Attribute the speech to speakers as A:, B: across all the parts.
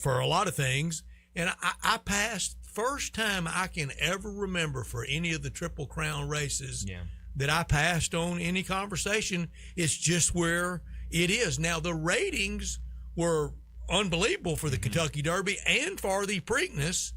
A: for a lot of things. And I passed, first time I can ever remember for any of the Triple Crown races that I passed on any conversation. It's just where it is. Now, the ratings were unbelievable for the Kentucky Derby and for the Preakness,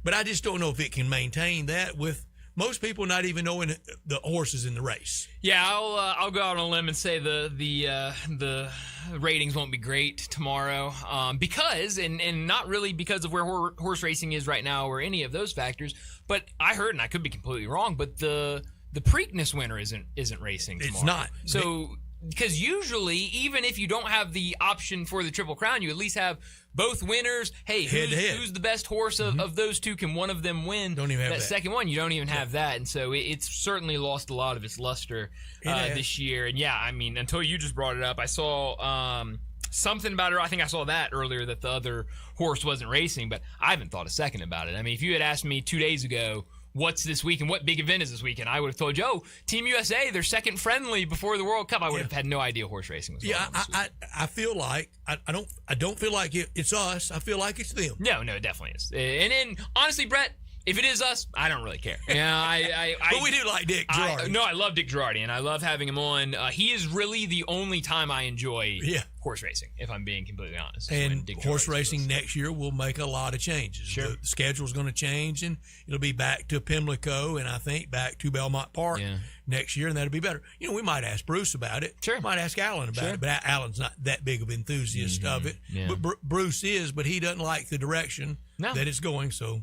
A: but I just don't know if it can maintain that with most people not even knowing the horses in the race.
B: Yeah, I'll go out on a limb and say the ratings won't be great tomorrow because, and not really because of where horse racing is right now or any of those factors, but I heard, and I could be completely wrong, but the Preakness winner isn't racing tomorrow.
A: It's not.
B: So because usually, even if you don't have the option for the Triple Crown, you at least have both winners. Hey, who's the best horse of those two? Can one of them win?
A: Don't even have that.
B: Second one. You don't even have that. And so it's certainly lost a lot of its luster this year. And yeah, I mean, until you just brought it up, I saw something about it. I think I saw that earlier, that the other horse wasn't racing, but I haven't thought a second about it. I mean, if you had asked me 2 days ago, what's this weekend? What big event is this weekend? I would have told you, Team USA, they're second friendly before the World Cup. I would have had no idea horse racing was going on this week.
A: I feel like I don't feel like it's us. I feel like it's them.
B: No, it definitely is. And honestly, Brett, if it is us, I don't really care. But
A: we do like Dick Girardi.
B: I love Dick Girardi, and I love having him on. He is really the only time I enjoy horse racing, if I'm being completely honest.
A: And horse racing next year will make a lot of changes.
B: Sure.
A: The schedule's going to change, and it'll be back to Pimlico, and I think back to Belmont Park next year, and that'll be better. You know, we might ask Bruce about it.
B: Sure.
A: Might ask Alan about it, but Alan's not that big of an enthusiast of it.
B: Yeah.
A: But Bruce is, but he doesn't like the direction that it's going, so...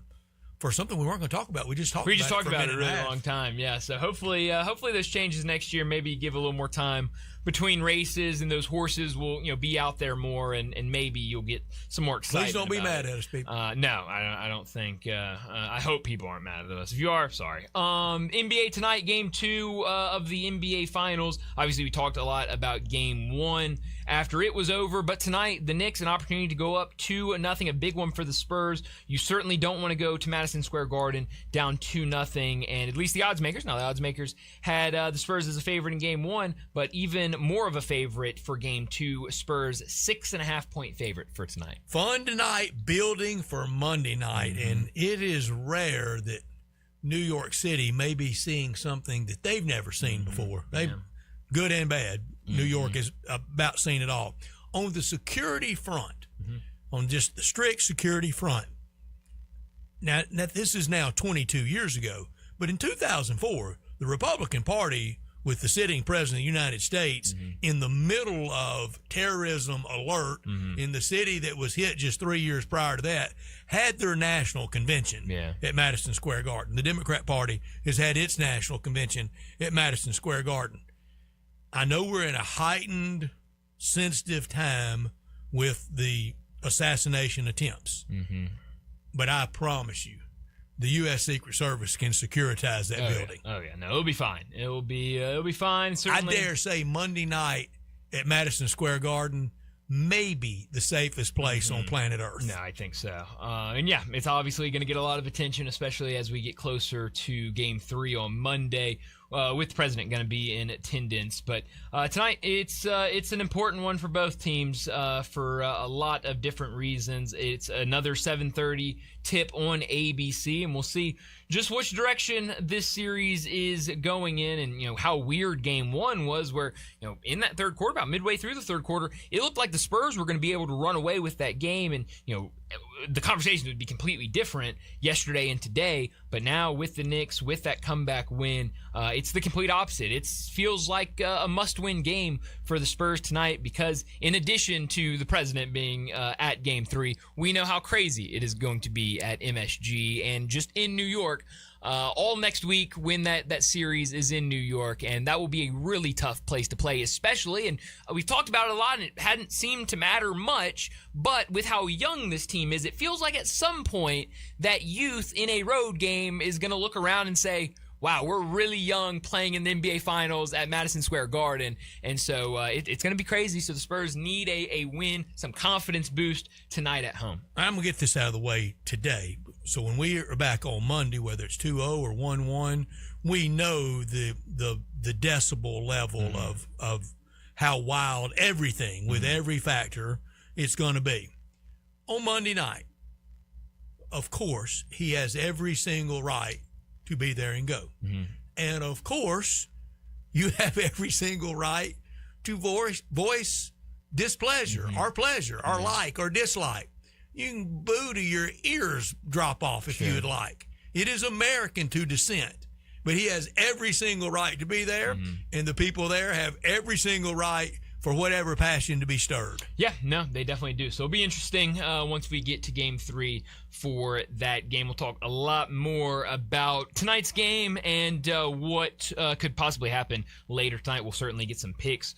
A: For something we weren't going to talk about, we just talked about it
B: a really long time. Yeah, so hopefully those changes next year maybe give a little more time between races, and those horses will be out there more, and maybe you'll get some more excitement.
A: Please don't be mad at us, people.
B: No, I don't think. I hope people aren't mad at us. If you are, sorry. NBA tonight, Game 2 of the NBA Finals. Obviously, we talked a lot about Game 1 after it was over, but tonight the Knicks, an opportunity to go up 2-0, a big one for the Spurs. You certainly don't want to go to Madison Square Garden down 2-0, and at least the odds makers had the Spurs as a favorite in Game 1, but even more of a favorite for Game 2. Spurs 6.5-point favorite for tonight.
A: Fun tonight, building for Monday night, and it is rare that New York City may be seeing something that they've never seen before. Good and bad. New York is about seen it all. On the security front, on just the strict security front, now this is now 22 years ago, but in 2004, the Republican Party, with the sitting president of the United States in the middle of terrorism alert in the city that was hit just 3 years prior to that, had their national convention at Madison Square Garden. The Democrat Party has had its national convention at Madison Square Garden. I know we're in a heightened, sensitive time with the assassination attempts, but I promise you, the U.S. Secret Service can securitize that building.
B: Oh yeah, no, it'll be fine. It'll be fine. Certainly.
A: I dare say Monday night at Madison Square Garden may be the safest place on planet Earth.
B: No, I think so. And yeah, it's obviously going to get a lot of attention, especially as we get closer to Game 3 on Monday. With the president going to be in attendance. But tonight, it's an important one for both teams for a lot of different reasons. It's another 7:30 tip on ABC, and we'll see just which direction this series is going in, and how weird Game 1 was, where in that third quarter, about midway through the third quarter, it looked like the Spurs were going to be able to run away with that game, and the conversation would be completely different yesterday and today. But now with the Knicks, with that comeback win, it's the complete opposite. It feels like a must-win game for the Spurs tonight, because in addition to the president being at Game 3, we know how crazy it is going to be at MSG and just in New York all next week when that series is in New York, and that will be a really tough place to play, especially, and we've talked about it a lot, and it hadn't seemed to matter much, but with how young this team is, it feels like at some point that youth in a road game is going to look around and say, wow, we're really young playing in the NBA Finals at Madison Square Garden. And so it's going to be crazy. So the Spurs need a win, some confidence boost tonight at home. I'm going to get this out of the way today. So when we are back on Monday, whether it's 2-0 or 1-1, we know the decibel level of how wild everything with every factor it's going to be.
A: on Monday night, of course, he has every single right to be there and go. Mm-hmm. And, of course, you have every single right to voice displeasure mm-hmm. or pleasure mm-hmm. or like or dislike. You can boo till your ears drop off if you would like. It is American to dissent. But he has every single right to be there, mm-hmm. and the people there have every single right for whatever passion to be stirred.
B: Yeah, no, they definitely do. So it'll be interesting once we get to Game 3 for that game. We'll talk a lot more about tonight's game and what could possibly happen later tonight. We'll certainly get some picks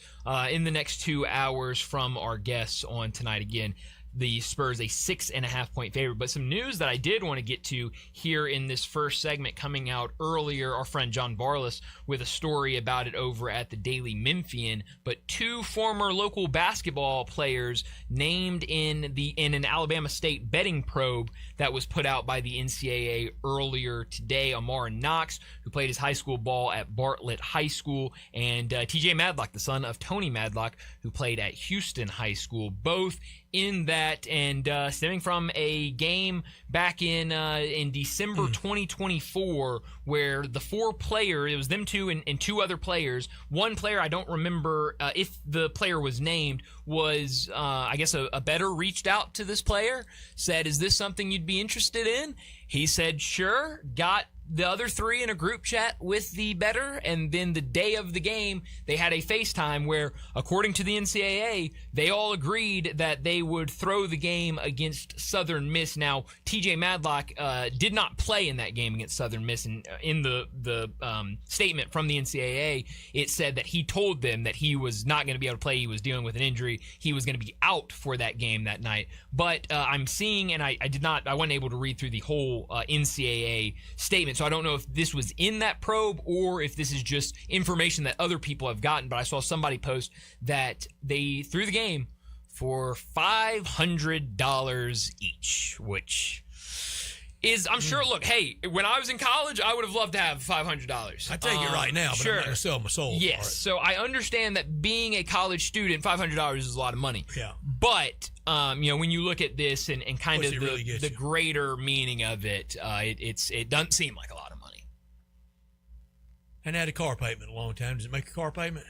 B: in the next 2 hours from our guests on tonight. Again, the Spurs a 6.5-point favorite. But some news that I did want to get to here in this first segment coming out earlier, our friend John Barlas with a story about it over at the Daily Memphian. But 2 former local basketball players named in an Alabama State betting probe that was put out by the NCAA earlier today. Amar Knox, who played his high school ball at Bartlett High School, and TJ Madlock, the son of Tony Madlock, who played at Houston High School, both in that, and stemming from a game back in December 2024 where the 4 players, it was them 2 and 2 other players. One player, I don't remember if the player was named, was I guess a bettor reached out to this player, said, "Is this something you'd be interested in?" He said, "Sure," got the other 3 in a group chat with the bettor, and then the day of the game, they had a FaceTime where, according to the NCAA, they all agreed that they would throw the game against Southern Miss. Now, TJ Madlock did not play in that game against Southern Miss, and in the statement from the NCAA, it said that he told them that he was not going to be able to play. He was dealing with an injury. He was going to be out for that game that night. But I'm seeing, and I wasn't able to read through the whole NCAA statement, so I don't know if this was in that probe or if this is just information that other people have gotten, but I saw somebody post that they threw the game for $500 each, which is, I'm sure, look, hey, when I was in college, I would have loved to have $500.
A: I take it right now, but
B: sure.
A: I'm not going to sell my soul for it.
B: So I understand that being a college student, $500 is a lot of money.
A: Yeah.
B: But, when you look at this and kind of the greater meaning of it, it doesn't seem like a lot of money.
A: And had a car payment a long time. Does it make a car payment?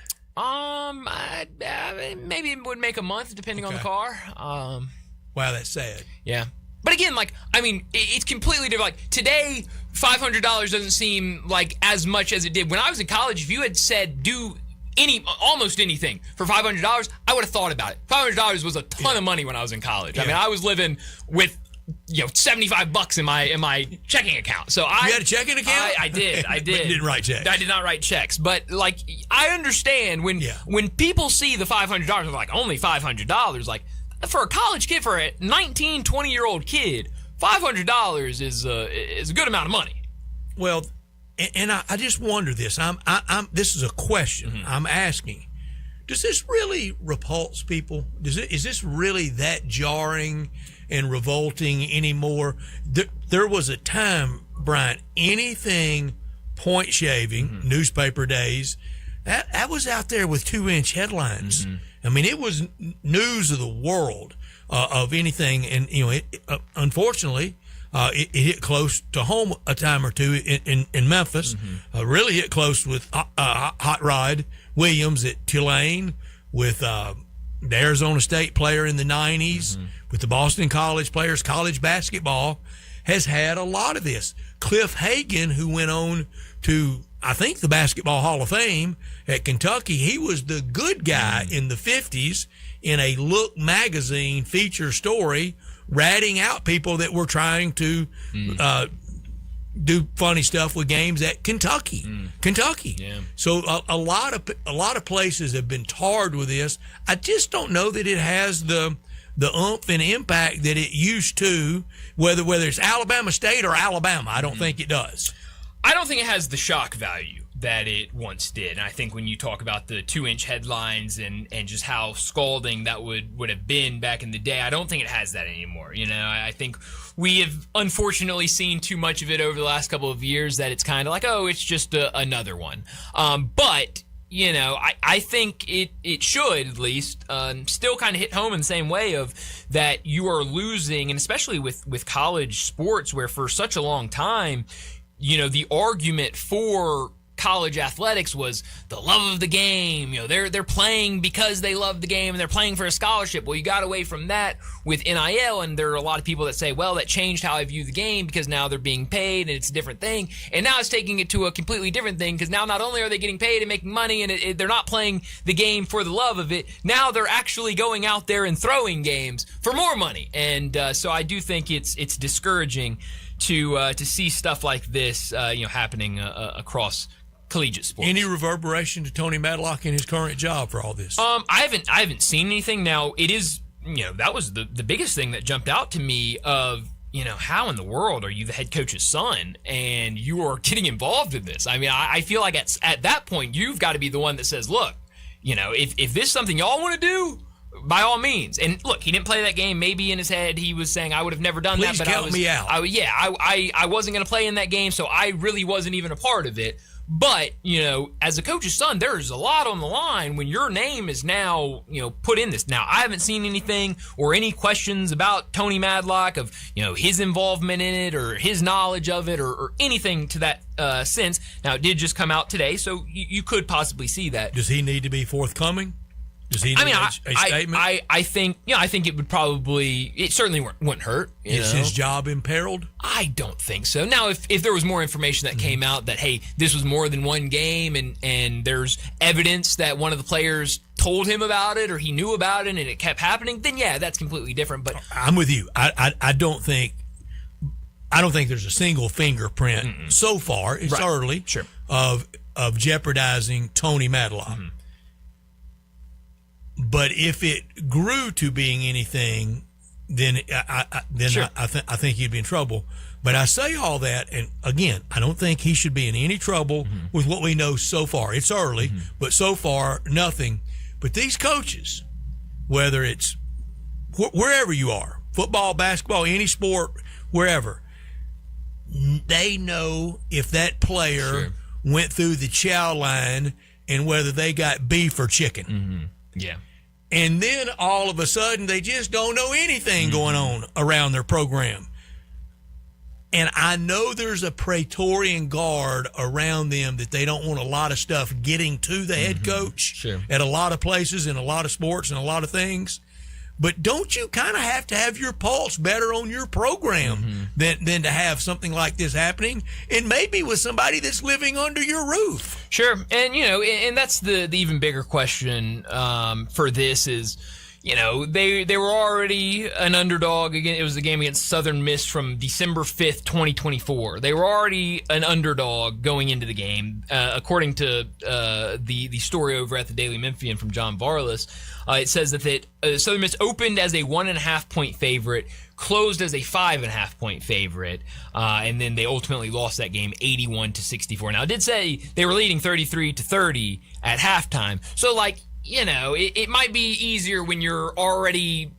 B: Maybe it would make a month depending on the car.
A: Wow, that's sad.
B: Yeah. But again, it's completely different. Like, today, $500 doesn't seem like as much as it did. When I was in college, if you had said do almost anything for $500, I would have thought about it. $500 was a ton of money when I was in college. Yeah. I mean, I was living with $75 in my checking account. So you
A: had a checking account?
B: I did.
A: But you didn't write checks.
B: I did not write checks. But I understand when people see the $500, they're like, only $500. Like, for a college kid, for a 19, 20-year-old kid, $500 is a good amount of money.
A: Well, and I just wonder this. This is a question I'm asking. Does this really repulse people? Is this really that jarring and revolting anymore? There was a time, Brian, anything point shaving, newspaper days, that was out there with 2-inch headlines. I mean, it was news of the world of anything, and unfortunately, it hit close to home a time or two in Memphis. Really hit close with Hot Rod Williams at Tulane, with the Arizona State player in the 90s, with the Boston College players. College basketball has had a lot of this. Cliff Hagan, who went on to, I think, the Basketball Hall of Fame at Kentucky, he was the good guy in the 50s in a Look magazine feature story, ratting out people that were trying to do funny stuff with games at Kentucky. Yeah. So a lot of places have been tarred with this. I just don't know that it has the oomph and impact that it used to, whether it's Alabama State or Alabama. I don't think it does.
B: I don't think it has the shock value that it once did. And I think when you talk about the 2-inch headlines and just how scalding that would have been back in the day, I don't think it has that anymore. I think we have unfortunately seen too much of it over the last couple of years that it's kind of like, oh, it's just another one. But I think it should at least still kind of hit home in the same way of that you are losing, and especially with college sports where for such a long time, the argument for college athletics was the love of the game. They're playing because they love the game and they're playing for a scholarship. Well, you got away from that with NIL, and there are a lot of people that say, well, that changed how I view the game because now they're being paid and it's a different thing. And now it's taking it to a completely different thing because now not only are they getting paid and making money and they're not playing the game for the love of it, now they're actually going out there and throwing games for more money. And so I do think it's discouraging to see stuff like this happening across collegiate sports.
A: Any reverberation to Tony Madlock in his current job for all this?
B: I haven't seen anything. Now it is, that was the biggest thing that jumped out to me of, how in the world are you the head coach's son and you are getting involved in this? I mean, I feel like at that point you've got to be the one that says, look, if this is something y'all want to do, by all means. And look, he didn't play that game. Maybe in his head he was saying, I would have never done that. But
A: count me out.
B: I wasn't going to play in that game, so I really wasn't even a part of it. But, as a coach's son, there's a lot on the line when your name is now, put in this. Now, I haven't seen anything or any questions about Tony Madlock of, his involvement in it or his knowledge of it or anything to that sense. Now, it did just come out today, so you could possibly see that.
A: Does he need to be forthcoming? Does he need a statement?
B: I think it would probably, it certainly wouldn't hurt.
A: Is his job imperiled?
B: I don't think so. Now, if there was more information that came out that, hey, this was more than one game and there's evidence that one of the players told him about it or he knew about it and it kept happening, then yeah, that's completely different. But
A: I'm with you. I don't think there's a single fingerprint so far. It's early.
B: Sure.
A: Of jeopardizing Tony Madlock. Mm-hmm. But if it grew to being anything, then I think he'd be in trouble. But I say all that, and again, I don't think he should be in any trouble with what we know so far. It's early, but so far, nothing. But these coaches, whether it's wherever you are, football, basketball, any sport, wherever, they know if that player went through the chow line and whether they got beef or chicken.
B: Mm-hmm. Yeah.
A: And then all of a sudden, they just don't know anything going on around their program. And I know there's a Praetorian guard around them that they don't want a lot of stuff getting to the head coach at a lot of places, in a lot of sports and a lot of things. But don't you kind of have to have your pulse better on your program than to have something like this happening, and maybe with somebody that's living under your roof?
B: Sure. And, and that's the even bigger question for this is, they were already an underdog. Again, it was a game against Southern Miss from December 5th, 2024. They were already an underdog going into the game. According to the story over at the Daily Memphian from John Varlas, it says that Southern Miss opened as a 1.5 point favorite, closed as a 5.5 point favorite, and then they ultimately lost that game 81-64. Now, I did say they were leading 33-30 at halftime. So, it might be easier when you're already,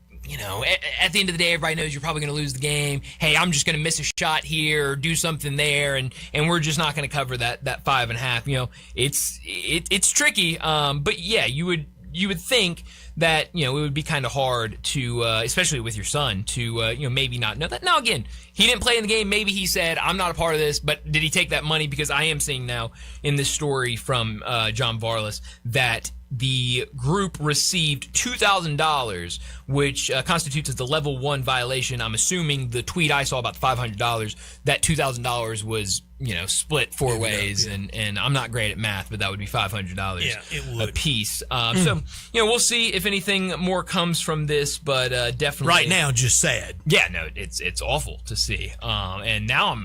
B: at the end of the day, everybody knows you're probably going to lose the game. Hey, I'm just going to miss a shot here or do something there, and we're just not going to cover that 5.5. It's tricky. But yeah, you would think that, it would be kind of hard to, especially with your son, to, maybe not know that. Now, again, he didn't play in the game. Maybe he said, I'm not a part of this, but did he take that money? Because I am seeing now in this story from John Varlas that the group received $2,000, which constitutes as the level 1 violation. I'm assuming the tweet I saw about the $500, that $2,000 was, split 4 ways. Yeah. And I'm not great at math, but that would be $500 a piece. So, we'll see if anything more comes from this, but definitely.
A: Right now, just sad.
B: Yeah, no, it's awful to see. And now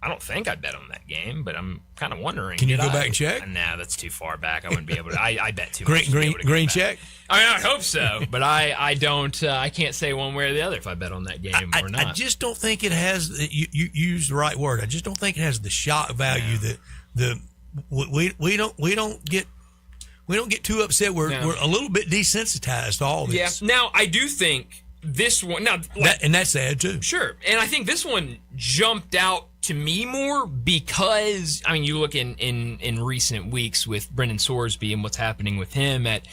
B: I don't think I bet on that game, but I'm kind of wondering.
A: Can you go back and check?
B: Nah, that's too far back. I wouldn't be able to. I bet too much.
A: Green check?
B: I mean, I hope so, but I don't. I can't say one way or the other if I bet on that game or not.
A: I just don't think it has. You used the right word. I just don't think it has the shock value that we don't get too upset. We're a little bit desensitized to all this.
B: Yeah. Now I do think this one now,
A: and that's sad too.
B: Sure, and I think this one jumped out to me more because you look in recent weeks with Brendan Sorsby and what's happening with him at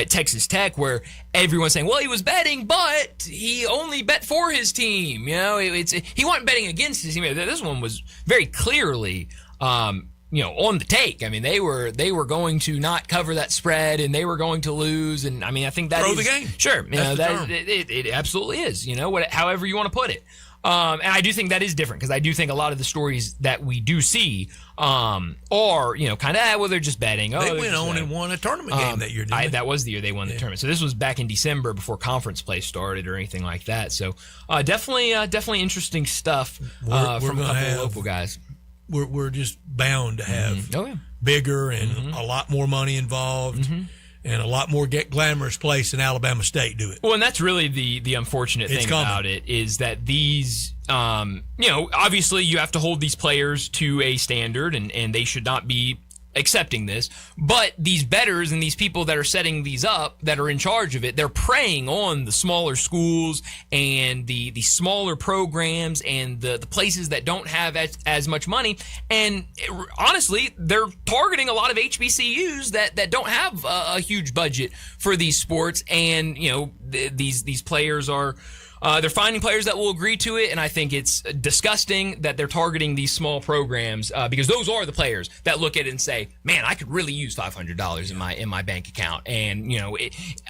B: Texas Tech, where everyone's saying, well, he was betting, but he only bet for his team. He wasn't betting against his team. This one was very clearly on the take. They were going to not cover that spread, and they were going to lose. And I think that
A: throw the game.
B: Sure, it absolutely is. However you want to put it. And I do think that is different, because I do think a lot of the stories that we do see are kind of they're just betting.
A: They went on and won a tournament game that year. Didn't they?
B: That was the year they won the tournament. So this was back in December before conference play started or anything like that. So definitely interesting stuff from a couple of local guys.
A: We're just bound to have bigger and a lot more money involved. And a lot more glamorous place than Alabama State do it.
B: Well, and that's really the unfortunate thing about it, is that these, obviously you have to hold these players to a standard, and they should not be accepting this. But these bettors and these people that are setting these up, that are in charge of it, they're preying on the smaller schools and the smaller programs and the places that don't have as much money. And honestly, they're targeting a lot of HBCUs that don't have a huge budget for these sports. And, these players are... they're finding players that will agree to it, and I think it's disgusting that they're targeting these small programs, because those are the players that look at it and say, "Man, I could really use $500 in my bank account." And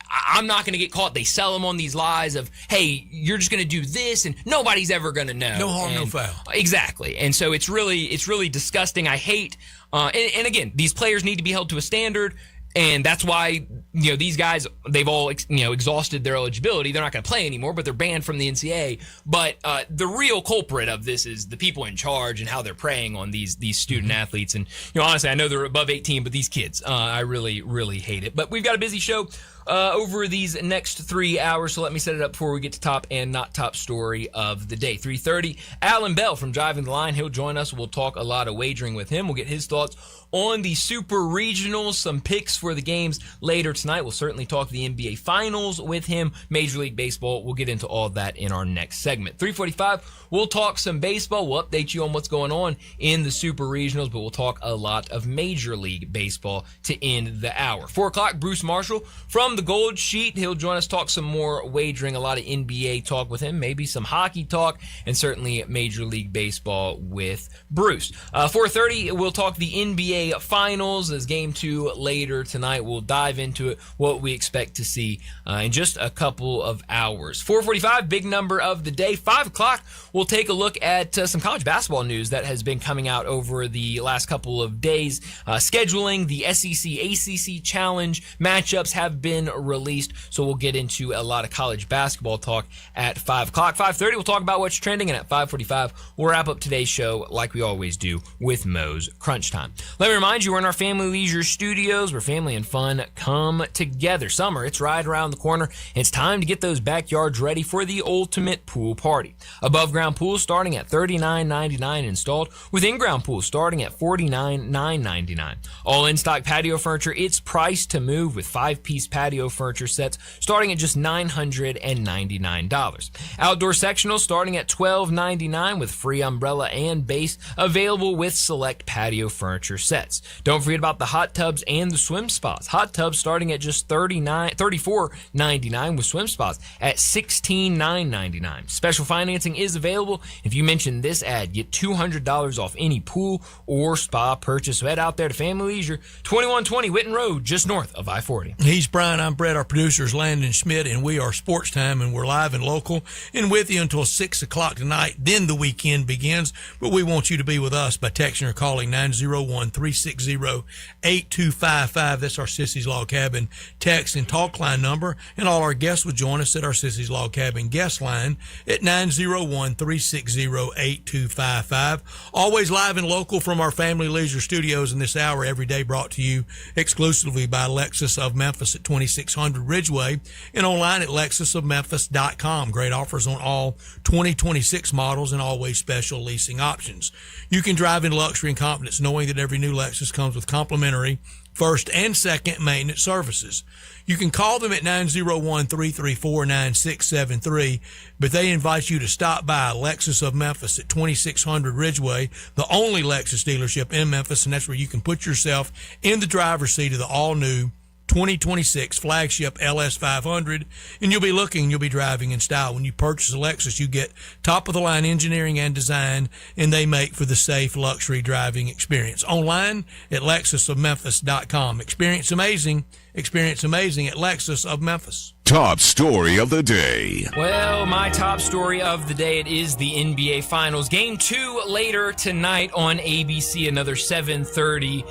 B: I'm not going to get caught. They sell them on these lies of, "Hey, you're just going to do this, and nobody's ever going to know."
A: No harm, no foul.
B: Exactly, and so it's really disgusting. I hate, and again, these players need to be held to a standard. And that's why, these guys, they've all, exhausted their eligibility. They're not going to play anymore, but they're banned from the NCAA. But the real culprit of this is the people in charge and how they're preying on these student athletes. And, honestly, I know they're above 18, but these kids, I really, really hate it. But we've got a busy show over these next 3 hours, so let me set it up before we get to top and not top story of the day. 3:30, Alan Bell from Driving the Line. He'll join us. We'll talk a lot of wagering with him. We'll get his thoughts on the Super Regionals, some picks for the games later tonight. We'll certainly talk the NBA Finals with him, Major League Baseball. We'll get into all that in our next segment. 3:45, we'll talk some baseball. We'll update you on what's going on in the Super Regionals, but we'll talk a lot of Major League Baseball to end the hour. 4 o'clock, Bruce Marshall from the Gold Sheet. He'll join us, talk some more wagering, a lot of NBA talk with him, maybe some hockey talk, and certainly Major League Baseball with Bruce. 4:30, we'll talk the NBA Finals as Game 2 later tonight. We'll dive into it, what we expect to see in just a couple of hours. 4:45, big number of the day. 5 o'clock, we'll take a look at some college basketball news that has been coming out over the last couple of days. Scheduling, the SEC-ACC Challenge matchups have been released, so we'll get into a lot of college basketball talk at 5 o'clock. 5:30, we'll talk about what's trending, and at 5:45, we'll wrap up today's show like we always do with Mo's Crunch Time. Let me remind you, we're in our Family Leisure Studios where family and fun come together. Summer, it's right around the corner. It's time to get those backyards ready for the ultimate pool party. Above ground pools starting at $39.99 installed, with in-ground pools starting at $49,999. All in-stock patio furniture, it's priced to move, with 5-piece patio furniture sets starting at just $999. Outdoor sectionals starting at $12.99 with free umbrella and base available with select patio furniture sets. Don't forget about the hot tubs and the swim spas. Hot tubs starting at just $34.99 with swim spas at $16,999. Special financing is available. If you mention this ad, get $200 off any pool or spa purchase. So head out there to Family Leisure, 2120 Whitten Road, just north of I-40.
A: He's Brian. I'm Brett. Our producer is Landon Schmidt, and we are Sportstime, and we're live and local and with you until 6 o'clock tonight. Then the weekend begins, but we want you to be with us by texting or calling 901-360-8255. That's our Sissy's Log Cabin text and talk line number, and all our guests will join us at our Sissy's Log Cabin guest line at 901-360-8255. Always live and local from our Family Leisure Studios in this hour, every day brought to you exclusively by Lexus of Memphis at 2600 Ridgeway and online at lexusofmemphis.com. Great offers on all 2026 models and always special leasing options. You can drive in luxury and confidence knowing that every new Lexus comes with complimentary first and second maintenance services. You can call them at 901-334-9673, but they invite you to stop by Lexus of Memphis at 2600 Ridgeway, the only Lexus dealership in Memphis, and that's where you can put yourself in the driver's seat of the all-new 2026 flagship LS500, and you'll be driving in style. When you purchase a Lexus, you get top-of-the-line engineering and design, and they make for the safe luxury driving experience. Online at lexusofmemphis.com. Experience amazing at Lexus of Memphis.
C: Top story of the day.
B: Well, my top story of the day, it is the NBA Finals. Game 2 later tonight on ABC, another 7:30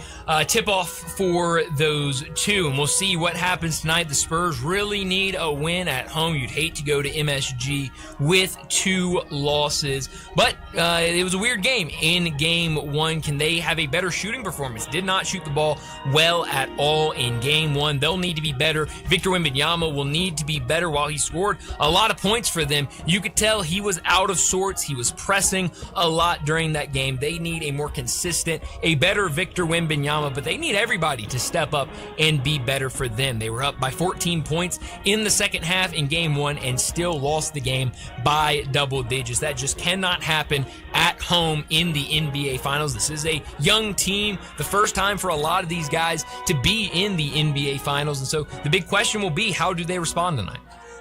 B: tip-off for those two. And we'll see what happens tonight. The Spurs really need a win at home. You'd hate to go to MSG with 2 losses. But it was a weird game in Game 1. Can they have a better shooting performance? Did not shoot the ball well at all in Game 1. They'll need to be better. Victor Wembanyama will need to be better. While he scored a lot of points for them, you could tell he was out of sorts. He was pressing a lot during that game. They need a more consistent, a better Victor Wembanyama, but they need everybody to step up and be better for them. They were up by 14 points in the second half in Game 1 and still lost the game by double digits. That just cannot happen at home in the NBA Finals. This is a young team, the first time for a lot of these guys to be in the NBA Finals, and so the big question will be, how do they respond tonight?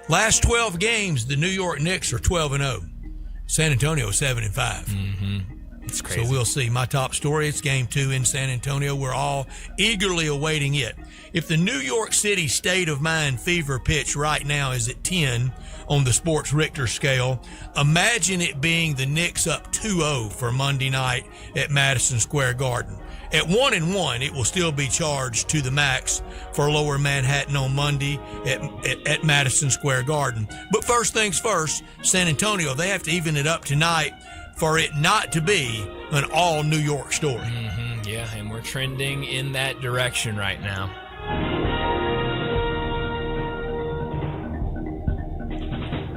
A: Last 12 games, the New York Knicks are 12-0. San Antonio 7-5.
B: It's crazy.
A: So we'll see. My top story, it's Game 2 in San Antonio. We're all eagerly awaiting it. If the New York City state of mind fever pitch right now is at 10 on the Sports Richter scale, imagine it being the Knicks up 2-0 for Monday night at Madison Square Garden. At 1-1, it will still be charged to the max for Lower Manhattan on Monday at Madison Square Garden. But first things first, San Antonio, they have to even it up tonight for it not to be an all New York story.
B: Yeah, and we're trending in that direction right now.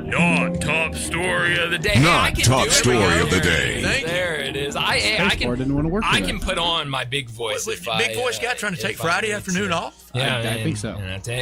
B: Not top story of the day.
C: Not top story of the day.
B: There it is. I can put on my big voice.
A: Big voice guy trying to take Friday afternoon off?
B: Yeah,
D: I think so.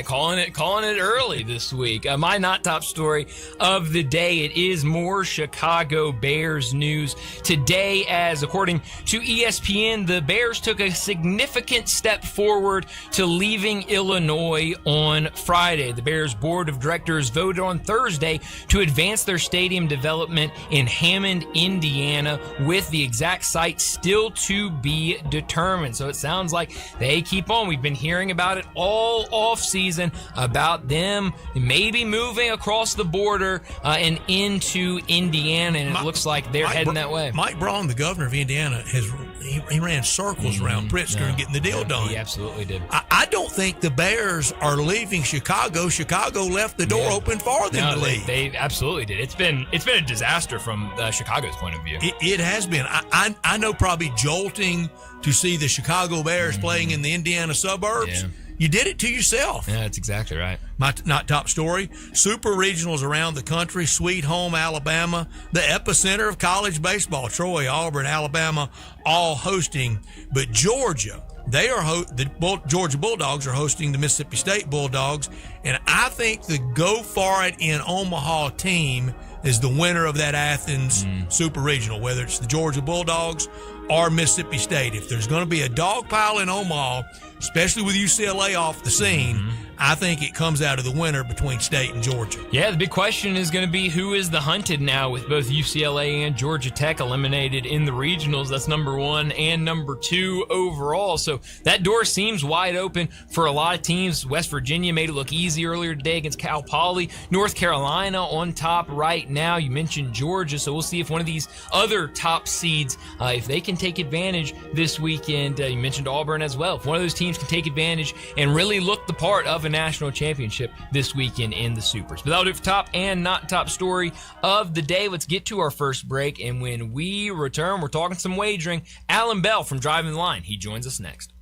B: Calling it early this week. My not top story of the day, it is more Chicago Bears news today, as according to ESPN, the Bears took a significant step forward to leaving Illinois on Friday. The Bears board of directors voted on Thursday to advance their stadium development in Hammond, Indiana, with the exact site still to be determined. So it sounds like they keep on. We've been hearing about it all off season, about them maybe moving across the border and into Indiana, and it looks like they're heading that way.
A: Mike Braun, the governor of Indiana, he ran circles around Pritzker and getting the deal done.
B: He absolutely did.
A: I don't think the Bears are leaving Chicago. Chicago left the door open for them to leave.
B: They absolutely did. It's been a disaster from Chicago's point of view.
A: It has been. I know, probably jolting to see the Chicago Bears playing in the Indiana suburbs.
B: Yeah.
A: You did it to yourself.
B: Yeah, that's exactly right.
A: My not top story, super regionals around the country, Sweet Home, Alabama, the epicenter of college baseball. Troy, Auburn, Alabama, all hosting. But Georgia, the Georgia Bulldogs are hosting the Mississippi State Bulldogs. And I think the Go For It in Omaha team is the winner of that Athens super regional, whether it's the Georgia Bulldogs or Mississippi State. If there's going to be a dog pile in Omaha, especially with UCLA off the scene, I think it comes out of the winner between State and Georgia.
B: Yeah, the big question is going to be who is the hunted now, with both UCLA and Georgia Tech eliminated in the regionals. That's number 1 and number 2 overall. So that door seems wide open for a lot of teams. West Virginia made it look easy earlier today against Cal Poly. North Carolina on top right now. You mentioned Georgia, so we'll see if one of these other top seeds, if they can take advantage this weekend. You mentioned Auburn as well. If one of those teams can take advantage and really look the part of a national championship this weekend in the Supers. But that'll do it for top and not top story of the day. Let's get to our first break, and when we return, we're talking some wagering. Alan Bell from Driving the Line, he joins us next.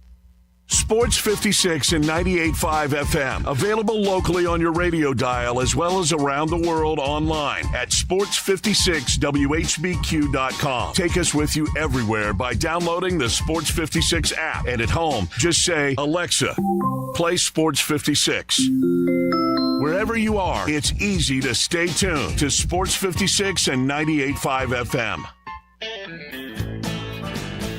C: Sports 56 and 98.5 FM. Available locally on your radio dial as well as around the world online at sports56whbq.com. Take us with you everywhere by downloading the Sports 56 app. And at home, just say, Alexa, play Sports 56. Wherever you are, it's easy to stay tuned to Sports 56 and 98.5 FM.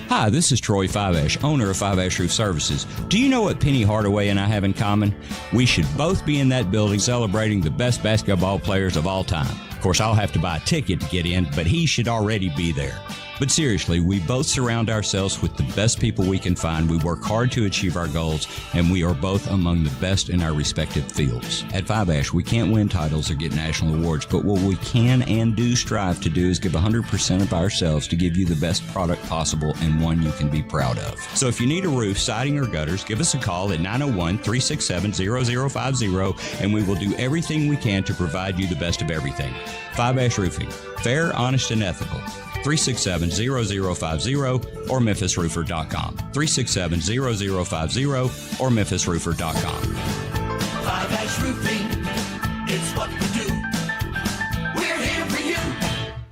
D: Hi, this is Troy Fiveash, owner of Fiveash Roof Services. Do you know what Penny Hardaway and I have in common? We should both be in that building celebrating the best basketball players of all time. Of course, I'll have to buy a ticket to get in, but he should already be there. But seriously, we both surround ourselves with the best people we can find. We work hard to achieve our goals, and we are both among the best in our respective fields. At Fiveash, we can't win titles or get national awards, but what we can and do strive to do is give 100% of ourselves to give you the best product possible and one you can be proud of. So if you need a roof, siding, or gutters, give us a call at 901-367-0050, and we will do everything we can to provide you the best of everything. Fiveash Roofing. Fair, honest, and ethical. 367-0050 or memphisroofer.com. 367-0050 or memphisroofer.com.
E: Fiveash Roofing, it's what we do. We're here for you.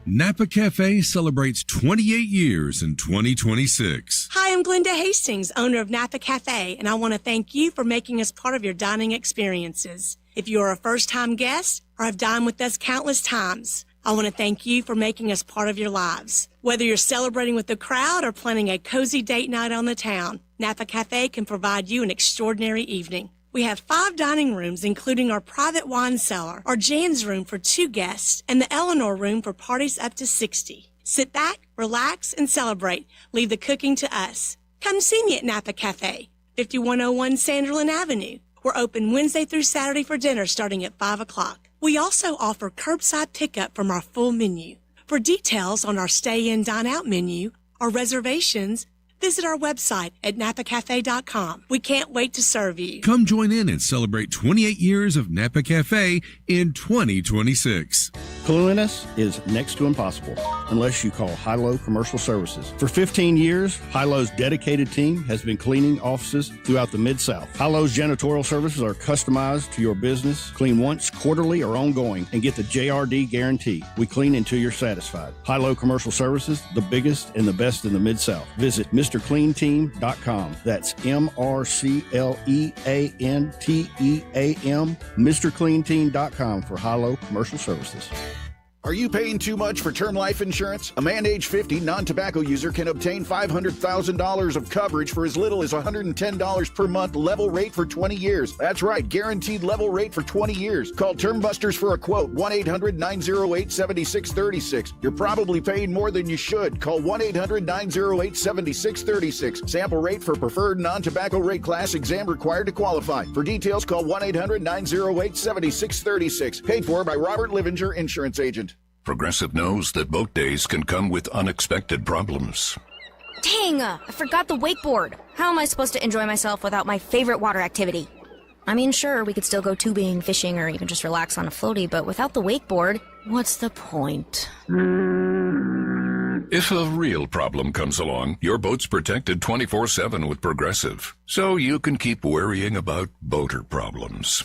F: Napa Cafe celebrates 28 years in 2026.
G: Hi, I'm Glenda Hastings, owner of Napa Cafe, and I want to thank you for making us part of your dining experiences. If you are a first-time guest or have dined with us countless times, I want to thank you for making us part of your lives. Whether you're celebrating with the crowd or planning a cozy date night on the town, Napa Cafe can provide you an extraordinary evening. We have 5 dining rooms, including our private wine cellar, our Jan's room for 2 guests, and the Eleanor room for parties up to 60. Sit back, relax, and celebrate. Leave the cooking to us. Come see me at Napa Cafe, 5101 Sanderlin Avenue. We're open Wednesday through Saturday for dinner starting at 5 o'clock. We also offer curbside pickup from our full menu. For details on our stay-in, dine-out menu or reservations, visit our website at napacafe.com. We can't wait to serve you.
F: Come join in and celebrate 28 years of Napa Cafe in 2026.
H: Cleanliness is next to impossible unless you call High-Low Commercial Services. For 15 years, High-Low's dedicated team has been cleaning offices throughout the Mid-South. High-Low's janitorial services are customized to your business. Clean once, quarterly, or ongoing, and get the JRD guarantee. We clean until you're satisfied. High-Low Commercial Services, the biggest and the best in the Mid-South. Visit MrCleanTeam.com. That's MrCleanTeam, MrCleanTeam.com for High-Low Commercial Services.
I: Are you paying too much for term life insurance? A man age 50 non-tobacco user can obtain $500,000 of coverage for as little as $110 per month, level rate for 20 years. That's right, guaranteed level rate for 20 years. Call Term Busters for a quote, 1-800-908-7636. You're probably paying more than you should. Call 1-800-908-7636. Sample rate for preferred non-tobacco rate class, exam required to qualify. For details, call 1-800-908-7636. Paid for by Robert Livinger, Insurance Agent.
C: Progressive knows that boat days can come with unexpected problems.
J: Dang, I forgot the wakeboard. How am I supposed to enjoy myself without my favorite water activity? I mean, sure, we could still go tubing, fishing, or even just relax on a floaty, but without the wakeboard, what's the point?
C: If a real problem comes along, your boat's protected 24/7 with Progressive, so you can keep worrying about boater problems.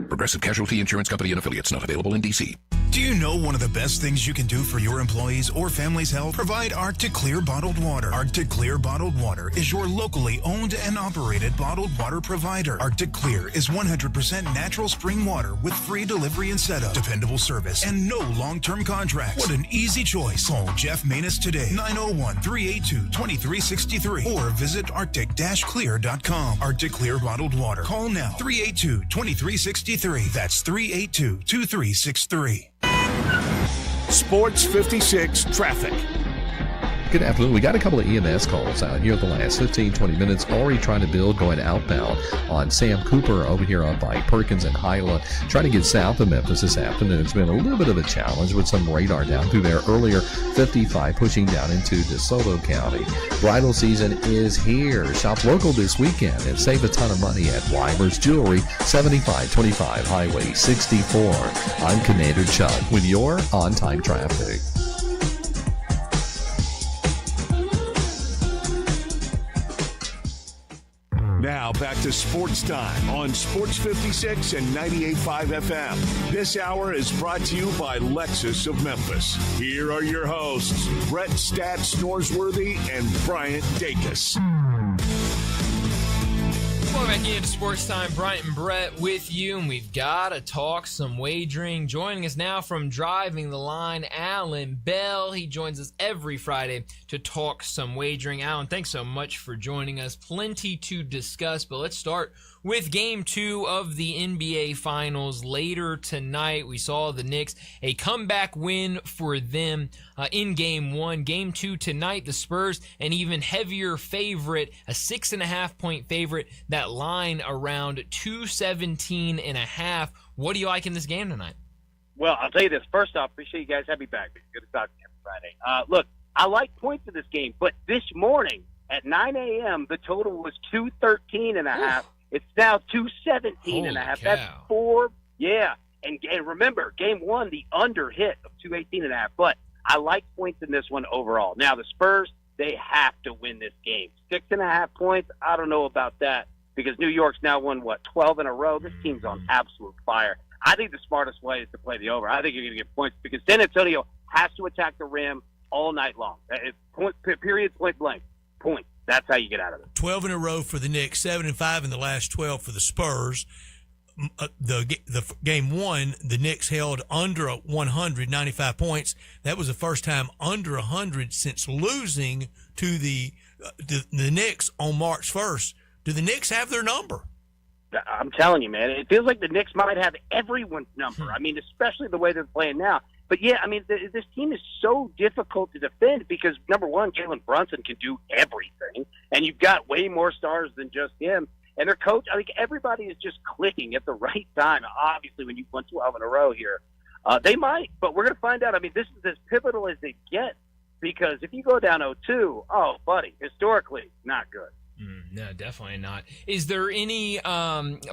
C: Progressive Casualty Insurance Company and affiliates, not available in D.C.
K: Do you know one of the best things you can do for your employees or family's health? Provide Arctic Clear bottled water. Arctic Clear bottled water is your locally owned and operated bottled water provider. Arctic Clear is 100% natural spring water with free delivery and setup, dependable service, and no long-term contracts. What an easy choice. Call Jeff Manus today, 901-382-2363, or visit arctic-clear.com. Arctic Clear bottled water. Call now, 382-2363. That's 382-2363.
C: Sports 56 Traffic.
L: Good afternoon. We got a couple of EMS calls out here the last 15, 20 minutes. Already trying to build going outbound on Sam Cooper over here up by Perkins and Hyla. Trying to get south of Memphis this afternoon. It's been a little bit of a challenge with some radar down through there earlier. 55 pushing down into DeSoto County. Bridal season is here. Shop local this weekend and save a ton of money at Weimer's Jewelry, 7525 Highway 64. I'm Commander Chuck with your on-time traffic.
C: Now back to Sports Time on Sports 56 and 98.5 FM. This hour is brought to you by Lexus of Memphis. Here are your hosts, Brett Stats Norsworthy and Bryant Dacus.
B: Welcome back into Sports Time. Bryant and Brett with you, and we've got to talk some wagering. Joining us now from Driving the Line, Alan Bell. He joins us every Friday to talk some wagering. Alan, thanks so much for joining us. Plenty to discuss, but let's start with Game 2 of the NBA Finals later tonight. We saw the Knicks, a comeback win for them in Game 1. Game 2 tonight, the Spurs, an even heavier favorite, a 6.5-point favorite. That line around 217.5. What do you like in this game tonight?
M: Well, I'll tell you this. First off, appreciate you guys having me back. It's good to talk to you Friday. Look, I like points in this game, but this morning at 9 a.m., the total was 213.5. It's now 217.5. That's 4. Yeah. And remember, Game 1, the under hit of 218.5. But I like points in this one overall. Now, the Spurs, they have to win this game. 6.5 points, I don't know about that because New York's now won, 12 in a row? This team's on absolute fire. I think the smartest way is to play the over. I think you're going to get points because San Antonio has to attack the rim all night long. It's period, point blank. Points. That's how you get out of it.
A: 12 in a row for the Knicks, 7-5 in the last 12 for the Spurs. The Game 1, the Knicks held under 195 points. That was the first time under 100 since losing to the Knicks on March 1st. Do the Knicks have their number?
M: I'm telling you, man, it feels like the Knicks might have everyone's number. I mean, especially the way they're playing now. But, yeah, I mean, this team is so difficult to defend because, number one, Jalen Brunson can do everything, and you've got way more stars than just him. And their coach, I think everybody is just clicking at the right time. Obviously, when you won 12 in a row here, they might, but we're going to find out. I mean, this is as pivotal as they get because if you go down 0-2, oh, buddy, historically, not good.
B: No, definitely not. Is there any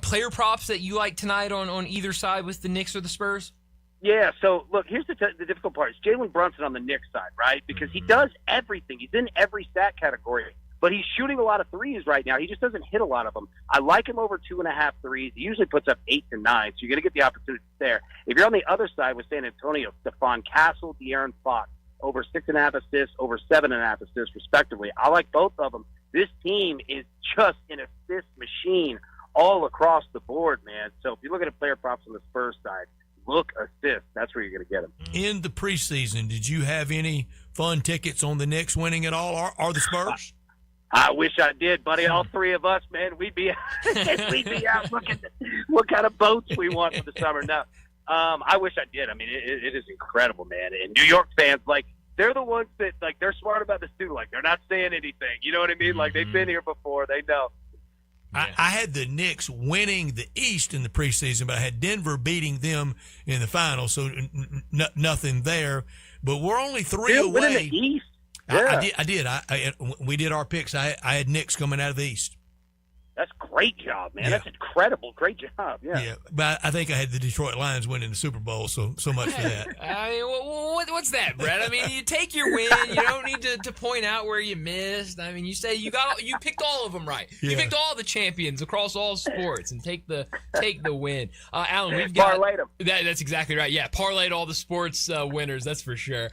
B: player props that you like tonight on either side with the Knicks or the Spurs?
M: Yeah, so, look, here's the difficult part. It's Jalen Brunson on the Knicks side, right? Because he does everything. He's in every stat category. But he's shooting a lot of threes right now. He just doesn't hit a lot of them. I like him over 2.5 threes. He usually puts up 8 to 9, so you're going to get the opportunity there. If you're on the other side with San Antonio, Stephon Castle, De'Aaron Fox, over 6.5 assists, over 7.5 assists, respectively. I like both of them. This team is just an assist machine all across the board, man. So if you look at the player props on the Spurs side, look assist. That's where you're going to get them.
A: In the preseason, did you have any fun tickets on the Knicks winning at all or the Spurs?
M: I wish I did, buddy. All three of us, man, we'd be out looking at what kind of boats we want for the summer. No, I wish I did. I mean, it is incredible, man. And New York fans, like, they're the ones that, like, they're smart about this too. Like, they're not saying anything. You know what I mean? Like, they've been here before. They know.
A: I had the Knicks winning the East in the preseason, but I had Denver beating them in the final, so nothing there. But we're only 3 away.
M: Winning the East? Yeah.
A: I did. We did our picks. I had Knicks coming out of the East.
M: That's a great job, man.
A: Yeah.
M: That's incredible. Great job. Yeah.
A: But I think I had the Detroit Lions winning the Super Bowl, so much for that.
B: I mean, what's that, Brett? I mean, you take your win. You don't need to point out where you missed. I mean, you say you picked all of them right. Yeah. You picked all the champions across all sports and take the win. Alan, we've got
M: parlayed them.
B: That's exactly right. Yeah, parlayed all the sports winners. That's for sure.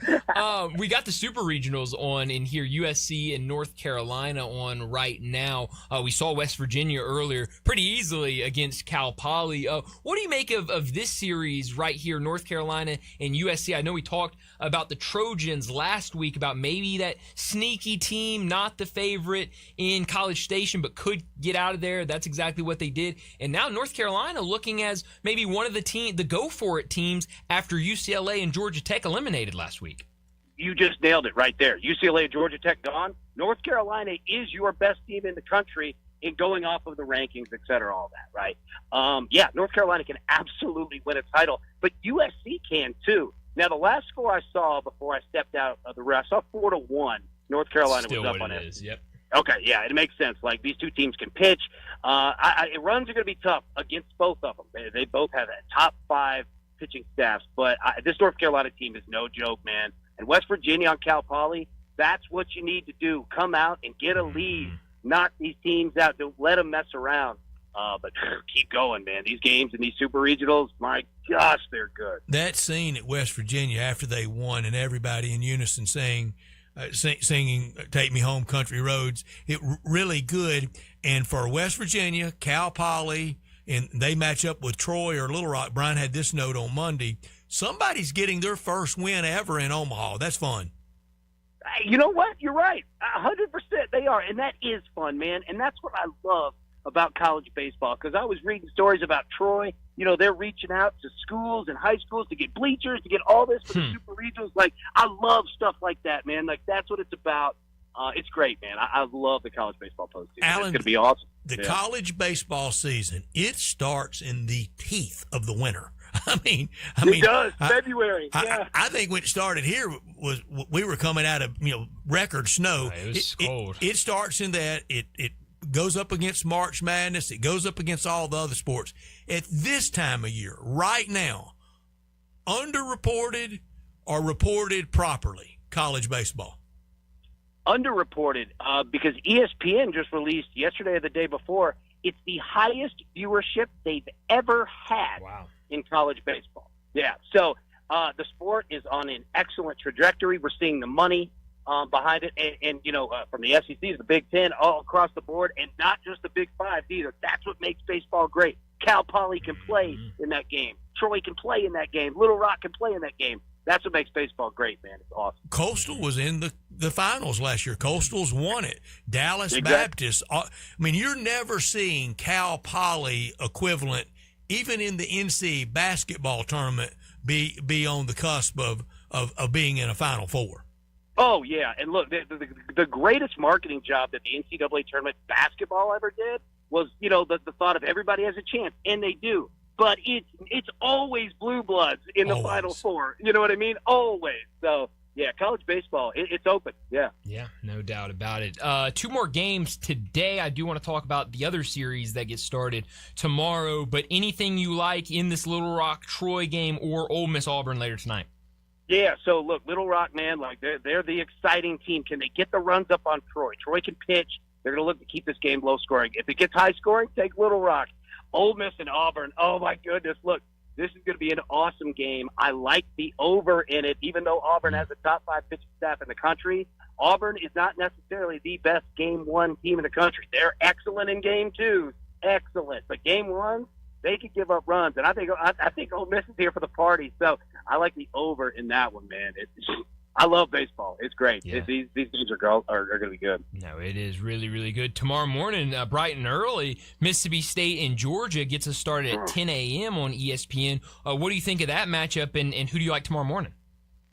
B: We got the Super Regionals on in here. USC and North Carolina on right now. We saw West Virginia earlier pretty easily against Cal Poly. What do you make of this series right here, North Carolina and USC? I know we talked about the Trojans last week, about maybe that sneaky team, not the favorite in College Station, but could get out of there. That's exactly what they did. And now North Carolina looking as maybe one of the go-for-it teams after UCLA and Georgia Tech eliminated last week.
M: You just nailed it right there. UCLA and Georgia Tech gone. North Carolina is your best team in the country in going off of the rankings, et cetera, all that, right? Yeah, North Carolina can absolutely win a title, but USC can too. Now, the last score I saw before I stepped out of the race, I saw 4-1. North Carolina was up on it.
B: Yep.
M: Okay, yeah, it makes sense. Like, these two teams can pitch. Runs are going to be tough against both of them. They both have top 5 pitching staffs, but this North Carolina team is no joke, man. And West Virginia on Cal Poly, that's what you need to do. Come out and get a lead knock these teams out. Don't let them mess around. But keep going, man. These games and these super regionals, my gosh, they're good.
A: That scene at West Virginia after they won and everybody in unison singing "Take Me Home, Country Roads," it really good. And for West Virginia, Cal Poly, and they match up with Troy or Little Rock. Brian had this note on Monday. Somebody's getting their first win ever in Omaha. That's fun.
M: You know what? You're right. 100% they are. And that is fun, man. And that's what I love about college baseball, because I was reading stories about Troy. You know, they're reaching out to schools and high schools to get bleachers, to get all this for the super regionals. Like, I love stuff like that, man. Like, that's what it's about. It's great, man. I love the college baseball postseason. It's going to be awesome.
A: The college baseball season, it starts in the teeth of the winter. I mean,
M: it does. February. Yeah.
A: I think when it started here was we were coming out of record snow.
B: It was cold.
A: It starts in that. It goes up against March Madness. It goes up against all the other sports. At this time of year, right now, underreported or reported properly, college baseball.
M: Underreported because ESPN just released yesterday or the day before, it's the highest viewership they've ever had in college baseball. Yeah, so the sport is on an excellent trajectory. We're seeing the money behind it, and from the SEC to the Big Ten, all across the board, and not just the Big Five either. That's what makes baseball great. Cal Poly can play in that game. Troy can play in that game. Little Rock can play in that game. That's what makes baseball great, man. It's awesome.
A: Coastal was in the finals last year. Coastal's won it. Dallas
M: Exactly.
A: Baptist. I mean, you're never seeing Cal Poly equivalent, even in the NC basketball tournament, be on the cusp of being in a Final Four.
M: Oh, yeah. And look, the greatest marketing job that the NCAA tournament basketball ever did was, the thought of everybody has a chance, and they do. But it's always blue bloods in the Final Four. You know what I mean? Always. So, yeah, college baseball, it's open. Yeah.
B: Yeah, no doubt about it. 2 more games today. I do want to talk about the other series that gets started tomorrow. But anything you like in this Little Rock Troy game or Ole Miss Auburn later tonight?
M: Yeah, so look, Little Rock, man, like they're the exciting team. Can they get the runs up on Troy? Troy can pitch. They're going to look to keep this game low scoring. If it gets high scoring, take Little Rock. Ole Miss and Auburn, oh my goodness, look, this is going to be an awesome game. I like the over in it, even though Auburn has a top 5 pitching staff in the country. Auburn is not necessarily the best game 1 team in the country. They're excellent in game 2, excellent. But game 1, they could give up runs, and I think Ole Miss is here for the party. So I like the over in that one, man. I love baseball. It's great.
B: Yeah.
M: These games are going to be good.
B: No, it is really, really good. Tomorrow morning, bright and early, Mississippi State and Georgia gets us started at 10 a.m. on ESPN. What do you think of that matchup, and who do you like tomorrow morning?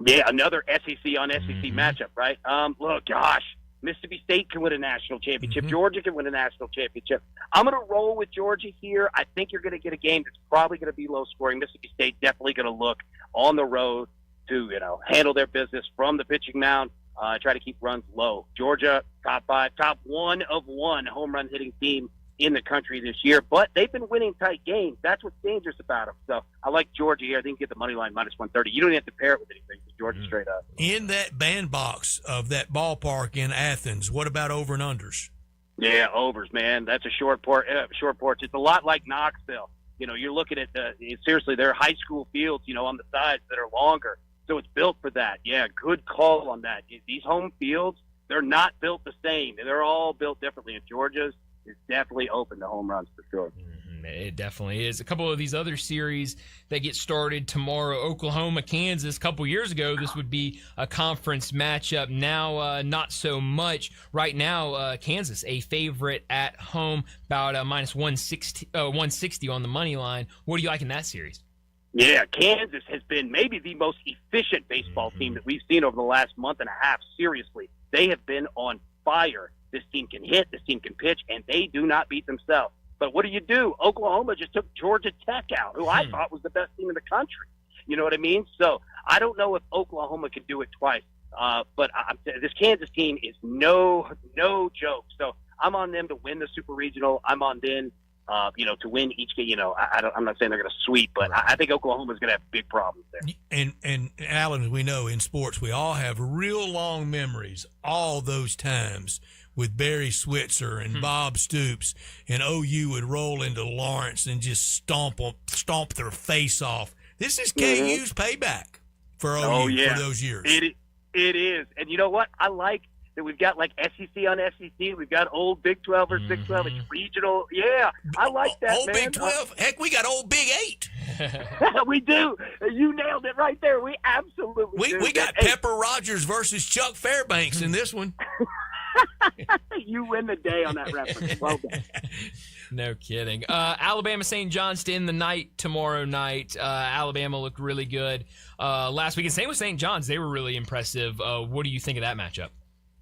M: Yeah, another SEC on SEC matchup, right? Look, gosh, Mississippi State can win a national championship. Georgia can win a national championship. I'm going to roll with Georgia here. I think you're going to get a game that's probably going to be low scoring. Mississippi State definitely going to look on the road to handle their business from the pitching mound, try to keep runs low. Georgia, top 1 of 1 home run hitting team in the country this year, but they've been winning tight games. That's what's dangerous about them. So I like Georgia here. I think get the money line minus 130. You don't have to pair it with anything. Georgia straight up.
A: In that bandbox of that ballpark in Athens, what about over and unders?
M: Yeah, overs, man. That's a short porch. It's a lot like Knoxville. You're looking at seriously, they're high school fields, on the sides that are longer. So it's built for that. Yeah, good call on that. These home fields, they're not built the same. They're all built differently. And Georgia's is definitely open to home runs for sure.
B: It definitely is. A couple of these other series that get started tomorrow, Oklahoma, Kansas. A couple years ago, this would be a conference matchup. Now, not so much. Right now, Kansas, a favorite at home, about minus 160 on the money line. What do you like in that series?
M: Yeah, Kansas has been maybe the most efficient baseball team that we've seen over the last month and a half. Seriously, they have been on fire. This team can hit, this team can pitch, and they do not beat themselves. But what do? Oklahoma just took Georgia Tech out, who I thought was the best team in the country. You know what I mean? So I don't know if Oklahoma can do it twice. But this Kansas team is no joke. So I'm on them to win the Super Regional. I'm on them to win each game. I'm not saying they're going to sweep, but I think Oklahoma's going to have big problems there.
A: And Alan, as we know in sports, we all have real long memories, all those times with Barry Switzer and Bob Stoops, and OU would roll into Lawrence and just stomp their face off. This is KU's payback for OU for those years.
M: It is. And you know what? I like that we've got like SEC on SEC. We've got old Big 12 or Big 12. It's regional. Yeah, I like that,
A: old
M: man.
A: Big 12? Heck, we got old Big 8.
M: We do. You nailed it right there. We absolutely do.
A: We got Pepper Rogers versus Chuck Fairbanks in this one.
M: You win the day on that reference. Well done.
B: No kidding. Alabama St. John's to end the night tomorrow night. Alabama looked really good last week. And same with St. John's. They were really impressive. What do you think of that matchup?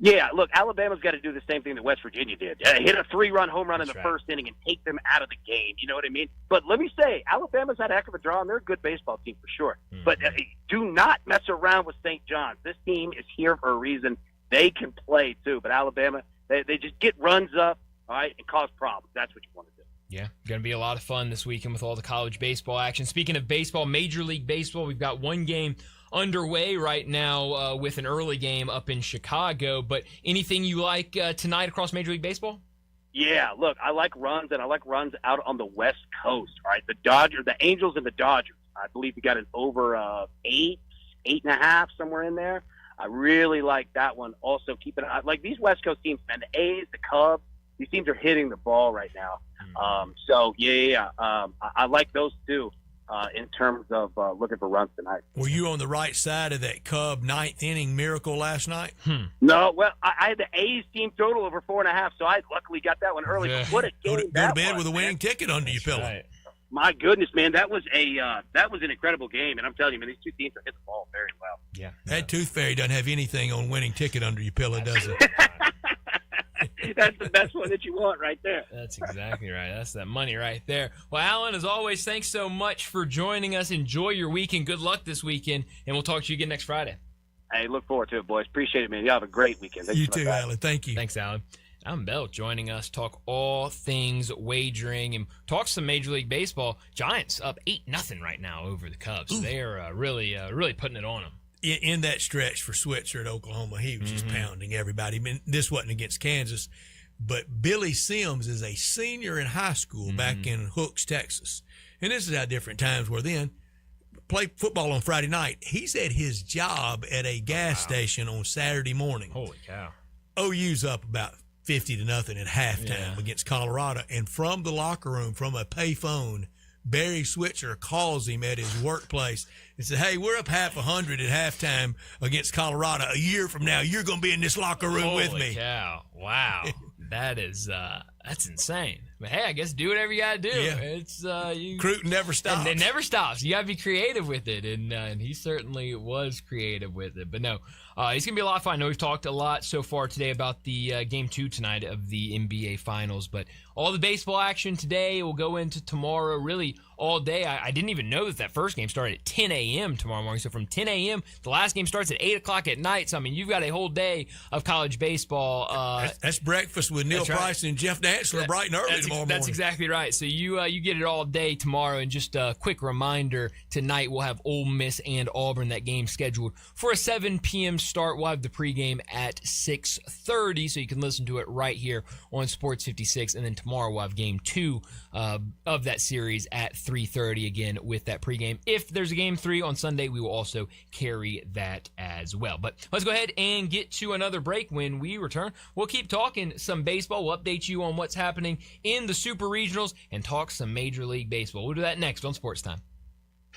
M: Yeah, look, Alabama's got to do the same thing that West Virginia did. Hit a 3-run home run in the first inning and take them out of the game. You know what I mean? But let me say, Alabama's had a heck of a draw, and they're a good baseball team for sure. But do not mess around with St. John's. This team is here for a reason. They can play, too. But Alabama, they just get runs up, all right, and cause problems. That's what you want to do.
B: Yeah, going to be a lot of fun this weekend with all the college baseball action. Speaking of baseball, Major League Baseball, we've got one game underway right now with an early game up in Chicago. But anything you like tonight across Major League Baseball?
M: Yeah, look, I like runs, and I like runs out on the West Coast. All right, the Angels and the Dodgers. I believe we got an over 8.5, somewhere in there. I really like that one. Also, keep an eye. Like these West Coast teams, man, the A's, the Cubs, these teams are hitting the ball right now. I like those two in terms of looking for runs tonight.
A: Were you on the right side of that Cub ninth inning miracle last night?
M: No, well, I had the A's team total over 4.5, so I luckily got that one early. But what a game
A: Go to bed with a winning ticket under your pillow.
B: Right.
M: My goodness, man, that was an incredible game, and I'm telling you, man, these two teams are hitting the ball very well.
B: Yeah,
A: that Tooth Fairy doesn't have anything on winning ticket under your pillow, does it?
M: That's the best one that you want right there.
B: That's exactly right. That's that money right there. Well, Alan, as always, thanks so much for joining us. Enjoy your weekend. Good luck this weekend, and we'll talk to you again next Friday.
M: Hey, look forward to it, boys. Appreciate it, man. You have a great weekend. Thanks
A: you too, Alan. Thank you.
B: Thanks, Alan. Alan Bell joining us, talk all things wagering and talk some Major League Baseball. Giants up 8-0 right now over the Cubs. They are really putting it on them.
A: In that stretch for Switzer at Oklahoma, he was just pounding everybody. I mean, this wasn't against Kansas, but Billy Sims is a senior in high school back in Hooks, Texas. And this is how different times were then. Play football on Friday night. He's at his job at a gas station on Saturday morning.
B: Holy cow.
A: OU's up about 50-0 at halftime against Colorado. And from the locker room, from a payphone, Barry Switzer calls him at his workplace and said, "Hey, we're up 50 at halftime against Colorado. A year from now, you're going to be in this locker room with me."
B: Holy cow. Wow. That is that's insane. But hey, I guess do whatever you gotta do.
A: Yeah.
B: It's
A: recruiting never stops.
B: And it never stops. You gotta be creative with it, and he certainly was creative with it. But no, it's gonna be a lot of fun. I know we've talked a lot so far today about the game 2 tonight of the NBA Finals, but all the baseball action today will go into tomorrow. Really all day. I didn't even know that first game started at 10 a.m. tomorrow morning. So from 10 a.m. the last game starts at 8 o'clock at night. So I mean, you've got a whole day of college baseball.
A: That's breakfast with Neil Price and Jeff Dantzler bright and early tomorrow morning.
B: That's exactly right. So you get it all day tomorrow. And just a quick reminder, tonight we'll have Ole Miss and Auburn. That game scheduled for a 7 p.m. start. We'll have the pregame at 6:30, so you can listen to it right here on Sports 56. And then tomorrow we'll have game 2 of that series at 3:30 again with that pregame. If there's a game 3 on Sunday, we will also carry that as well. But let's go ahead and get to another break. When we return, we'll keep talking some baseball. We'll update you on what's happening in the Super Regionals and talk some Major League Baseball. We'll do that next on Sportstime.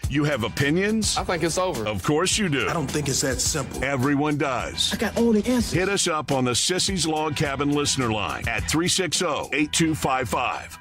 C: You have opinions?
N: I think it's over.
C: Of course you do.
N: I don't think it's that simple.
C: Everyone does.
N: I got all the answers.
C: Hit us up on the Sissy's Log Cabin listener line at 360-8255.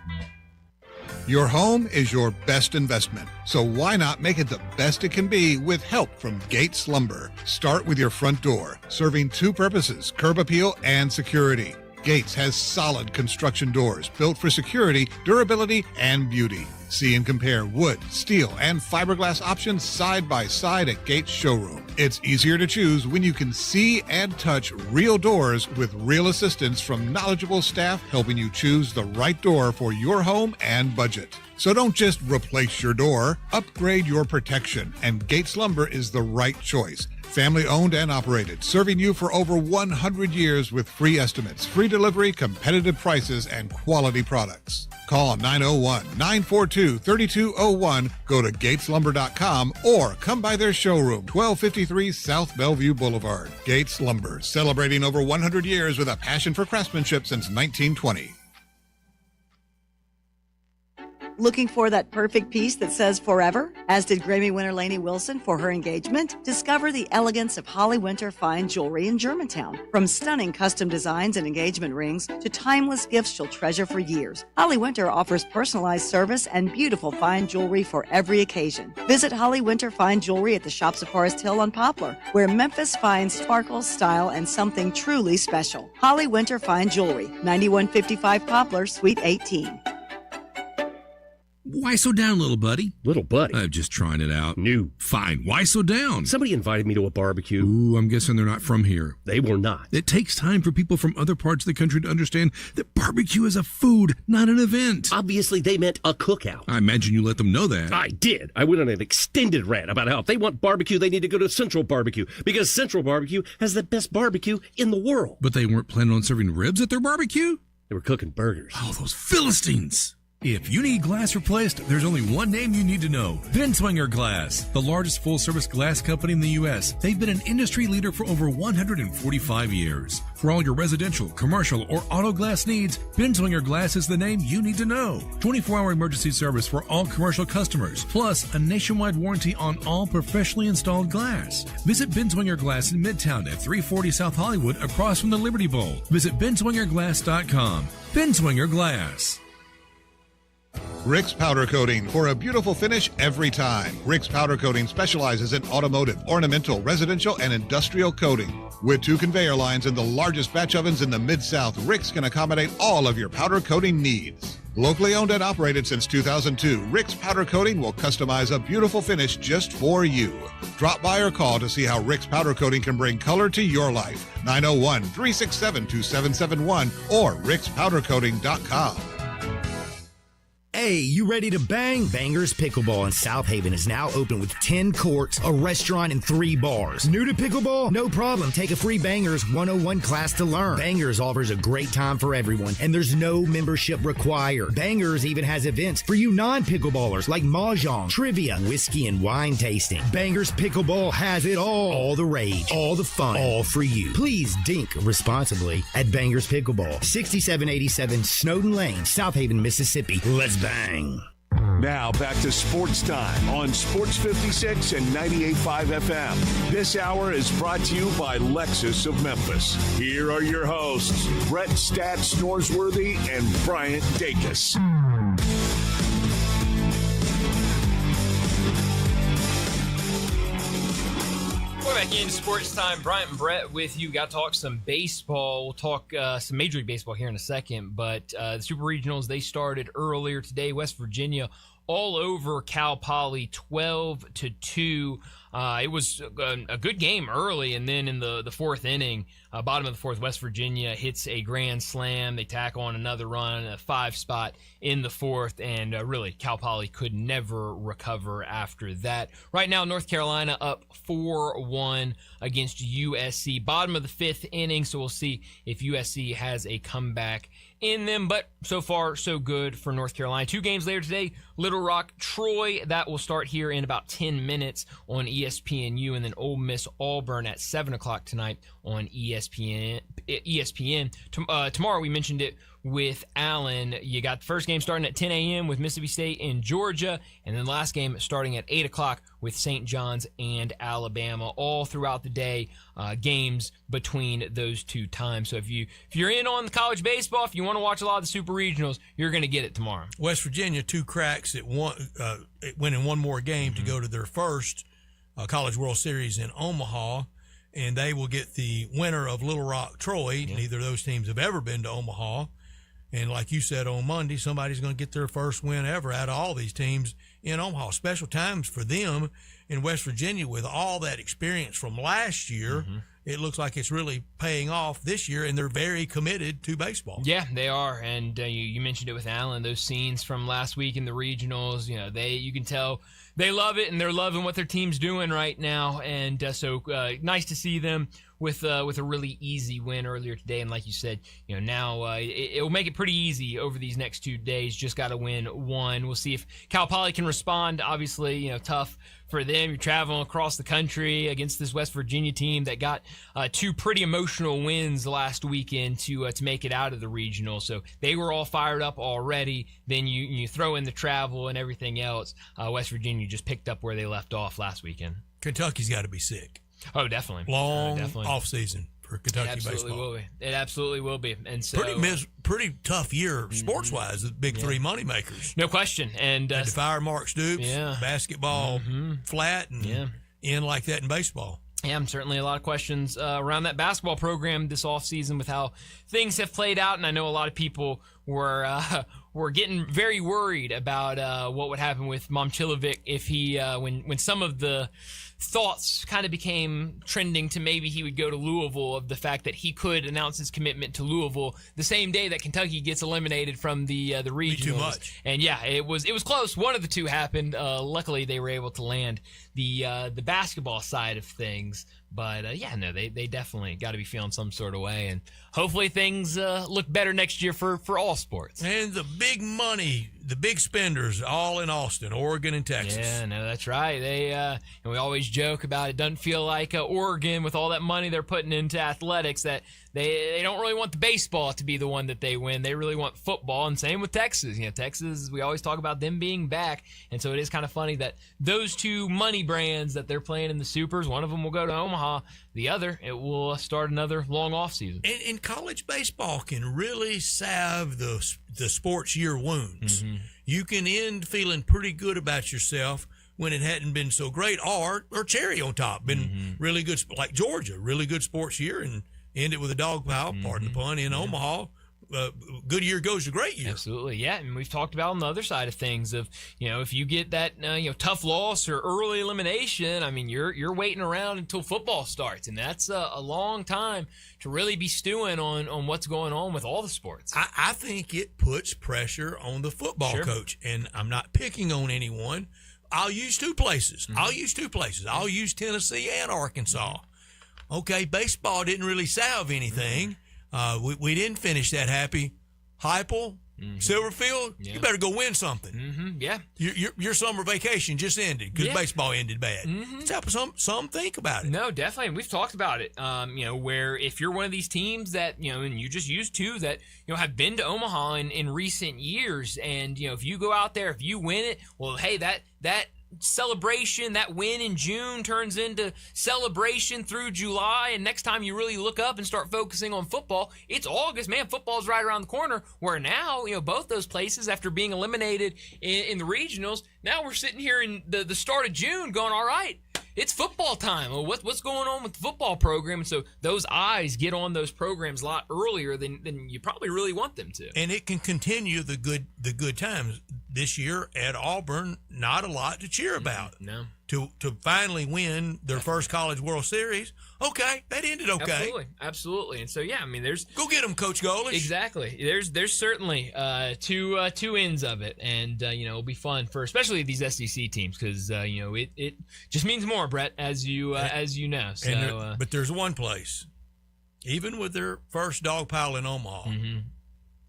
O: Your home is your best investment, so why not make it the best it can be with help from Gates Lumber? Start with your front door, serving 2 purposes, curb appeal and security. Gates has solid construction doors built for security, durability, and beauty. See and compare wood, steel, and fiberglass options side by side at Gates Showroom. It's easier to choose when you can see and touch real doors with real assistance from knowledgeable staff helping you choose the right door for your home and budget. So don't just replace your door, upgrade your protection, and Gates Lumber is the right choice. Family owned and operated, serving you for over 100 years with free estimates, free delivery, competitive prices, and quality products. Call 901-942-3201, go to gateslumber.com, or come by their showroom, 1253 South Bellevue Boulevard. Gates Lumber, celebrating over 100 years with a passion for craftsmanship since 1920.
P: Looking for that perfect piece that says forever? As did Grammy winner Lainey Wilson for her engagement. Discover the elegance of Holly Winter fine jewelry in Germantown. From stunning custom designs and engagement rings to timeless gifts she'll treasure for years, Holly Winter offers personalized service and beautiful fine jewelry for every occasion. Visit Holly Winter Fine Jewelry at the Shops of Forest Hill on Poplar, where Memphis finds sparkle, style, and something truly special. Holly Winter Fine Jewelry, 9155 Poplar, Suite 18.
F: Why so down, little buddy?
Q: Little buddy?
F: I'm just trying it out.
Q: New.
F: Fine. Why so down?
Q: Somebody invited me to a barbecue.
F: Ooh, I'm guessing they're not from here.
Q: They were not.
F: It takes time for people from other parts of the country to understand that barbecue is a food, not an event.
Q: Obviously, they meant a cookout.
F: I imagine you let them know that.
Q: I did. I went on an extended rant about how if they want barbecue, they need to go to Central Barbecue, because Central Barbecue has the best barbecue in the world.
F: But they weren't planning on serving ribs at their barbecue?
Q: They were cooking burgers.
F: Oh, those Philistines. If you need glass replaced, there's only one name you need to know. Binswanger Glass, the largest full-service glass company in the U.S. They've been an industry leader for over 145 years. For all your residential, commercial, or auto glass needs, Binswanger Glass is the name you need to know. 24-hour emergency service for all commercial customers, plus a nationwide warranty on all professionally installed glass. Visit Binswanger Glass in Midtown at 340 South Hollywood across from the Liberty Bowl. Visit binswingerglass.com. Binswanger Glass.
O: Rick's Powder Coating for a beautiful finish every time. Rick's Powder Coating specializes in automotive, ornamental, residential, and industrial coating. With 2 conveyor lines and the largest batch ovens in the Mid-South, Rick's can accommodate all of your powder coating needs. Locally owned and operated since 2002, Rick's Powder Coating will customize a beautiful finish just for you. Drop by or call to see how Rick's Powder Coating can bring color to your life. 901-367-2771 or rickspowdercoating.com.
R: Hey, you ready to bang? Bangers Pickleball in South Haven is now open with 10 courts, a restaurant, and 3 bars. New to pickleball? No problem. Take a free Bangers 101 class to learn. Bangers offers a great time for everyone, and there's no membership required. Bangers even has events for you non-pickleballers like mahjong, trivia, whiskey, and wine tasting. Bangers Pickleball has it all. All the rage, all the fun, all for you. Please dink responsibly at Bangers Pickleball, 6787 Snowden Lane, South Haven, Mississippi. Let's bang.
C: Now back to Sports Time on Sports 56 and 98.5 FM. This hour is brought to you by Lexus of Memphis. Here are your hosts, Brett Stats Norsworthy and Bryant Dacus.
B: We're back in Sports Time. Bryant and Brett with you. Got to talk some baseball. We'll talk some Major League Baseball here in a second. But the Super Regionals, they started earlier today. West Virginia all over Cal Poly, 12-2. It was a good game early, and then in the fourth inning, bottom of the fourth, West Virginia hits a grand slam. They tack on another run, a 5 spot in the fourth, and really Cal Poly could never recover after that. Right now, North Carolina up 4-1 against USC. Bottom of the fifth inning, so we'll see if USC has a comeback in them, but so far so good for North Carolina. 2 games later today, Little Rock, Troy. That will start here in about 10 minutes on ESPNU, and then Ole Miss, Auburn at 7 o'clock tonight on ESPN. Tomorrow, we mentioned it with Allen. You got the first game starting at 10 a.m. with Mississippi State and Georgia, and then last game starting at 8 o'clock with St. John's and Alabama. All throughout the day, games between those 2 times. So if you're in on the college baseball, if you want to watch a lot of the Super Regionals, you're going to get it tomorrow.
A: West Virginia, 2 cracks at winning one more game to go to their first College World Series in Omaha, and they will get the winner of Little Rock, Troy.
B: Yeah.
A: Neither of those teams have ever been to Omaha. And like you said, on Monday, somebody's going to get their first win ever out of all these teams in Omaha. Special times for them in West Virginia with all that experience from last year. It looks like it's really paying off this year, and they're very committed to baseball.
B: Yeah, they are. And you mentioned it with Allen, those scenes from last week in the regionals, you can tell they love it, and they're loving what their team's doing right now. And so nice to see them with a really easy win earlier today. And like you said, now it will make it pretty easy over these next 2 days. Just got to win one. We'll see if Cal Poly can respond. Obviously, tough for them. You're traveling across the country against this West Virginia team that got 2 pretty emotional wins last weekend to make it out of the regional. So they were all fired up already. Then you throw in the travel and everything else. West Virginia just picked up where they left off last weekend.
A: Kentucky's got to be sick.
B: Oh, definitely.
A: Long off season for Kentucky baseball.
B: It absolutely will be. And so
A: pretty tough year sports wise. The big three money makers,
B: no question. And
A: to fire Mark Stoops, basketball flat and in like that in baseball.
B: Yeah, certainly a lot of questions around that basketball program this offseason with how things have played out, and I know a lot of people were getting very worried about what would happen with Momcilovic if he when some of the thoughts kind of became trending to maybe he would go to Louisville, of the fact that he could announce his commitment to Louisville the same day that Kentucky gets eliminated from the regionals.
A: Too much.
B: And yeah, it was close. One of the two happened. Luckily, they were able to land the basketball side of things. But they definitely got to be feeling some sort of way, and hopefully things look better next year for all sports.
A: And the big money, the big spenders, all in Austin, Oregon, and Texas.
B: Yeah, no, that's right. And we always joke about it. Doesn't feel like Oregon, with all that money they're putting into athletics, that they don't really want the baseball to be the one that they win. They really want football, and same with Texas. Texas, we always talk about them being back, and so it is kind of funny that those two money brands that they're playing in the Supers, one of them will go to Omaha. The other, it will start another long off season.
A: And college baseball can really salve the sports year wounds. You can end feeling pretty good about yourself when it hadn't been so great, or cherry on top. Been really good, like Georgia, really good sports year, and ended with a dog pile, pardon the pun, in Omaha. Good year goes to great year.
B: Absolutely, yeah. And we've talked about on the other side of things of, if you get that tough loss or early elimination, I mean, you're waiting around until football starts, and that's a long time to really be stewing on what's going on with all the sports.
A: I think it puts pressure on the football coach, and I'm not picking on anyone. I'll use two places. I'll use Tennessee and Arkansas. Okay, baseball didn't really salve anything. We didn't finish that happy. Heupel, Silverfield, you better go win something.
B: Yeah.
A: Your summer vacation just ended because baseball ended bad. It's helping some think about it.
B: No, definitely. And we've talked about it, where if you're one of these teams that, and you just used two that, have been to Omaha in recent years, and, if you go out there, if you win it, well, hey, that celebration, that win in June turns into celebration through July, and next time you really look up and start focusing on football, it's August. Man, football's right around the corner, where now, both those places, after being eliminated in the regionals, now we're sitting here in the start of June going, all right, it's football time. Well, what's going on with the football program? And so those eyes get on those programs a lot earlier than you probably really want them to.
A: And it can continue the good times. This year at Auburn, not a lot to cheer about.
B: No.
A: To finally win their first College World Series, okay, that ended okay.
B: Absolutely. And so, yeah, I mean, there's...
A: Go get them, Coach Golish.
B: Exactly. There's certainly two ends of it, and, it'll be fun for especially these SEC teams because, it just means more, Brett, as you know. So,
A: but there's one place, even with their first dog pile in Omaha,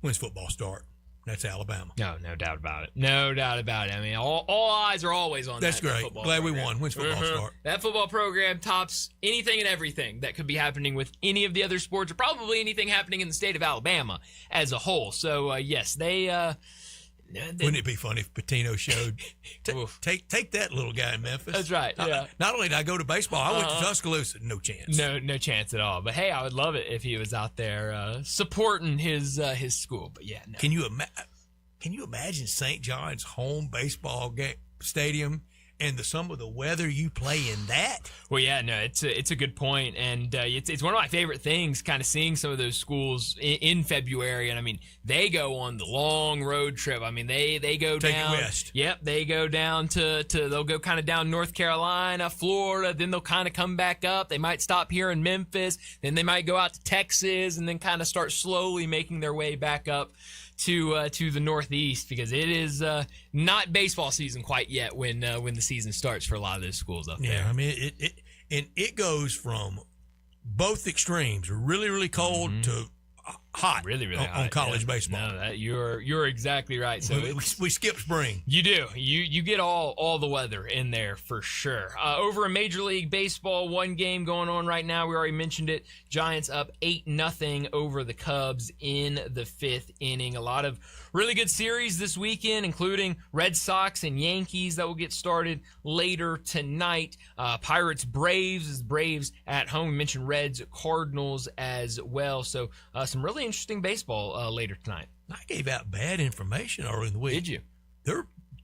A: when's football start? That's Alabama.
B: No doubt about it. No doubt about it. I mean, all eyes are always on
A: That's
B: that.
A: That's great.
B: Football
A: Glad
B: program.
A: We won. When's football start?
B: That football program tops anything and everything that could be happening with any of the other sports, or probably anything happening in the state of Alabama as a whole. So, yes, they
A: wouldn't it be funny if Patino showed take that little guy in Memphis?
B: That's right. Yeah.
A: Not only did I go to baseball, I went to Tuscaloosa. No chance.
B: No chance at all. But hey, I would love it if he was out there supporting his school. But yeah, no.
A: Can you imagine St. John's home baseball stadium and some of the weather you play in that.
B: Well, yeah, no, it's a good point, and it's one of my favorite things, kind of seeing some of those schools in February. And I mean, they go on the long road trip. I mean, they go
A: Take
B: down
A: it west.
B: Yep, they go down to they'll go kind of down North Carolina, Florida, then they'll kind of come back up. They might stop here in Memphis, then they might go out to Texas, and then kind of start slowly making their way back up to the Northeast, because it is not baseball season quite yet when the season starts for a lot of those schools up there.
A: Yeah, I mean it goes from both extremes, really, really cold to hot,
B: really
A: on
B: hot,
A: college baseball.
B: No, you're exactly right. So
A: we skip spring.
B: You do. You get all the weather in there for sure. Over in Major League Baseball, one game going on right now. We already mentioned it. Giants up 8-0 over the Cubs in the 5th inning. A lot of really good series this weekend, including Red Sox and Yankees that will get started later tonight. Pirates Braves at home. We mentioned Reds Cardinals as well. So some really interesting baseball later tonight.
A: I gave out bad information early in the week.
B: Did you?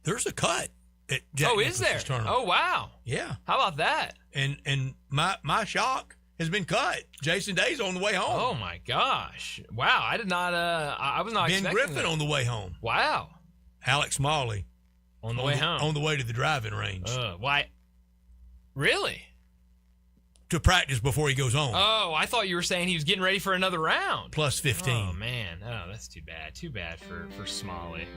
A: There's a cut at Jack
B: is there?
A: Nicklaus's tournament.
B: Oh, wow.
A: Yeah.
B: How about that?
A: And my shock has been cut. Jason Day's on the way home.
B: Oh my gosh! Wow, I did not. I was not.
A: Ben
B: expecting
A: Griffin
B: that.
A: on the way home.
B: Wow.
A: Alex Smalley
B: on the way home.
A: On the way to the driving range.
B: Why? Really?
A: To practice before he goes home.
B: Oh, I thought you were saying he was getting ready for another round.
A: Plus 15.
B: Oh, man. Oh, that's too bad. Too bad for Smalley.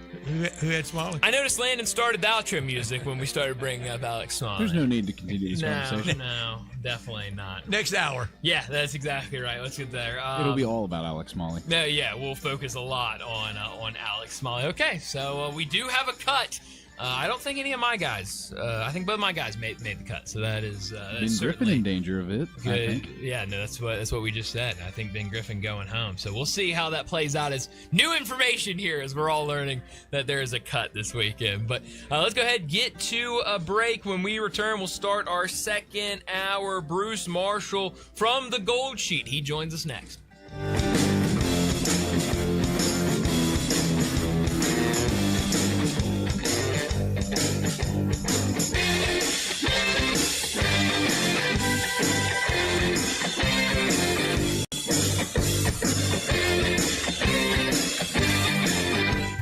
A: Who had Smalley?
B: I noticed Landon started the outro music when we started bringing up Alex Smalley.
S: There's no need to continue this conversation.
B: No, definitely not.
A: Next hour.
B: Yeah, that's exactly right. Let's get there.
S: It'll be all about Alex Smalley.
B: No, yeah, we'll focus a lot on Alex Smalley. Okay, so we do have a cut. I don't think any of my guys. I think both my guys made the cut. So that is
S: Ben Griffin in danger of it.
B: Good.
S: I think.
B: Yeah, no, that's what we just said. I think Ben Griffin going home. So we'll see how that plays out as new information here, as we're all learning that there is a cut this weekend. But let's go ahead and get to a break. When we return, we'll start our second hour. Bruce Marshall from the Gold Sheet. He joins us next.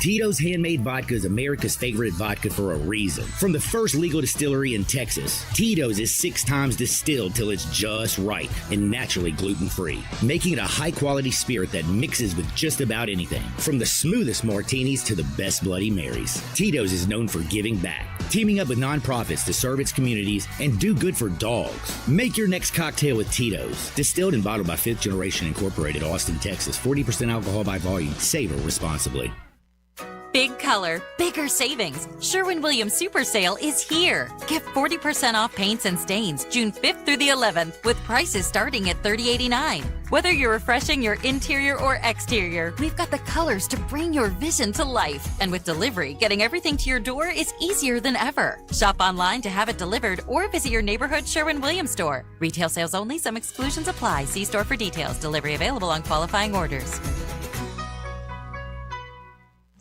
R: Tito's Handmade Vodka is America's favorite vodka for a reason. From the first legal distillery in Texas, Tito's is 6 times distilled till it's just right and naturally gluten-free, making it a high-quality spirit that mixes with just about anything. From the smoothest martinis to the best Bloody Marys, Tito's is known for giving back, teaming up with nonprofits to serve its communities and do good for dogs. Make your next cocktail with Tito's. Distilled and bottled by 5th Generation Incorporated, Austin, Texas. 40% alcohol by volume. Savor responsibly.
T: Big color, bigger savings. Sherwin-Williams Super Sale is here. Get 40% off paints and stains June 5th through the 11th with prices starting at $30.89. Whether you're refreshing your interior or exterior, we've got the colors to bring your vision to life. And with delivery, getting everything to your door is easier than ever. Shop online to have it delivered or visit your neighborhood Sherwin-Williams store. Retail sales only. Some exclusions apply. See store for details. Delivery available on qualifying orders.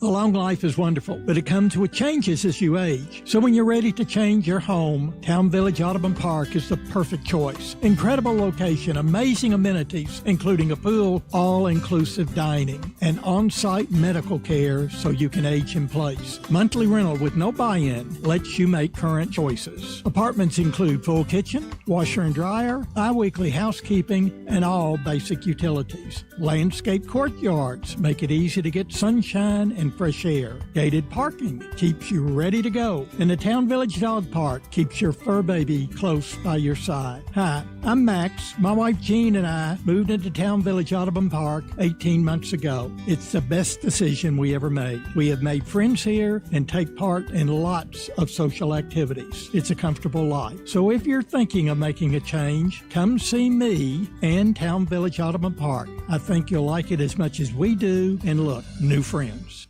U: A long life is wonderful, but it comes with changes as you age. So when you're ready to change your home, Town Village Audubon Park is the perfect choice. Incredible location, amazing amenities, including a pool, all-inclusive dining, and on-site medical care so you can age in place. Monthly rental with no buy-in lets you make current choices. Apartments include full kitchen, washer and dryer, bi-weekly housekeeping, and all basic utilities. Landscape courtyards make it easy to get sunshine and fresh air. Gated parking keeps you ready to go. And the Town Village Dog Park keeps your fur baby close by your side. Hi, I'm Max. My wife Jean and I moved into Town Village Audubon Park 18 months ago. It's the best decision we ever made. We have made friends here and take part in lots of social activities. It's a comfortable life. So if you're thinking of making a change, come see me and Town Village Audubon Park. I think you'll like it as much as we do, and look, new friends.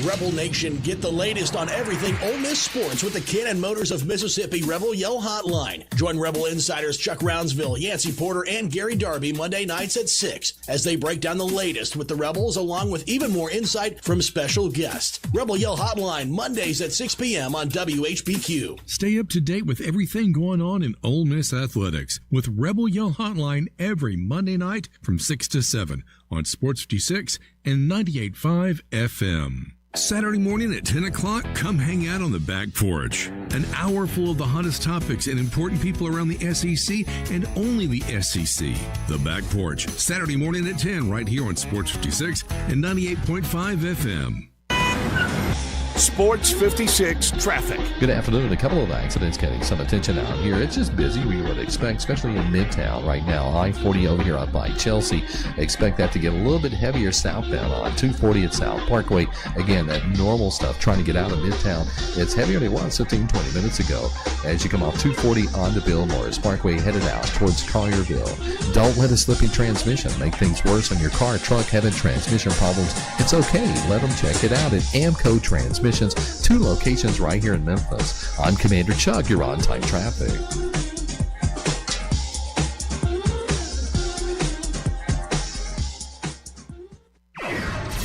D: Rebel Nation, get the latest on everything Ole Miss sports with the Cannon Motors of Mississippi Rebel Yell Hotline. Join Rebel insiders Chuck Rounsville, Yancey Porter, and Gary Darby Monday nights at 6 as they break down the latest with the Rebels, along with even more insight from special guests. Rebel Yell Hotline, Mondays at 6 p.m. on WHBQ.
F: Stay up to date with everything going on in Ole Miss athletics with Rebel Yell Hotline every Monday night from 6 to 7 on Sports 56 and 98.5 FM. Saturday morning at 10 o'clock, come hang out on the back porch. An hour full of the hottest topics and important people around the SEC and only the SEC. The Back Porch, Saturday morning at 10 right here on Sports 56 and 98.5 FM.
C: Sports 56 traffic.
L: Good afternoon. A couple of accidents getting some attention out here. It's just busy, we would expect, especially in Midtown right now. I-40 over here up by Chelsea. Expect that to get a little bit heavier southbound on 240 at South Parkway. Again, that normal stuff trying to get out of Midtown. It's heavier than it was 15, 20 minutes ago. As you come off 240 onto Bill Morris Parkway, headed out towards Collierville. Don't let a slipping transmission make things worse on your car, truck, having transmission problems. It's okay. Let them check it out at Amco Transmissions, 2 locations right here in Memphis. I'm Commander Chuck. You're on time traffic.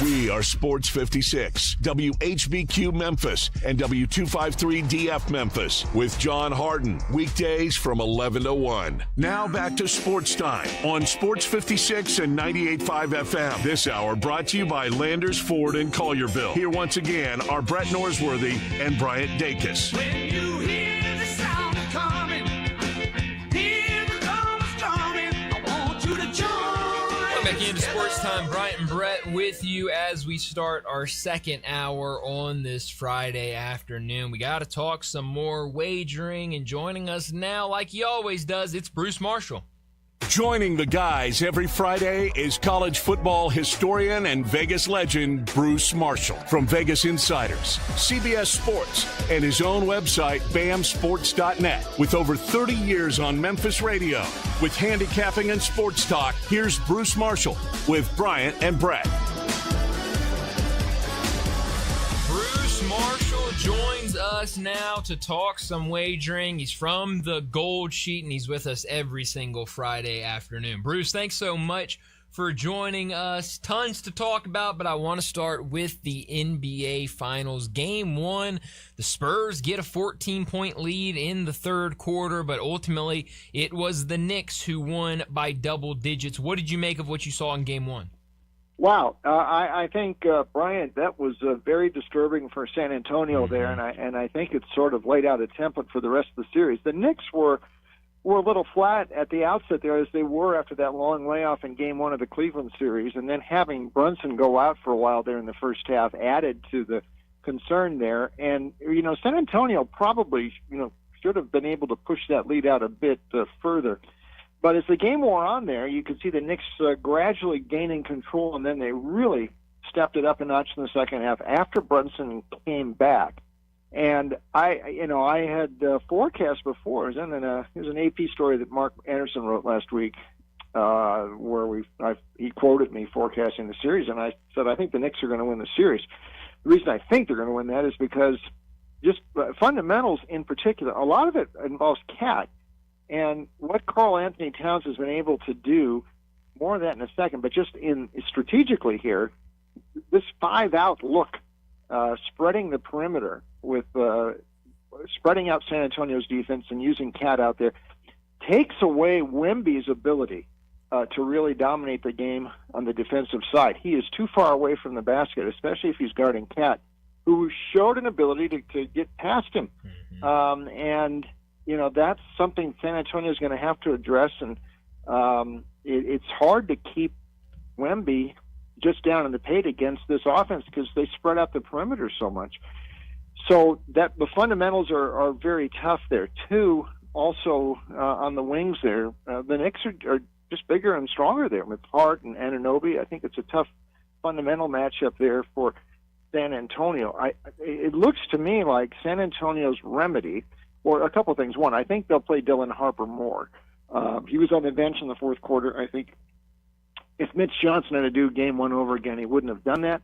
C: We are Sports 56, WHBQ Memphis, and W253DF Memphis with John Harden. Weekdays from 11 to 1. Now back to Sports Time on Sports 56 and 98.5 FM. This hour brought to you by Landers Ford in Collierville. Here once again are Brett Norsworthy and Bryant Dacus.
E: When you hear the sound coming, hear the drums drumming, I want you to join.
B: Welcome back into Sports Time. Bryant and Brett with you as we start our second hour on this Friday afternoon. We got to talk some more wagering, and joining us now, like he always does, it's Bruce Marshall.
C: Joining the guys every Friday is college football historian and Vegas legend Bruce Marshall from Vegas Insiders, CBS Sports, and his own website, bamsports.net. With over 30 years on Memphis radio, with handicapping and sports talk, here's Bruce Marshall with Bryant and Brett.
B: Bruce Marshall joins us now to talk some wagering. He's from the Gold Sheet, and he's with us every single Friday afternoon. Bruce, thanks so much for joining us. Tons to talk about, but I want to start with the NBA Finals. Game 1, the Spurs get a 14-point lead in the third quarter, but ultimately it was the Knicks who won by double digits. What did you make of what you saw in Game 1?
V: Wow, I think Bryant, that was very disturbing for San Antonio there, and I think it sort of laid out a template for the rest of the series. The Knicks were a little flat at the outset there, as they were after that long layoff in Game 1 of the Cleveland series, and then having Brunson go out for a while there in the first half added to the concern there. And San Antonio probably should have been able to push that lead out a bit further. But as the game wore on there, you could see the Knicks gradually gaining control, and then they really stepped it up a notch in the second half after Brunson came back. And I had forecast before. It was an AP story that Mark Anderson wrote last week, where he quoted me forecasting the series, and I said I think the Knicks are going to win the series. The reason I think they're going to win that is because just fundamentals in particular. A lot of it involves Cat. And what Karl Anthony Towns has been able to do, more of that in a second, but just strategically here, this 5-out look, spreading the perimeter with spreading out San Antonio's defense and using Cat out there, takes away Wemby's ability to really dominate the game on the defensive side. He is too far away from the basket, especially if he's guarding Cat, who showed an ability to get past him. And that's something San Antonio is going to have to address, and it's hard to keep Wemby just down in the paint against this offense because they spread out the perimeter so much. So that the fundamentals are very tough there. Too, also on the wings there, the Knicks are just bigger and stronger there with Hart and Anunoby. I think it's a tough fundamental matchup there for San Antonio. It looks to me like San Antonio's remedy, or a couple of things. One, I think they'll play Dylan Harper more. He was on the bench in the fourth quarter. I think if Mitch Johnson had to do Game 1 over again, he wouldn't have done that.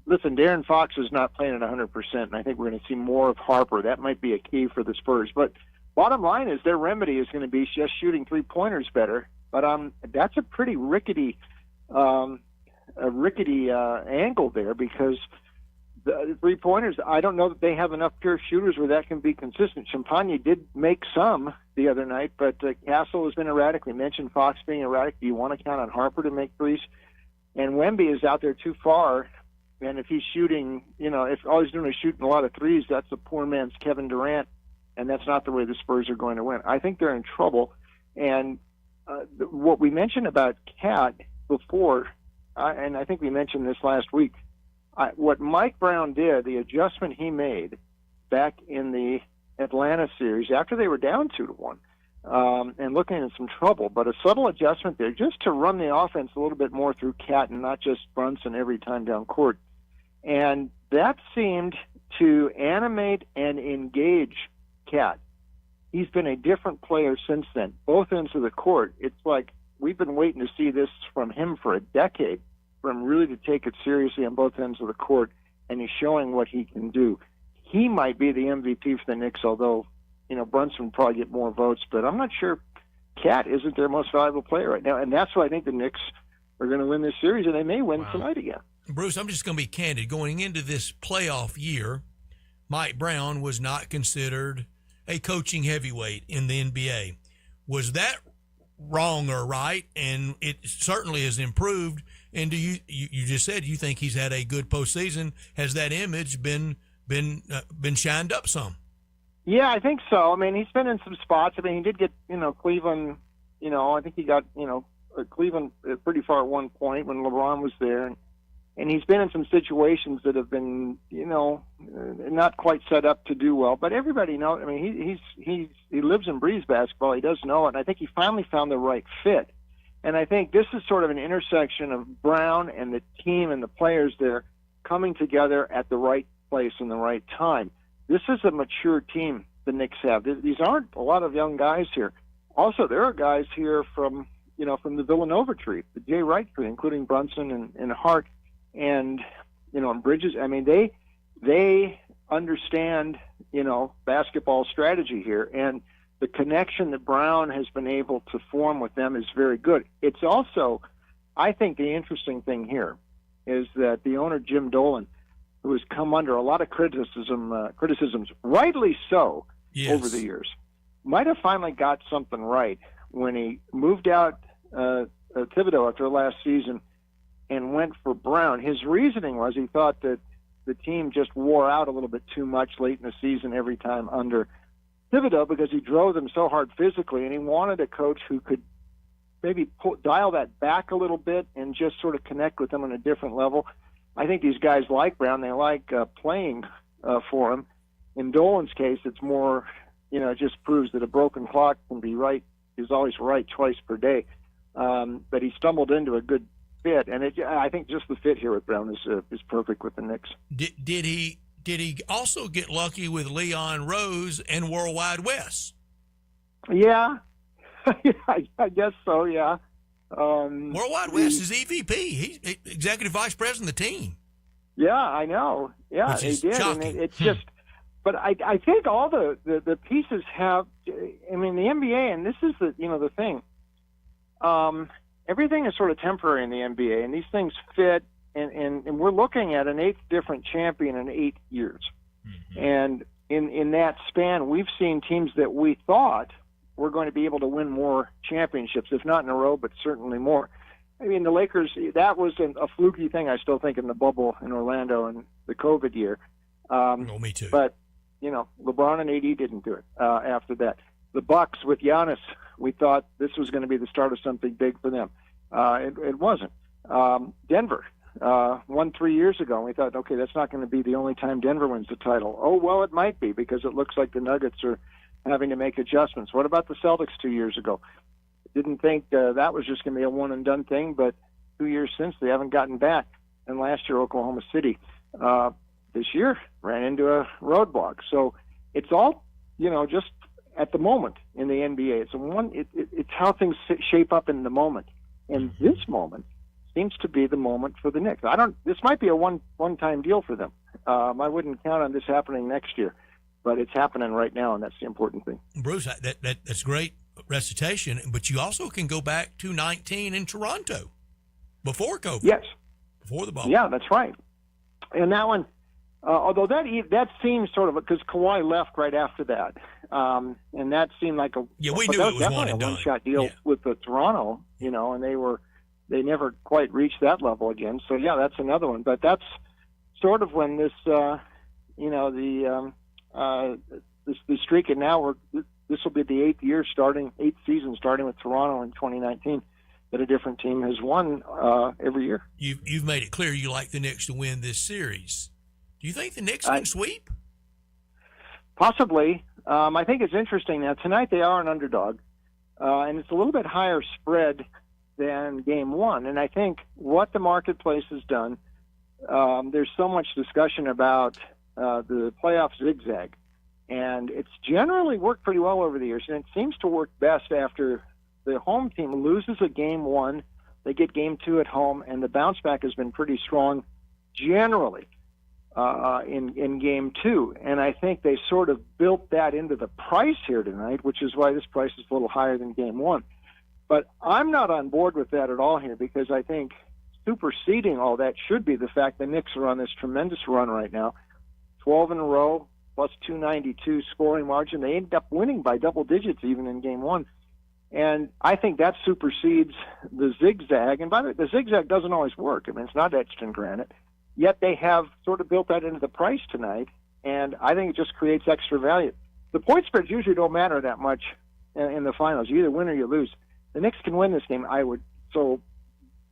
V: listen, Darren Fox is not playing at 100%, and I think we're going to see more of Harper. That might be a key for the Spurs. But bottom line is their remedy is going to be just shooting three-pointers better. But that's a pretty rickety angle there, because the three-pointers, I don't know that they have enough pure shooters where that can be consistent. Champagne did make some the other night, but Castle has been erratic. We mentioned Fox being erratic. Do you want to count on Harper to make threes? And Wemby is out there too far, and if he's shooting, if all he's doing is shooting a lot of threes, that's a poor man's Kevin Durant, and that's not the way the Spurs are going to win. I think they're in trouble, and what we mentioned about Cat before, and I think we mentioned this last week, what Mike Brown did, the adjustment he made back in the Atlanta series after they were down 2-1, and looking in some trouble, but a subtle adjustment there just to run the offense a little bit more through Cat and not just Brunson every time down court. And that seemed to animate and engage Cat. He's been a different player since then, both ends of the court. It's like we've been waiting to see this from him for a decade, for him really to take it seriously on both ends of the court, and he's showing what he can do. He might be the MVP for the Knicks, although, Brunson would probably get more votes, but I'm not sure Cat isn't their most valuable player right now, and that's why I think the Knicks are going to win this series, and they may win tonight again.
A: Bruce, I'm just going to be candid. Going into this playoff year, Mike Brown was not considered a coaching heavyweight in the NBA. Was that wrong or right? And it certainly has improved. And do you just said you think he's had a good postseason? Has that image been shined up some?
V: Yeah, I think so. I mean, he's been in some spots. I mean, he did get, Cleveland, I think he got, Cleveland pretty far at one point when LeBron was there. And he's been in some situations that have been, not quite set up to do well. But everybody knows, I mean, he lives and breathes basketball. He does know it. And I think he finally found the right fit. And I think this is sort of an intersection of Brown and the team and the players there coming together at the right place and the right time. This is a mature team the Knicks have. These aren't a lot of young guys here. Also, there are guys here from the Villanova tree, the Jay Wright tree, including Brunson and Hart and, and Bridges. I mean, they understand, basketball strategy here. And the connection that Brown has been able to form with them is very good. It's also, I think the interesting thing here is that the owner, Jim Dolan, who has come under a lot of criticisms, rightly so, over the years, might have finally got something right when he moved out Thibodeau after last season and went for Brown. His reasoning was he thought that the team just wore out a little bit too much late in the season every time under Thibodeau because he drove them so hard physically, and he wanted a coach who could maybe dial that back a little bit and just sort of connect with them on a different level. I think these guys like Brown. They like playing for him. In Dolan's case, it's more, it just proves that a broken clock can be right, is always right twice per day. But he stumbled into a good fit, and I think just the fit here with Brown is perfect with the Knicks.
A: Did he also get lucky with Leon Rose and Worldwide Wes?
V: Yeah, I guess so. Yeah.
A: Worldwide West is EVP. He's executive vice president of the team.
V: Yeah, I know. Yeah, they did.
A: Shocking.
V: And it's just, but I think all the pieces have. I mean, the NBA, and this is the thing. Everything is sort of temporary in the NBA, and these things fit. And we're looking at an 8th different champion in 8 years, and in that span, we've seen teams that we thought we're going to be able to win more championships, if not in a row, but certainly more. I mean, the Lakers, that was a fluky thing, I still think, in the bubble in Orlando in the COVID year.
A: Me too.
V: But, LeBron and AD didn't do it after that. The Bucks with Giannis, we thought this was going to be the start of something big for them. It wasn't. Denver won 3 years ago, and we thought, okay, that's not going to be the only time Denver wins the title. Oh, well, it might be, because it looks like the Nuggets are having to make adjustments. What about the Celtics 2 years ago? Didn't think that was just going to be a one-and-done thing, but 2 years since, they haven't gotten back. And last year, Oklahoma City, this year, ran into a roadblock. So it's all, just at the moment in the NBA. It's how things shape up in the moment. And this moment seems to be the moment for the Knicks. This might be a one-time deal for them. I wouldn't count on this happening next year, but it's happening right now, and that's the important thing.
A: Bruce, that's great recitation, but you also can go back to 19 in Toronto before COVID.
V: Yes.
A: Before the bubble.
V: Yeah, that's right. And that one, although that seems sort of, because Kawhi left right after that, and that seemed like we knew
A: it was one and done.
V: One-shot deal with the Toronto, and they never quite reached that level again. So yeah, that's another one. But that's sort of when this, the streak, and now this will be the 8th season starting with Toronto in 2019. That a different team has won every year.
A: You've made it clear you like the Knicks to win this series. Do you think the Knicks can sweep?
V: Possibly. I think it's interesting. Now, tonight they are an underdog, and it's a little bit higher spread than Game 1. And I think what the marketplace has done, there's so much discussion about the playoff zigzag, and it's generally worked pretty well over the years, and it seems to work best after the home team loses a Game 1, they get Game 2 at home, and the bounce back has been pretty strong generally in Game 2. And I think they sort of built that into the price here tonight, which is why this price is a little higher than Game 1. But I'm not on board with that at all here, because I think superseding all that should be the fact the Knicks are on this tremendous run right now, 12 in a row, plus 292 scoring margin. They ended up winning by double digits even in Game 1. And I think that supersedes the zigzag. And by the way, the zigzag doesn't always work. I mean, it's not etched in granite. Yet they have sort of built that into the price tonight, and I think it just creates extra value. The point spreads usually don't matter that much in the finals. You either win or you lose. The Knicks can win this game, I would. So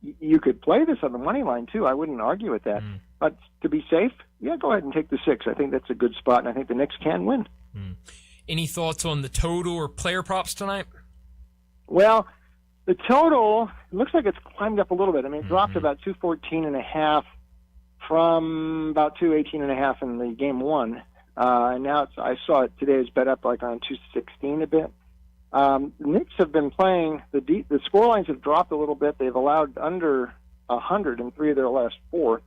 V: you could play this on the money line, too. I wouldn't argue with that. But to be safe, yeah, go ahead and take the 6. I think that's a good spot, and I think the Knicks can win.
B: Any thoughts on the total or player props tonight?
V: Well, the total, it looks like it's climbed up a little bit. I mean, it dropped about 214.5 from about 218.5 in the Game 1. And now I saw it today is bet up like on 216 a bit. The Knicks have been playing, the score lines have dropped a little bit. They've allowed under 100 in 3 of their last 4.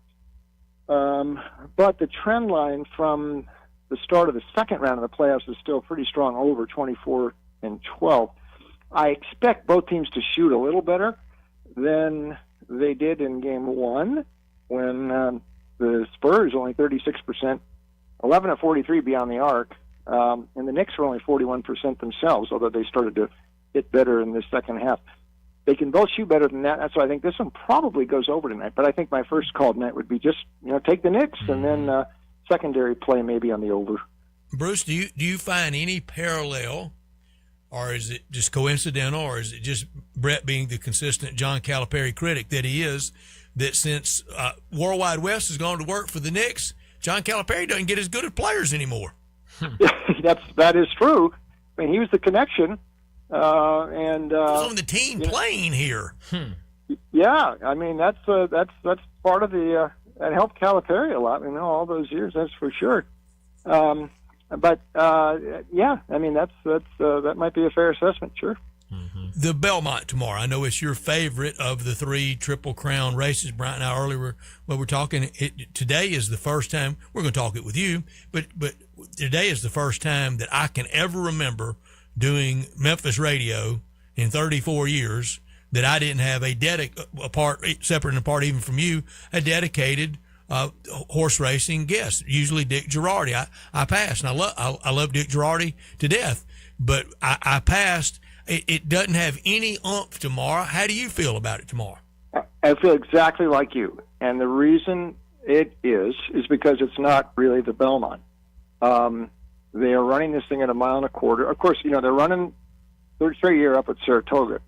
V: But the trend line from the start of the second round of the playoffs is still pretty strong, over 24 and 12. I expect both teams to shoot a little better than they did in Game 1 when the Spurs only 36%, 11 of 43 beyond the arc, and the Knicks were only 41% themselves, although they started to hit better in the second half. They can both shoot better than that. That's why I think this one probably goes over tonight. But I think my first call tonight would be just take the Knicks and then secondary play maybe on the over.
A: Bruce, do you find any parallel? Or is it just coincidental, or is it just Brett being the consistent John Calipari critic that he is, that since Worldwide West has gone to work for the Knicks, John Calipari doesn't get as good at players anymore?
V: That is true. I mean, he was the connection, and
A: he was on the team playing here.
V: Yeah, I mean that's part of the that helped Calipari a lot. All those years, that's for sure. But yeah, I mean that might be a fair assessment, sure.
A: The Belmont tomorrow. I know it's your favorite of the 3 Triple Crown races. Brian and I earlier we're talking. Today is the first time we're going to talk it with you, but today is the first time that I can ever remember doing Memphis radio in 34 years that I didn't have separate and apart even from you, a dedicated horse racing guest, usually Dick Girardi. I passed, and I love Dick Girardi to death, but I passed. It doesn't have any oomph tomorrow. How do you feel about it tomorrow?
V: I feel exactly like you, and the reason it is because it's not really the Belmont. They are running this thing at 1.25 miles. Of course, they're running third straight year up at Saratoga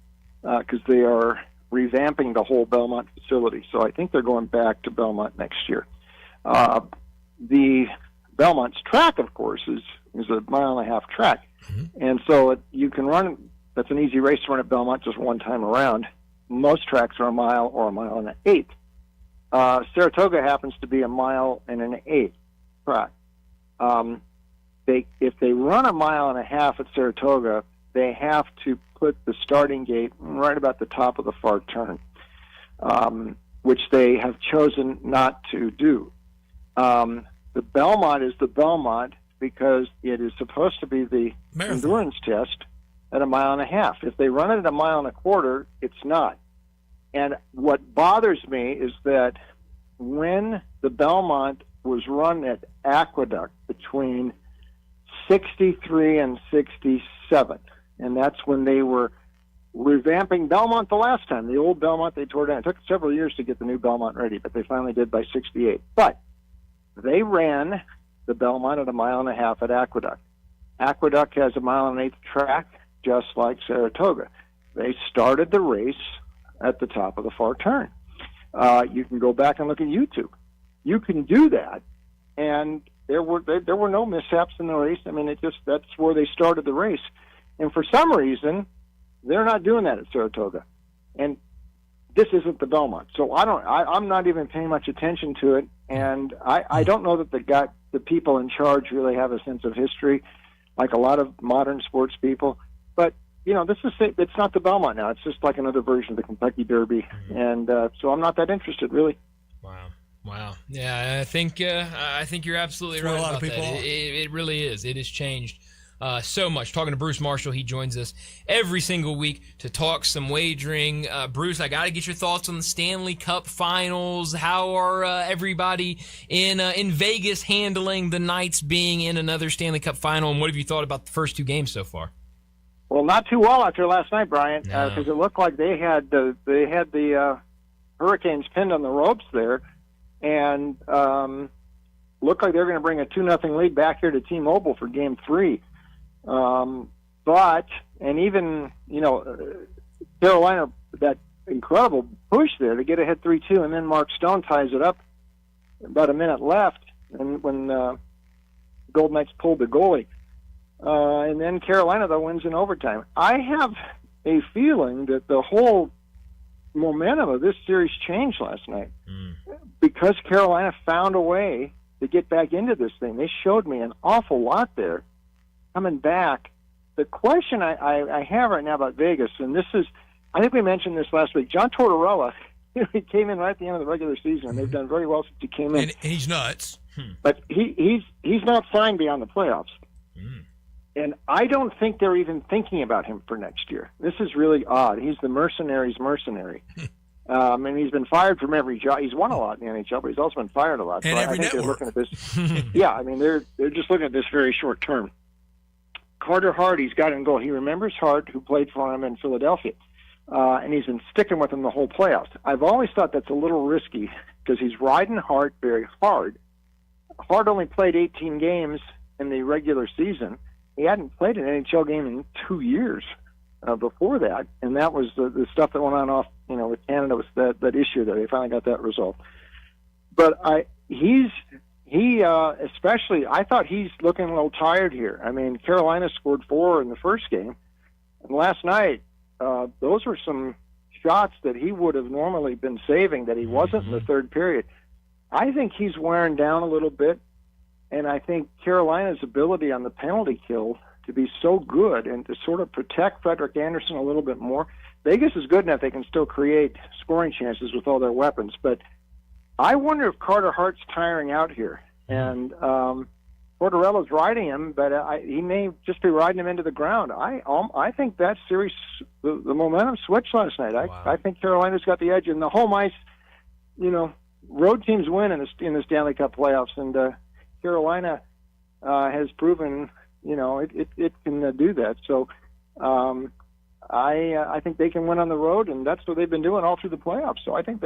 V: because they are revamping the whole Belmont facility. So I think they're going back to Belmont next year. The Belmont's track, of course, is a 1.5 mile track. And so you can run, that's an easy race to run at Belmont just one time around. Most tracks are 1 mile or 1.1 miles. Saratoga happens to be 1.1 miles track. If they run 1.5 miles at Saratoga, they have to put the starting gate right about the top of the far turn. which they have chosen not to do. The Belmont is the Belmont because it is supposed to be the endurance test at 1.5 miles. If they run it at 1.25 miles, it's not. And what bothers me is that when the Belmont was run at Aqueduct between 63 and 67, and that's when they were revamping Belmont the last time. The old Belmont they tore down. It took several years to get the new Belmont ready, but they finally did by 68. But they ran the Belmont at 1.5 miles at Aqueduct. Aqueduct has a 1.1 mile track, just like Saratoga. They started the race at the top of the far turn. You can go back and look at YouTube. You can do that, and there were no mishaps in the race. I mean, that's where they started the race. And for some reason, they're not doing that at Saratoga. And this isn't the Belmont. So I'm not even paying much attention to it. And I don't know that the people in charge really have a sense of history like a lot of modern sports people. But, it's not the Belmont now. It's just like another version of the Kentucky Derby. And so I'm not that interested, really.
B: Wow. Yeah, I think you're absolutely right about that. It really is. It has changed so much. Talking to Bruce Marshall, he joins us every single week to talk some wagering. Bruce, I got to get your thoughts on the Stanley Cup Finals. How are everybody in Vegas handling the Knights being in another Stanley Cup Final, and what have you thought about the first two games so far?
V: Well, not too well after last night, Brian, because it looked like they had the Hurricanes pinned on the ropes there, and looked like they were going to bring a 2-0 lead back here to T-Mobile for Game 3. But even Carolina, that incredible push there to get ahead 3-2, and then Mark Stone ties it up about a minute left, and when Golden Knights pulled the goalie. And then Carolina, though, wins in overtime. I have a feeling that the whole momentum of this series changed last night because Carolina found a way to get back into this thing. They showed me an awful lot there coming back. The question I have right now about Vegas, and I think we mentioned this last week, John Tortorella, he came in right at the end of the regular season, and they've done very well since he came in.
A: And he's nuts.
V: But he's not signed beyond the playoffs. And I don't think they're even thinking about him for next year. This is really odd. He's the mercenary's mercenary. And he's been fired from every job. He's won a lot in the NHL, but he's also been fired a lot.
A: And
V: so
A: every
V: I think
A: network.
V: they're looking at this. Yeah, I mean, they're just looking at this very short term. Carter Hart, he's got in goal. He remembers Hart, who played for him in Philadelphia. And he's been sticking with him the whole playoffs. I've always thought that's a little risky because he's riding Hart very hard. Hart only played 18 games in the regular season. He hadn't played an NHL game in 2 years before that, and that was the stuff that went on off, with Canada was that issue there. They finally got that resolved. But especially, I thought he's looking a little tired here. I mean, Carolina scored 4 in the first game, and last night, those were some shots that he would have normally been saving that he wasn't in the third period. I think he's wearing down a little bit. And I think Carolina's ability on the penalty kill to be so good and to sort of protect Frederik Andersen a little bit more. Vegas is good enough they can still create scoring chances with all their weapons. But I wonder if Carter Hart's tiring out here. And Tortorella's riding him, but he may just be riding him into the ground. I think that series, the momentum switched last night. I think Carolina's got the edge. And the home ice, road teams win in the Stanley Cup playoffs. And Carolina has proven, it can do that. So I think they can win on the road, and that's what they've been doing all through the playoffs. So I think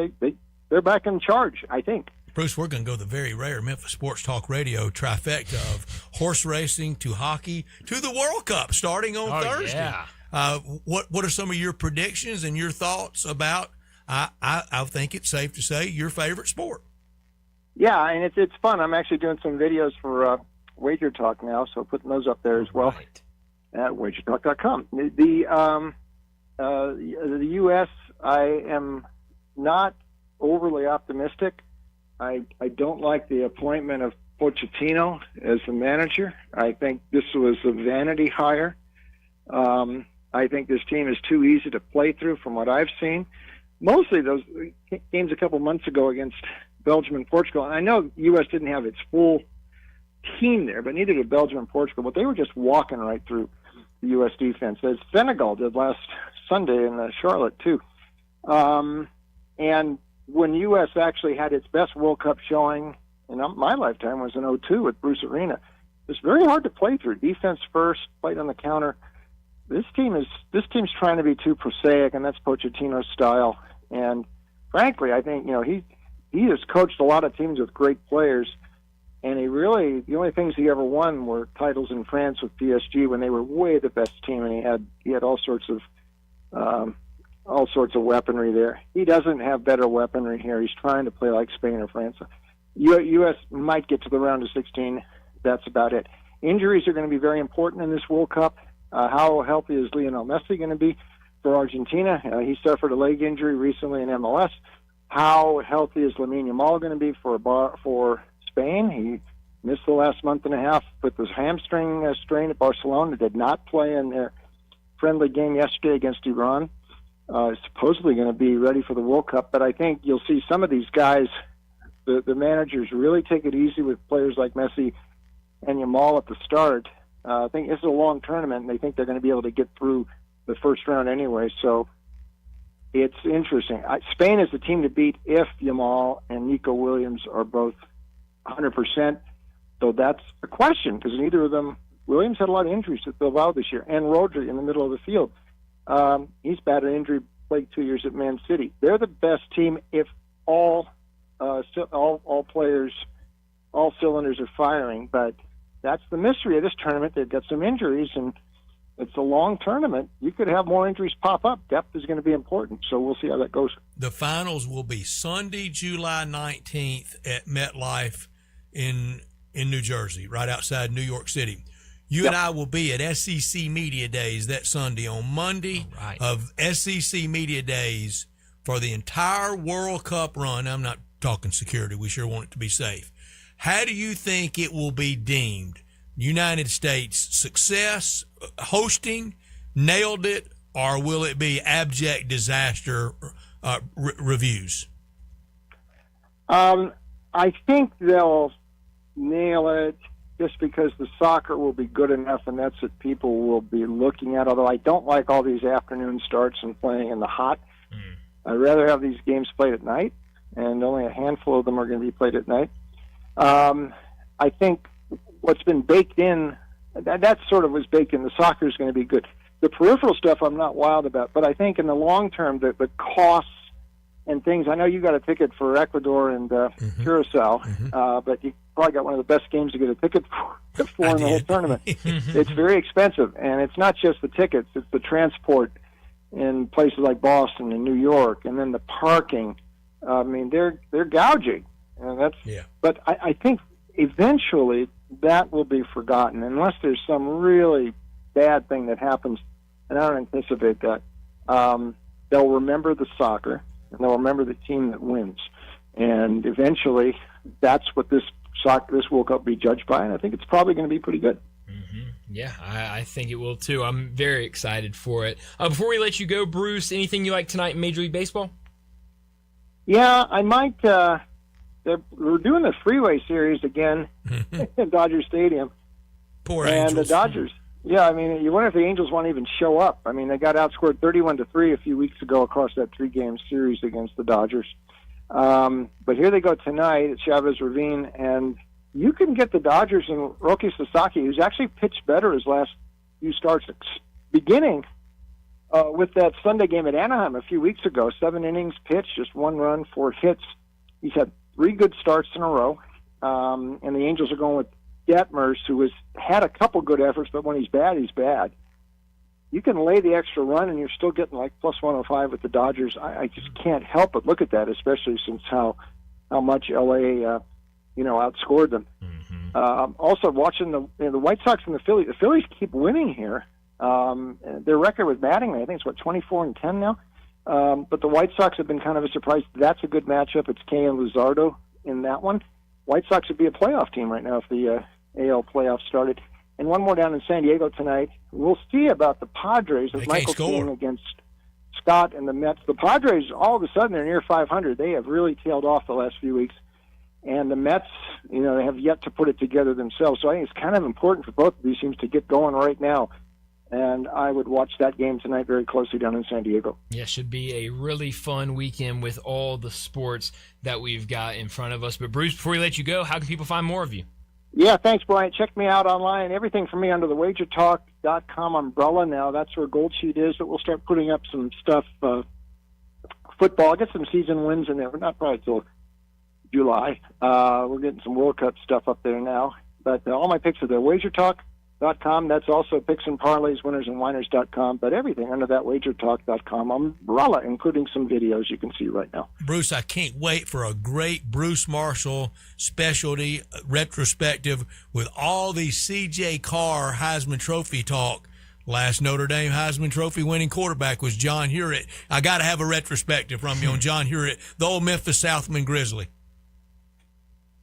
V: they're back in charge, I think.
A: Bruce, we're going to go the very rare Memphis Sports Talk Radio trifecta of horse racing to hockey to the World Cup starting on Thursday. Yeah. What are some of your predictions and your thoughts about, I think it's safe to say, your favorite sport? Yeah, and it's fun. I'm actually doing some videos for Wager Talk now, so putting those up there as well at wagertalk.com. The U.S., I am not overly optimistic. I don't like the appointment of Pochettino as the manager. I think this was a vanity hire. I think this team is too easy to play through from what I've seen.
V: mostly those games a couple months ago against Belgium and Portugal. And I know U.S. didn't have its full team there, but neither did Belgium and Portugal. But they were just walking right through the U.S. defense, as Senegal did last Sunday in Charlotte, too. And when U.S. actually had its best World Cup showing in my lifetime was in 2002 at Bruce Arena. It's very hard to play through. Defense first, played on the counter. This team's trying to be too prosaic, and that's Pochettino's style. And frankly, I think he has coached a lot of teams with great players, and the only things he ever won were titles in France with PSG when they were way the best team, and he had all sorts of weaponry there. He doesn't have better weaponry here. He's trying to play like Spain or France. U.S. might get to the round of 16. That's about it. Injuries are going to be very important in this World Cup. How healthy is Lionel Messi going to be for Argentina? He suffered a leg injury recently in MLS. How healthy is Lamine Yamal going to be for Spain? He missed the last month and a half with his hamstring strain at Barcelona. Did not play in their friendly game yesterday against Iran. Supposedly going to be ready for the World Cup, but I think you'll see some of these guys, the managers, really take it easy with players like Messi and Yamal at the start. I think this is a long tournament, and they think they're going to be able to get through the first round anyway, so it's interesting. Spain is the team to beat if Yamal and Nico Williams are both 100%, though that's a question, because neither of them, Williams had a lot of injuries at Bilbao this year, and Rodri in the middle of the field. He's bad at injury, played 2 years at Man City. They're the best team if all players, all cylinders are firing, but that's the mystery of this tournament. They've got some injuries, and it's a long tournament. You could have more injuries pop up. Depth is going to be important, so we'll see how that goes.
A: The finals will be Sunday, July 19th at MetLife in New Jersey, right outside New York City. You and I will be at SEC Media Days that Sunday. On Monday of SEC Media Days for the entire World Cup run. I'm not talking security. We sure want it to be safe. How do you think it will be deemed? United States success, hosting, nailed it, or will it be abject disaster reviews?
V: I think they'll nail it just because the soccer will be good enough, and that's what people will be looking at, although I don't like all these afternoon starts and playing in the hot. I'd rather have these games played at night, and only a handful of them are going to be played at night. I think what's been baked in, that sort of was baked in. The soccer is going to be good. The peripheral stuff I'm not wild about, but I think in the long term, the costs and things, I know you got a ticket for Ecuador and Curacao, but you probably got one of the best games to get a ticket for in the whole tournament. It's very expensive, and it's not just the tickets, it's the transport in places like Boston and New York, and then the parking. I mean, they're gouging. And but I think eventually that will be forgotten unless there's some really bad thing that happens, and I don't anticipate that. They'll remember the soccer, and they'll remember the team that wins. And eventually that's what this World Cup will be judged by, and I think it's probably going to be pretty good.
B: Yeah, I think it will too. I'm very excited for it. Before we let you go, Bruce, anything you like tonight in Major League Baseball?
V: Yeah, I might. We're doing the Freeway Series again at Dodger Stadium.
A: Poor
V: and
A: Angels.
V: The Dodgers. Yeah, I mean, you wonder if the Angels won't even show up. I mean, they got outscored 31-3 a few weeks ago across that 3-game series against the Dodgers. But here they go tonight at Chavez Ravine, and you can get the Dodgers and Roki Sasaki, who's actually pitched better his last few starts, beginning with that Sunday game at Anaheim a few weeks ago. 7 innings pitched, just 1 run, 4 hits. He's had 3 good starts in a row, and the Angels are going with Detmers, who has had a couple good efforts, but when he's bad, he's bad. You can lay the extra run, and you're still getting like plus 105 with the Dodgers. I just can't help but look at that, especially since how much LA outscored them. Also, watching the White Sox and the Phillies. The Phillies keep winning here. Their record with Mattingly, I think it's 24-10 now. But the White Sox have been kind of a surprise. That's a good matchup. It's Kay and Luzardo in that one. White Sox would be a playoff team right now if the AL playoffs started. And one more down in San Diego tonight. We'll see about the Padres as Michael King against Scott and the Mets. The Padres, all of a sudden, they're near 500. They have really tailed off the last few weeks. And the Mets, they have yet to put it together themselves. So I think it's kind of important for both of these teams to get going right now. And I would watch that game tonight very closely down in San Diego.
B: Yeah, should be a really fun weekend with all the sports that we've got in front of us. But Bruce, before we let you go, how can people find more of you?
V: Yeah, thanks, Brian. Check me out online. Everything for me under the wagertalk.com umbrella now. That's where Gold Sheet is, but we'll start putting up some stuff, football. I'll get some season wins in there, but not probably till July. We're getting some World Cup stuff up there now. But all my picks are there. Wagertalk.com. That's also picks and parlays, winnersandwhiners.com. But everything under that wagertalk.com umbrella, including some videos you can see right now.
A: Bruce, I can't wait for a great Bruce Marshall specialty retrospective with all these C.J. Carr Heisman Trophy talk. Last Notre Dame Heisman Trophy winning quarterback was John Hewlett. I got to have a retrospective from you on John Hewlett, the old Memphis Southman Grizzly.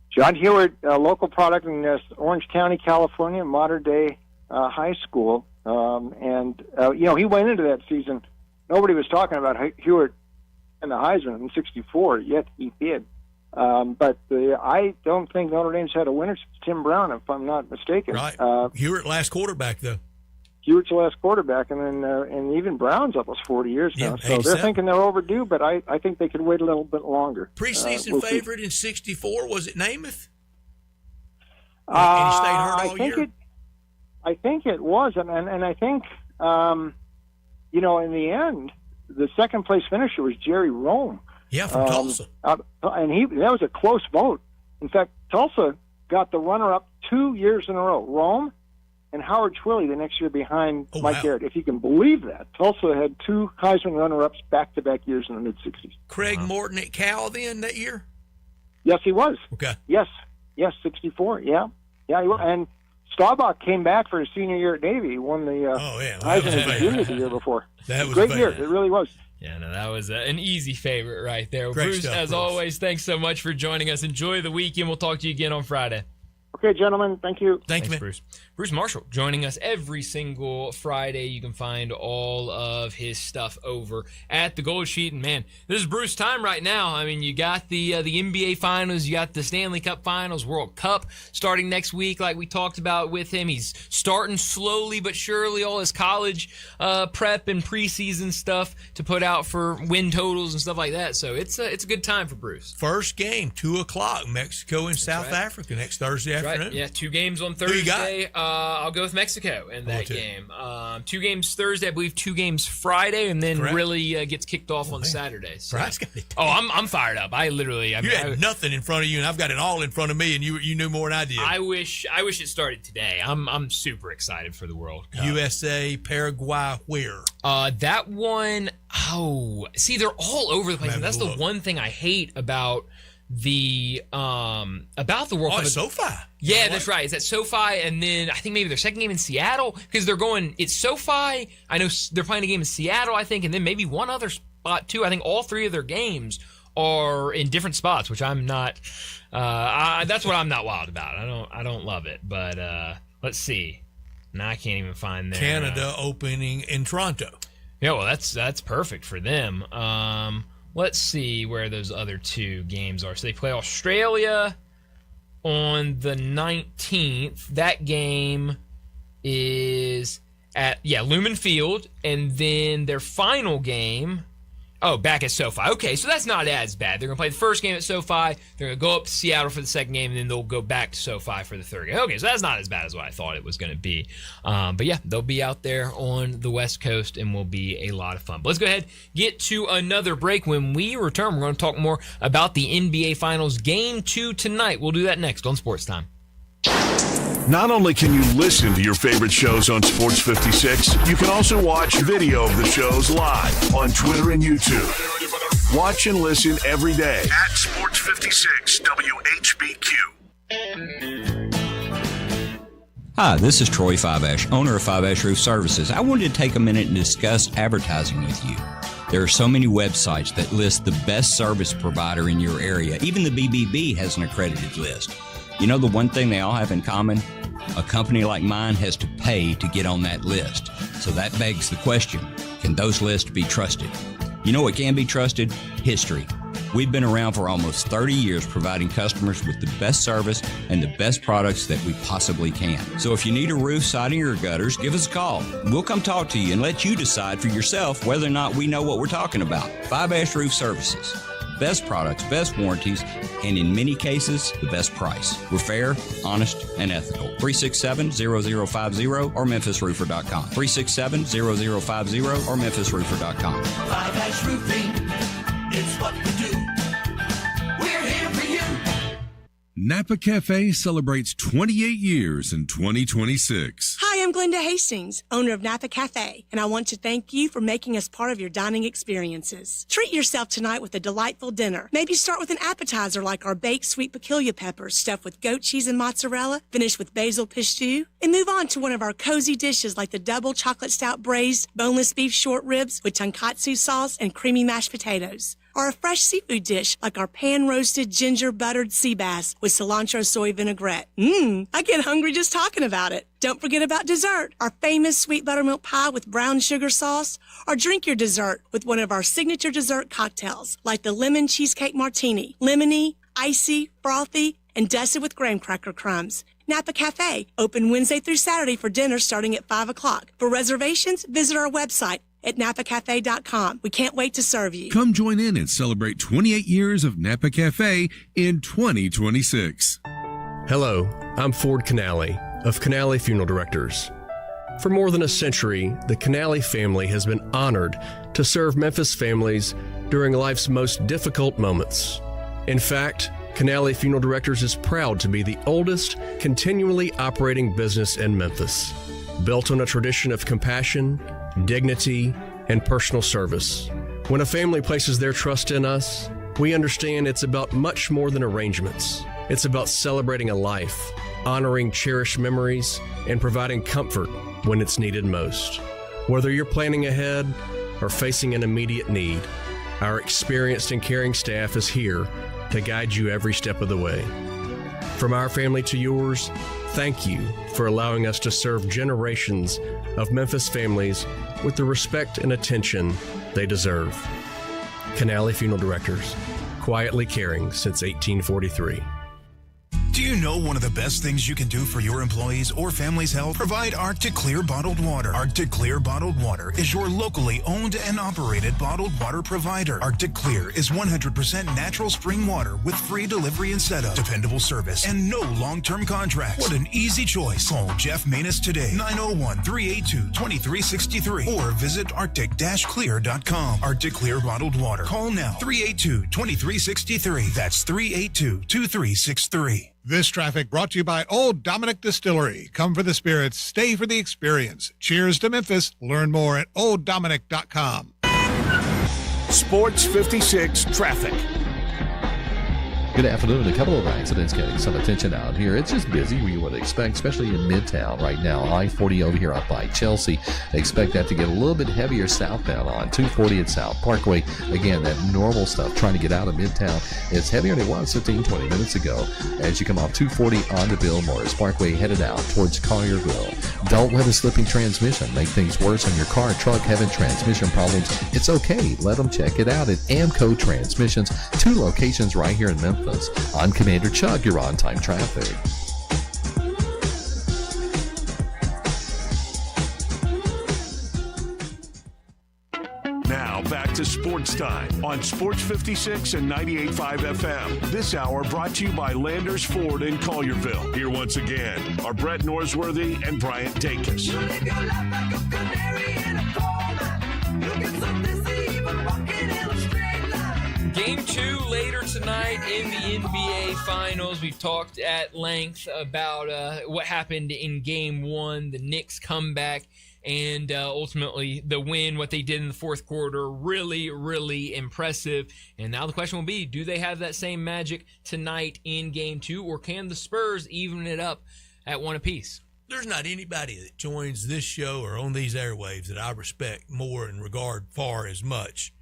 V: John Hewlett, a local product in Orange County, California, modern-day high school. He went into that season. Nobody was talking about Hewlett and the Heisman in '64, yet he did. I don't think Notre Dame's had a winner since Tim Brown, if I'm not mistaken.
A: Right. Hewlett last quarterback, though.
V: Hewett's the last quarterback, and then and even Brown's almost 40 years now. So they're thinking they're overdue, but I think they could wait a little bit longer.
A: Preseason favorite in '64, was it Namath? And he stayed hurt all year?
V: I think it was, and I think, in the end, the second place finisher was Jerry Rome.
A: Yeah, from Tulsa.
V: And that was a close vote. In fact, Tulsa got the runner-up 2 years in a row. Rome and Howard Twilley the next year behind Mike Garrett. If you can believe that. Tulsa had 2 Heisman runner-ups back-to-back years in the mid-'60s.
A: Craig Morton at Cal then that year?
V: Yes, he was.
A: Okay.
V: Yes, 64, yeah. Yeah, he was. And Staubach came back for his senior year at Navy. He won the Heisman as a junior the year before.
A: That was
V: great year. It really was.
B: Yeah, no, that was an easy favorite right there.
A: Great
B: Bruce,
A: stuff,
B: as always, thanks so much for joining us. Enjoy the weekend. We'll talk to you again on Friday.
V: Okay, gentlemen. Thank you.
A: Thanks, man.
B: Bruce. Bruce Marshall joining us every single Friday. You can find all of his stuff over at the Gold Sheet. And, man, this is Bruce time right now. I mean, you got the NBA Finals. You got the Stanley Cup Finals, World Cup starting next week like we talked about with him. He's starting slowly but surely all his college prep and preseason stuff to put out for win totals and stuff like that. So it's a good time for Bruce.
A: First game, 2:00, Mexico and South Africa next Thursday afternoon.
B: Right. Yeah, 2 games on Thursday. I'll go with Mexico in that game. 2 games Thursday, I believe 2 games Friday, and then really gets kicked off on Saturday. So. I'm fired up. I had
A: nothing in front of you, and I've got it all in front of me, and you knew more than I did.
B: I wish it started today. I'm super excited for the World Cup.
A: USA, Paraguay, where?
B: That one, they're all over the place. And that's the one thing I hate about the World Cup.
A: It's SoFi.
B: Yeah, that's right. It's at SoFi, and then I think maybe their second game in Seattle, because it's SoFi. I know they're playing a game in Seattle, I think, and then maybe one other spot too. I think all 3 of their games are in different spots, which I'm not. That's what I'm not wild about. I don't love it, but let's see. Now I can't even find their
A: Canada opening in Toronto.
B: Yeah, well, that's perfect for them. Let's see where those other 2 games are. So they play Australia on the 19th. That game is at Lumen Field, and then their final game back at SoFi. Okay, so that's not as bad. They're going to play the first game at SoFi, they're going to go up to Seattle for the second game, and then they'll go back to SoFi for the third game. Okay, so that's not as bad as what I thought it was going to be. But yeah, they'll be out there on the West Coast and will be a lot of fun. But let's go ahead, get to another break. When we return, we're going to talk more about the NBA Finals Game 2 tonight. We'll do that next on Sports Time.
C: Not only can you listen to your favorite shows on Sports 56, you can also watch video of the shows live on Twitter and YouTube. Watch and listen every day at Sports 56 WHBQ.
G: Hi, this is Troy Fiveash, owner of Fiveash Roof Services. I wanted to take a minute and discuss advertising with you. There are so many websites that list the best service provider in your area. Even the BBB has an accredited list. You know the one thing they all have in common? A company like mine has to pay to get on that list. So that begs the question, Can those lists be trusted? You know what can be trusted? History. We've been around for almost 30 years providing customers with the best service and the best products that we possibly can. So if you need a roof, siding, or gutters, give us a call. We'll come talk to you and let you decide for yourself whether or not we know what we're talking about. 5 Roof Services. Best products, best warranties, and in many cases, the best price. We're fair, honest, and ethical. 367-0050 or memphisroofer.com. 367-0050 or memphisroofer.com.
E: 5 Roofing, it's what we do. We're here for you.
F: Napa Cafe celebrates 28 years in 2026.
H: Hi, I'm Glenda Hastings, owner of Napa Cafe, and I want to thank you for making us part of your dining experiences. Treat yourself tonight with a delightful dinner. Maybe start with an appetizer like our baked sweet peculiar peppers stuffed with goat cheese and mozzarella, finish with basil pistou, and move on to one of our cozy dishes like the double chocolate stout braised boneless beef short ribs with tonkatsu sauce and creamy mashed potatoes. Or a fresh seafood dish like our pan-roasted ginger-buttered sea bass with cilantro soy vinaigrette. I get hungry just talking about it. Don't forget about dessert, our famous sweet buttermilk pie with brown sugar sauce, or drink your dessert with one of our signature dessert cocktails like the lemon cheesecake martini, lemony, icy, frothy, and dusted with graham cracker crumbs. Napa Cafe, open Wednesday through Saturday for dinner starting at 5 o'clock. For reservations, visit our website at napacafe.com. We can't wait to serve you.
F: Come join in and celebrate 28 years of Napa Cafe in 2026.
I: Hello, I'm Ford Canale of Canale Funeral Directors. For more than a century, the Canale family has been honored to serve Memphis families during life's most difficult moments. In fact, Canale Funeral Directors is proud to be the oldest continually operating business in Memphis, built on a tradition of compassion, dignity, and personal service. When a family places their trust in us, we understand it's about much more than arrangements. It's about celebrating a life, honoring cherished memories, and providing comfort when it's needed most. Whether you're planning ahead or facing an immediate need, our experienced and caring staff is here to guide you every step of the way. From our family to yours, thank you for allowing us to serve generations of Memphis families with the respect and attention they deserve. Canale Funeral Directors, quietly caring since 1843.
K: Do you know one of the best things you can do for your employees or family's health? Provide Arctic Clear bottled water. Arctic Clear bottled water is your locally owned and operated bottled water provider. Arctic Clear is 100% natural spring water with free delivery and setup, dependable service, and no long-term contracts. What an easy choice. Call Jeff Manus today, 901-382-2363, or visit arctic-clear.com. Arctic Clear bottled water. Call now, 382-2363. That's 382-2363.
O: This traffic brought to you by Old Dominick Distillery. Come for the spirits, stay for the experience. Cheers to Memphis. Learn more at olddominick.com.
C: Sports 56 traffic.
L: Good afternoon. A couple of accidents getting some attention out here. It's just busy, we would expect, especially in Midtown right now. I-40 over here up by Chelsea. Expect that to get a little bit heavier southbound on 240 at South Parkway. Again, that normal stuff trying to get out of Midtown. It's heavier than it was 15, 20 minutes ago. As you come off 240 onto Bill Morris Parkway, headed out towards Collierville. Don't let a slipping transmission make things worse on your car, truck, having transmission problems. It's okay. Let them check it out at Amco Transmissions. 2 locations right here in Memphis. I'm Commander Chuck. You're on time traffic.
C: Now back to Sports Time on Sports 56 and 98.5 FM. This hour brought to you by Landers Ford in Collierville. Here once again are Brett Norsworthy and Bryant Dacus.
B: Game 2 later tonight in the NBA Finals. We've talked at length about what happened in Game 1, the Knicks comeback, and ultimately the win, what they did in the fourth quarter. Really, really impressive. And now the question will be, do they have that same magic tonight in Game 2, or can the Spurs even it up at one apiece?
A: There's not anybody that joins this show or on these airwaves that I respect more and regard far as much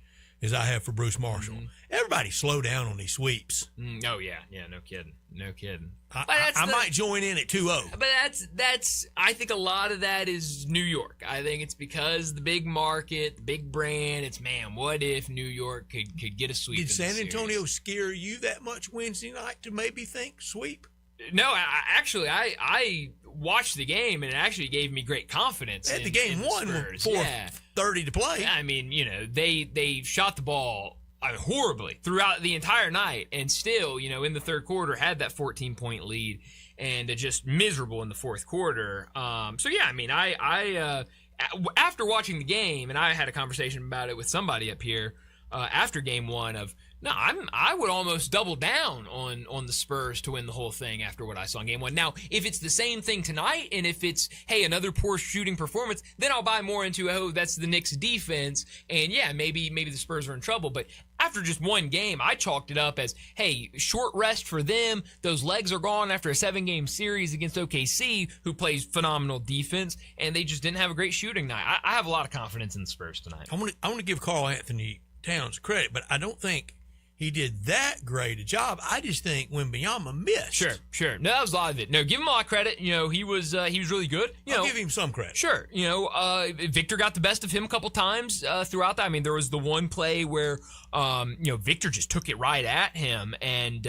A: as I have for Bruce Marshall. Everybody slow down on these sweeps.
B: Oh yeah, no kidding.
A: I might join in at 2-0.
B: But that's. I think a lot of that is New York. I think it's because the big market, the big brand. It's what if New York could get a sweep?
A: Did San Antonio scare you that much Wednesday night to maybe think sweep?
B: No, I watched the game and it actually gave me great confidence.
A: The game won with 4:30 to play.
B: Yeah, I mean, they shot the ball horribly throughout the entire night, and still, in the third quarter had that 14-point lead, and just miserable in the fourth quarter. So yeah, I mean, I after watching the game, and I had a conversation about it with somebody up here after game one of. No, I would almost double down on the Spurs to win the whole thing after what I saw in game one. Now, if it's the same thing tonight, and if it's, hey, another poor shooting performance, then I'll buy more into, that's the Knicks defense, and yeah, maybe the Spurs are in trouble. But after just one game, I chalked it up as, hey, short rest for them. Those legs are gone after a 7-game series against OKC, who plays phenomenal defense, and they just didn't have a great shooting night. I have a lot of confidence in the Spurs tonight.
A: I want to give Karl Anthony Towns credit, but I don't think he did that great a job. I just think Wembanyama missed.
B: Sure. No, that was a lot of it. No, give him a lot of credit. He was really good.
A: I'll give him some credit.
B: Sure. Victor got the best of him a couple times throughout that. I mean, there was the one play where Victor just took it right at him and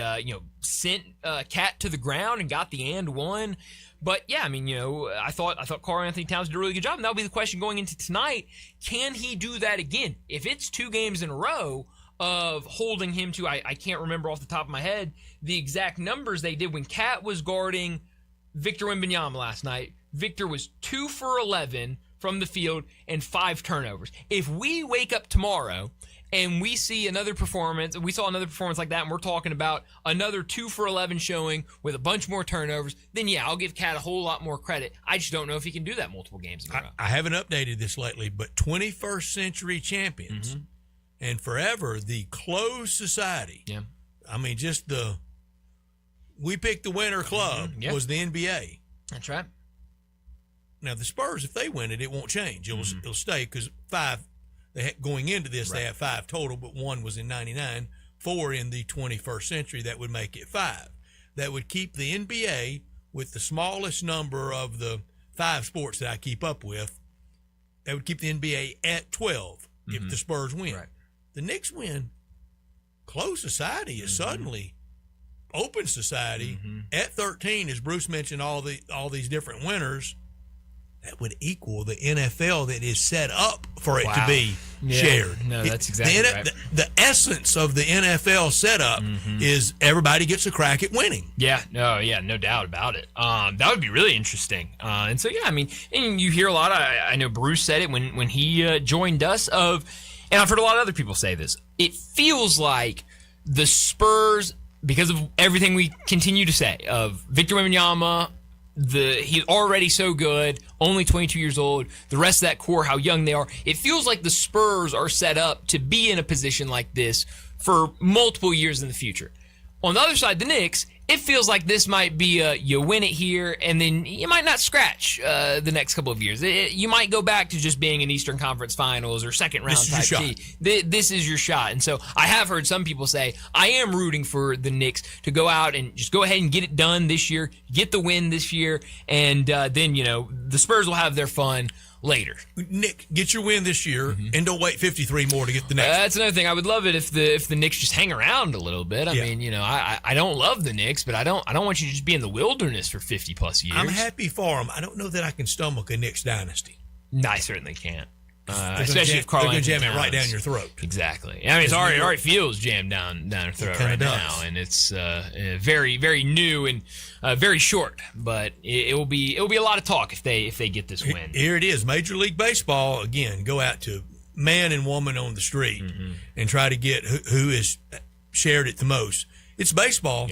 B: sent Cat to the ground and got the and one. But yeah, I mean, I thought Karl Anthony Towns did a really good job, and that'll be the question going into tonight. Can he do that again? If it's 2 games in a row of holding him to, I can't remember off the top of my head the exact numbers they did when Cat was guarding Victor Wembanyama last night. Victor was 2 for 11 from the field and 5 turnovers. If we wake up tomorrow and we saw another performance like that, and we're talking about another 2 for 11 showing with a bunch more turnovers, then yeah, I'll give Cat a whole lot more credit. I just don't know if he can do that multiple games in a row.
A: I haven't updated this lately, but 21st century champions and forever the closed society.
B: Yeah.
A: I mean, we picked the winner club was the NBA.
B: That's right.
A: Now the Spurs, if they win it, it won't change. It'll stay because 5. Going into this, they have 5 total, but 1 was in '99, 4 in the 21st century. That would make it 5. That would keep the NBA with the smallest number of the 5 sports that I keep up with. That would keep the NBA at 12 if the Spurs win.
B: Right.
A: The Knicks win. Closed society is suddenly open society at 13. As Bruce mentioned, all these different winners. That would equal the NFL that is set up for it to be shared.
B: No, that's exactly right.
A: The essence of the NFL setup is everybody gets a crack at winning.
B: Yeah, no doubt about it. That would be really interesting. And so, yeah, I mean, and you hear a lot. I know Bruce said it when he joined us and I've heard a lot of other people say this. It feels like the Spurs, because of everything we continue to say, of Victor Wembanyama, he's already so good, only 22 years old, the rest of that core, how young they are. It feels like the Spurs are set up to be in a position like this for multiple years in the future. On the other side, the Knicks, it feels like this might be you win it here, and then you might not scratch the next couple of years. You might go back to just being an Eastern Conference Finals or second round type team. This is your shot. And so I have heard some people say, I am rooting for the Knicks to go out and just go ahead and get it done this year, get the win this year, and then, the Spurs will have their fun later.
A: Nick, get your win this year and don't wait 53 more to get the next.
B: That's another thing. I would love it if the Knicks just hang around a little bit. I mean, I don't love the Knicks, but I don't want you to just be in the wilderness for 50 plus years.
A: I'm happy for them. I don't know that I can stomach a Knicks dynasty.
B: No, I certainly can't. Especially if Karl
A: Anthony Towns. They're going to jam it right down your throat.
B: Exactly. I mean, it already feels jammed down your throat right now, and it's very, very new and very short. But it will be a lot of talk if they get this win.
A: Here it is, Major League Baseball again. Go out to man and woman on the street and try to get who has shared it the most. It's baseball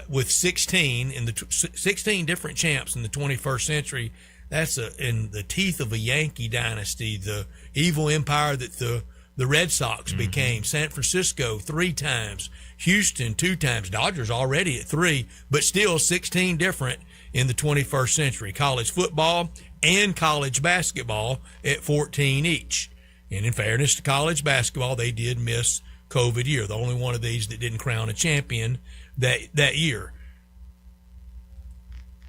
A: with 16 in the 16 different champs in the 21st century. That's in the teeth of a Yankee dynasty, the evil empire that the Red Sox became. San Francisco 3 times, Houston 2 times, Dodgers already at 3, but still 16 different in the 21st century. College football and college basketball at 14 each. And in fairness to college basketball, they did miss COVID year, the only one of these that didn't crown a champion that year.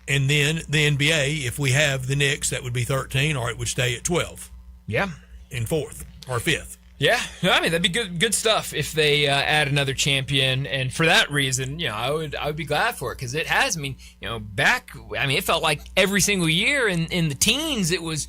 A: And then the NBA, if we have the Knicks, that would be 13, or it would stay at 12.
B: Yeah.
A: In 4th or 5th.
B: Yeah, I mean, that'd be good stuff if they add another champion, and for that reason, I would be glad for it, because it has. I mean, it felt like every single year in the teens, it was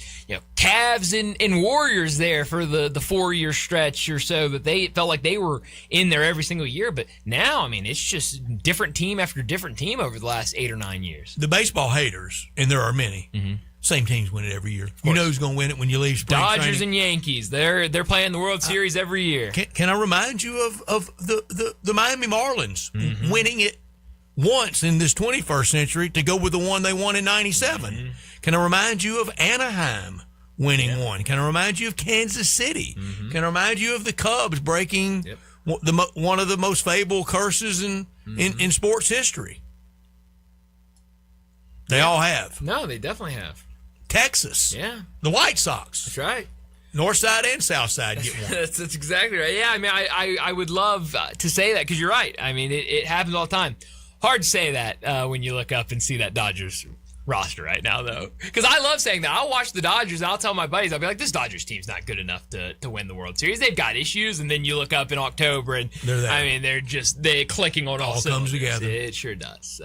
B: Cavs and Warriors there for the 4-year stretch or so, that they felt like they were in there every single year. But now, I mean, it's just different team after different team over the last 8 or 9 years.
A: The baseball haters, and there are many. Same teams win it every year. You know who's going to win it when you leave spring
B: Dodgers
A: training.
B: and Yankees. They're playing the World Series every year.
A: Can I remind you of the Miami Marlins winning it once in this 21st century to go with the one they won in 97? Can I remind you of Anaheim winning one? Can I remind you of Kansas City? Can I remind you of the Cubs breaking one of the most fabled curses in sports history? They all have.
B: No, they definitely have.
A: Texas.
B: Yeah.
A: The White Sox.
B: That's right.
A: North side and south side get one.
B: That's exactly right. Yeah, I mean, I would love to say that, because you're right. I mean, it happens all the time. Hard to say that when you look up and see that Dodgers roster right now, though. Because I love saying that. I'll watch the Dodgers and I'll tell my buddies, I'll be like, this Dodgers team's not good enough to win the World Series. They've got issues, and then you look up in October and I mean, they're clicking on all
A: comes
B: cylinders.
A: together.
B: It sure does. So,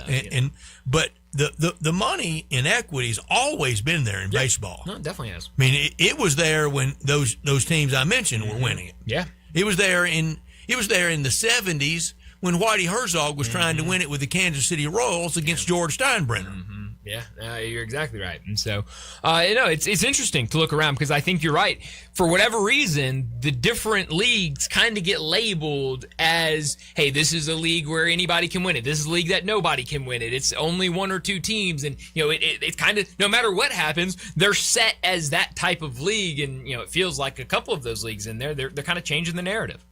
A: but the money in equity's always been there in baseball.
B: No, it definitely has.
A: I mean, it was there when those teams I mentioned were winning it.
B: Yeah.
A: It was there in the 70s when Whitey Herzog was trying to win it with the Kansas City Royals against George Steinbrenner.
B: Yeah, you're exactly right. And so, it's interesting to look around, because I think you're right. For whatever reason, the different leagues kind of get labeled as, hey, this is a league where anybody can win it. This is a league that nobody can win it. It's only 1 or 2 teams. And, it's kind of, no matter what happens, they're set as that type of league. And, it feels like a couple of those leagues in there, they're kind of changing the narrative.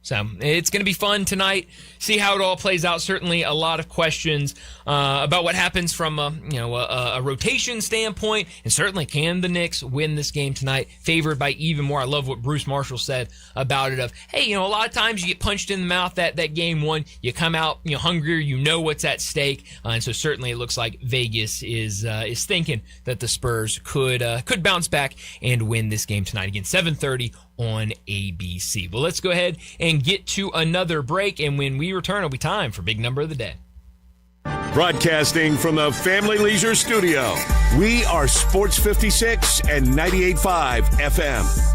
B: So it's going to be fun tonight. See how it all plays out. Certainly a lot of questions about what happens from a rotation standpoint, and certainly can the Knicks win this game tonight, favored by even more. I love what Bruce Marshall said about it. Of, hey, a lot of times you get punched in the mouth that game one, you come out hungrier, you know what's at stake, and so certainly it looks like Vegas is thinking that the Spurs could bounce back and win this game tonight. Again, 7:30 on ABC. Well, let's go ahead and get to another break, and when we return, it'll be time for Big Number of the Day.
C: Broadcasting from the Family Leisure Studio, we are Sports 56 and 98.5 FM.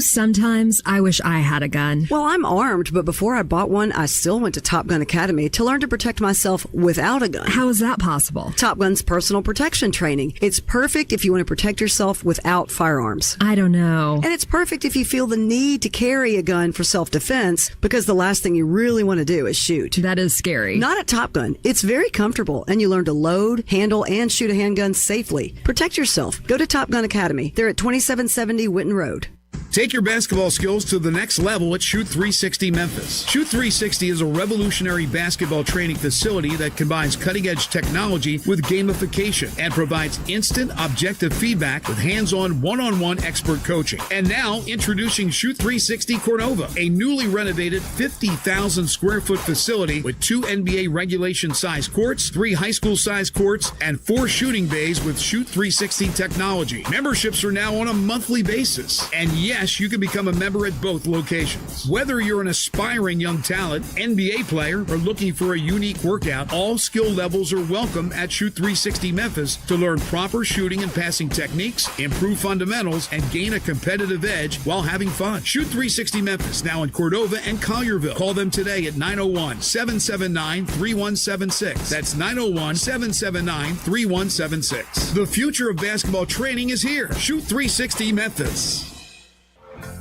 J: Sometimes I wish I had a gun.
P: Well, I'm armed, but before I bought one, I still went to Top Gun Academy to learn to protect myself without a gun.
J: How is that possible?
P: Top Gun's personal protection training. It's perfect if you want to protect yourself without firearms.
J: I don't know.
P: And it's perfect if you feel the need to carry a gun for self-defense, because the last thing you really want to do is shoot.
J: That is scary.
P: Not at Top Gun. It's very comfortable, and you learn to load, handle, and shoot a handgun safely. Protect yourself. Go to Top Gun Academy. They're at 2770 Winton Road.
M: Take your basketball skills to the next level at Shoot 360 Memphis. Shoot 360 is a revolutionary basketball training facility that combines cutting-edge technology with gamification and provides instant, objective feedback with hands-on, one-on-one expert coaching. And now, introducing Shoot 360 Cordova, a newly renovated 50,000 square foot facility with 2 NBA regulation-size courts, 3 high school-size courts, and 4 shooting bays with Shoot 360 technology. Memberships are now on a monthly basis. And yes, you can become a member at both locations. Whether you're an aspiring young talent, NBA player, or looking for a unique workout, all skill levels are welcome at Shoot 360 Memphis to learn proper shooting and passing techniques, improve fundamentals, and gain a competitive edge while having fun. Shoot 360 Memphis, now in Cordova and Collierville. Call them today at 901-779-3176. That's 901-779-3176. The future of basketball training is here. Shoot 360 Memphis.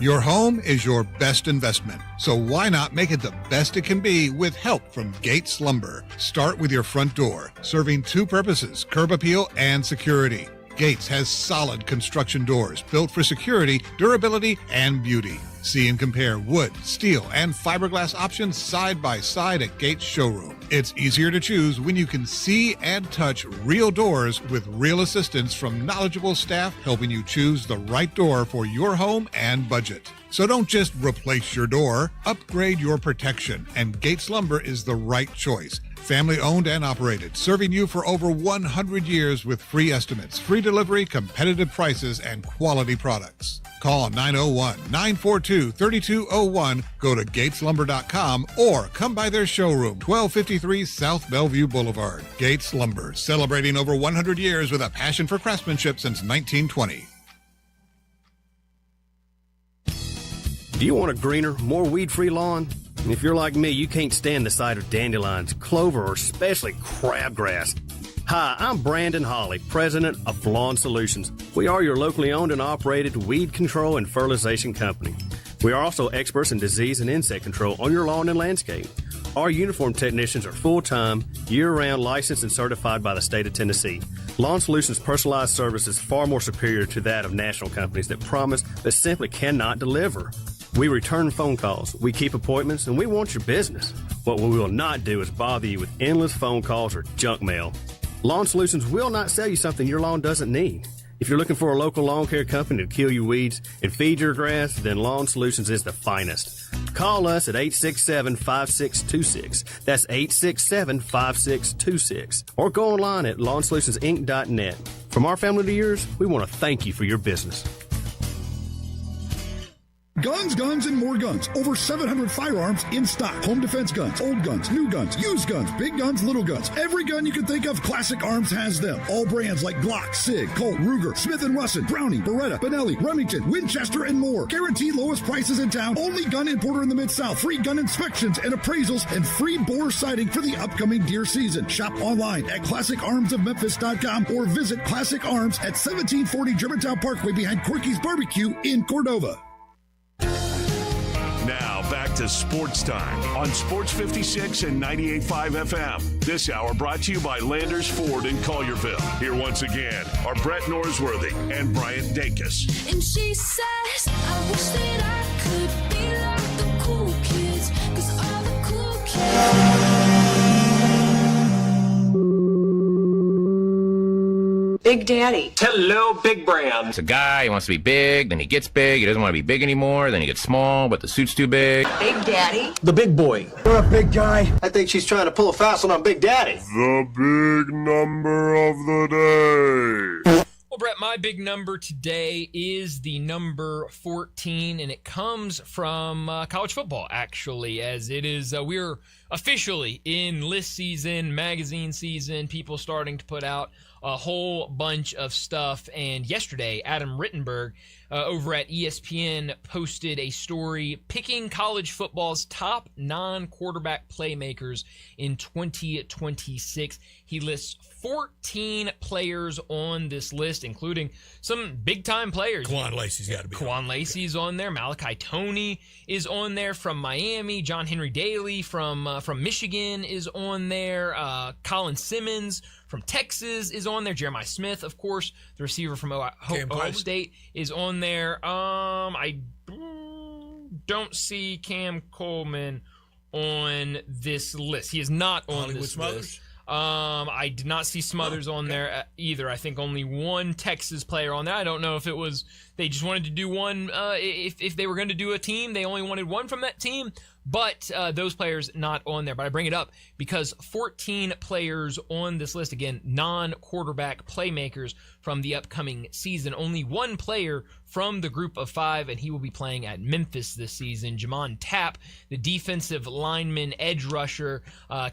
O: Your home is your best investment, so why not make it the best it can be with help from Gates Lumber? Start with your front door, serving 2 purposes, curb appeal and security. Gates has solid construction doors built for security, durability, and beauty. See and compare wood, steel, and fiberglass options side by side at Gates Showroom. It's easier to choose when you can see and touch real doors with real assistance from knowledgeable staff helping you choose the right door for your home and budget. So don't just replace your door, upgrade your protection, and Gates Lumber is the right choice. Family owned and operated, serving you for over 100 years with free estimates, free delivery, competitive prices, and quality products. Call 901-942-3201, go to gateslumber.com, or come by their showroom, 1253 South Bellevue Boulevard. Gates Lumber, celebrating over 100 years with a passion for craftsmanship since 1920.
N: Do you want a greener, more weed-free lawn? If you're like me, you can't stand the sight of dandelions, clover, or especially crabgrass. Hi, I'm Brandon Hawley, president of Lawn Solutions. We are your locally owned and operated weed control and fertilization company. We are also experts in disease and insect control on your lawn and landscape. Our uniformed technicians are full-time, year-round licensed and certified by the state of Tennessee. Lawn Solutions' personalized service is far more superior to that of national companies that promise but simply cannot deliver. We return phone calls, we keep appointments, and we want your business. What we will not do is bother you with endless phone calls or junk mail. Lawn Solutions will not sell you something your lawn doesn't need. If you're looking for a local lawn care company to kill your weeds and feed your grass, then Lawn Solutions is the finest. Call us at 867-5626. That's 867-5626. Or go online at lawnsolutionsinc.net. From our family to yours, we want to thank you for your business.
Q: Guns, guns, and more guns. Over 700 firearms in stock. Home defense guns, old guns, new guns, used guns, big guns, little guns. Every gun you can think of, Classic Arms has them. All brands like Glock, Sig, Colt, Ruger, Smith & Wesson, Browning, Beretta, Benelli, Remington, Winchester, and more. Guaranteed lowest prices in town. Only gun importer in the Mid-South. Free gun inspections and appraisals and free bore sighting for the upcoming deer season. Shop online at ClassicArmsOfMemphis.com or visit Classic Arms at 1740 Germantown Parkway behind Corky's Barbecue in Cordova.
C: Now back to Sports Time on Sports 56 and 98.5 FM. This hour brought to you by Landers Ford in Collierville. Here once again are Brett Norsworthy and Bryant Dacus.
E: And she says, I wish that I could be like the cool kids, 'cause all the cool kids.
W: Big Daddy.
X: Hello, Big Brand. It's a guy, he wants to be big, then he gets big, he doesn't want to be big anymore, then he gets small, but the suit's too big.
W: Big Daddy.
X: The big boy.
W: You're a big guy.
X: I think she's trying to pull a fast one on Big Daddy.
C: The big number of the day.
B: Well, Brett, my big number today is the number 14, and it comes from college football, actually, as it is, we're officially in list season, magazine season, people starting to put out a whole bunch of stuff. And yesterday, Adam Rittenberg over at ESPN posted a story picking college football's top non-quarterback playmakers in 2026. He lists 14 players on this list, including some big-time players.
A: Quan Lacey's got to be.
B: Quan Lacey's on there. Malachi Toney is on there from Miami. John Henry Daly from Michigan is on there. Colin Simmons from Texas is on there. Jeremiah Smith, of course, the receiver from Ohio State, is on there. I don't see Cam Coleman on this list. He is not on
A: Hollywood
B: this
A: Smothers?
B: list. I did not see Smothers on there either. I think only one Texas player on there. I don't know if it was they just wanted to do one. If they were going to do a team, they only wanted one from that team. But those players not on there. But I bring it up because 14 players on this list, again, non-quarterback playmakers from the upcoming season. Only one player from the group of 5, and he will be playing at Memphis this season. Jamon Tapp, the defensive lineman, edge rusher,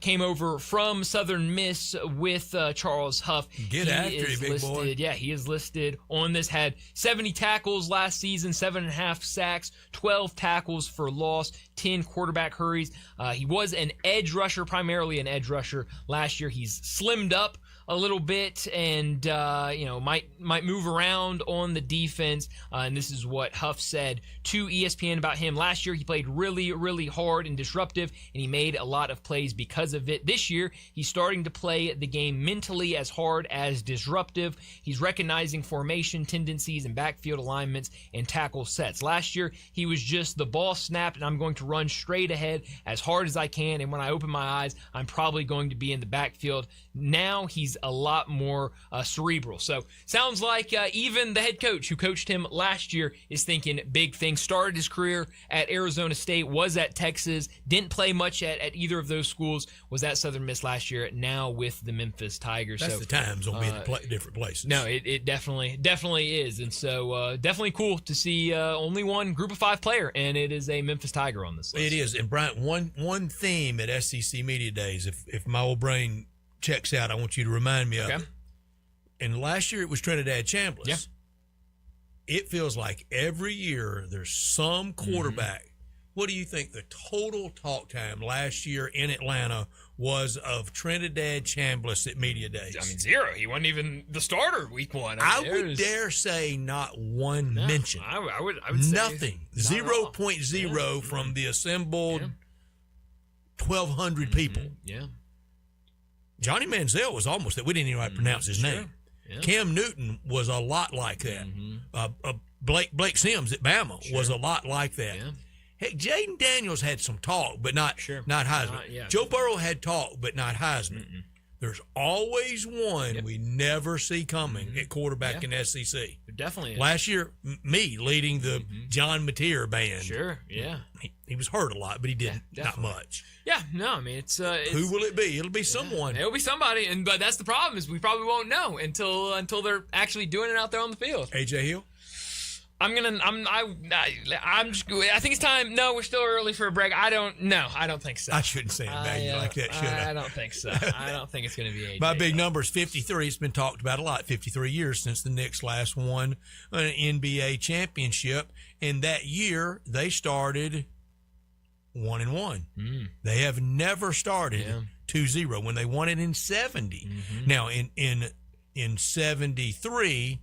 B: came over from Southern Miss with Charles Huff.
A: Get after it, big boy.
B: Yeah, he is listed on this. Had 70 tackles last season, 7.5 sacks, 12 tackles for loss, 10 quarterback hurries. He was an edge rusher, primarily an edge rusher last year. He's slimmed up a little bit and, might move around on the defense. And this is what Huff said to ESPN about him. Last year, he played really, really hard and disruptive, and he made a lot of plays because of it. This year, he's starting to play the game mentally as hard as disruptive. He's recognizing formation tendencies and backfield alignments and tackle sets. Last year, he was just the ball snapped, and I'm going to run straight ahead as hard as I can, and when I open my eyes, I'm probably going to be in the backfield. Now he's a lot more cerebral. So sounds like even the head coach who coached him last year is thinking big things. Started his career at Arizona State, was at Texas, didn't play much at either of those schools, was at Southern Miss last year, now with the Memphis Tigers.
A: That's
B: so
A: the times on being different places.
B: No, it definitely is. And so definitely cool to see only one Group of 5 player, and it is a Memphis Tiger on this list.
A: It is. And Bryant, one theme at SEC Media Days, if my old brain checks out, I want you to remind me of it. And last year it was Trinidad Chambliss.
B: Yeah.
A: It feels like every year there's some quarterback. What do you think the total talk time last year in Atlanta was of Trinidad Chambliss at Media Days?
B: I mean, 0. He wasn't even the starter week 1.
A: I would dare say not one mention.
B: I would say
A: nothing. 0.0 from the assembled 1,200 people.
B: Yeah.
A: Johnny Manziel was almost that. We didn't even know how to pronounce his name.
B: Yeah.
A: Cam Newton was a lot like that. Blake Sims at Bama was a lot like that.
B: Yeah.
A: Heck, Jaden Daniels had some talk, but not Heisman. Joe Burrow had talk, but not Heisman. There's always one we never see coming at quarterback in SEC.
B: There definitely is.
A: Last year, me leading the John Mateer band.
B: Sure, yeah.
A: He was hurt a lot, but he did not much.
B: Yeah, no, I mean, it's
A: who will it be? It'll be someone.
B: It'll be somebody, but that's the problem is we probably won't know until they're actually doing it out there on the field.
A: AJ Hill.
B: I think it's time. No, we're still early for a break. I don't think so.
A: I shouldn't say it back like that, should I?
B: I don't think so. I don't think it's going to be AJ.
A: My big number is 53. It's been talked about a lot. 53 years since the Knicks last won an NBA championship. And that year, they started 1-1. They have never started 2-0 when they won it in 70. Now, in 73,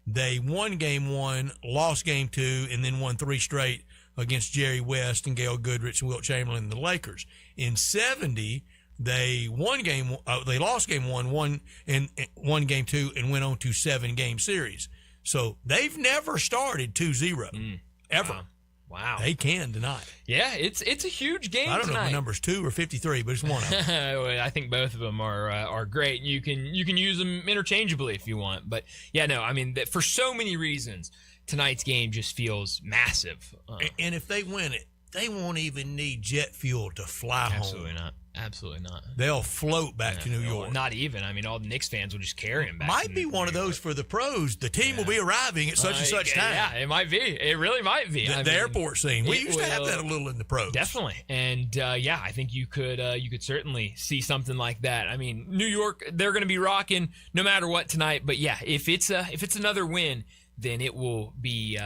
A: they won game 1, lost game 2, and then won 3 straight against Jerry West and Gail Goodrich and Wilt Chamberlain and the Lakers. In 70, they lost game 1, won game 2, and went on to 7-game series. So they've never started 2-0 ever.
B: Wow.
A: They can tonight.
B: Yeah, it's a huge game.
A: I don't know
B: tonight.
A: if the number's 2 or 53, but it's one of them.
B: I think both of them are great. You can use them interchangeably if you want. But yeah, no, I mean for so many reasons, tonight's game just feels massive.
A: And if they win it, they won't even need jet fuel to fly
B: Absolutely
A: home.
B: not. Absolutely not.
A: They'll float back to New York.
B: Not even. I mean, all the Knicks fans will just carry him back.
A: Might be one of those for the pros. The team will be arriving at such and such time.
B: Yeah, it might be. It really might be.
A: The airport scene. We used to have that a little in the pros.
B: Definitely. And I think you could certainly see something like that. I mean, New York, they're going to be rocking no matter what tonight. But yeah, if it's another win, then it will be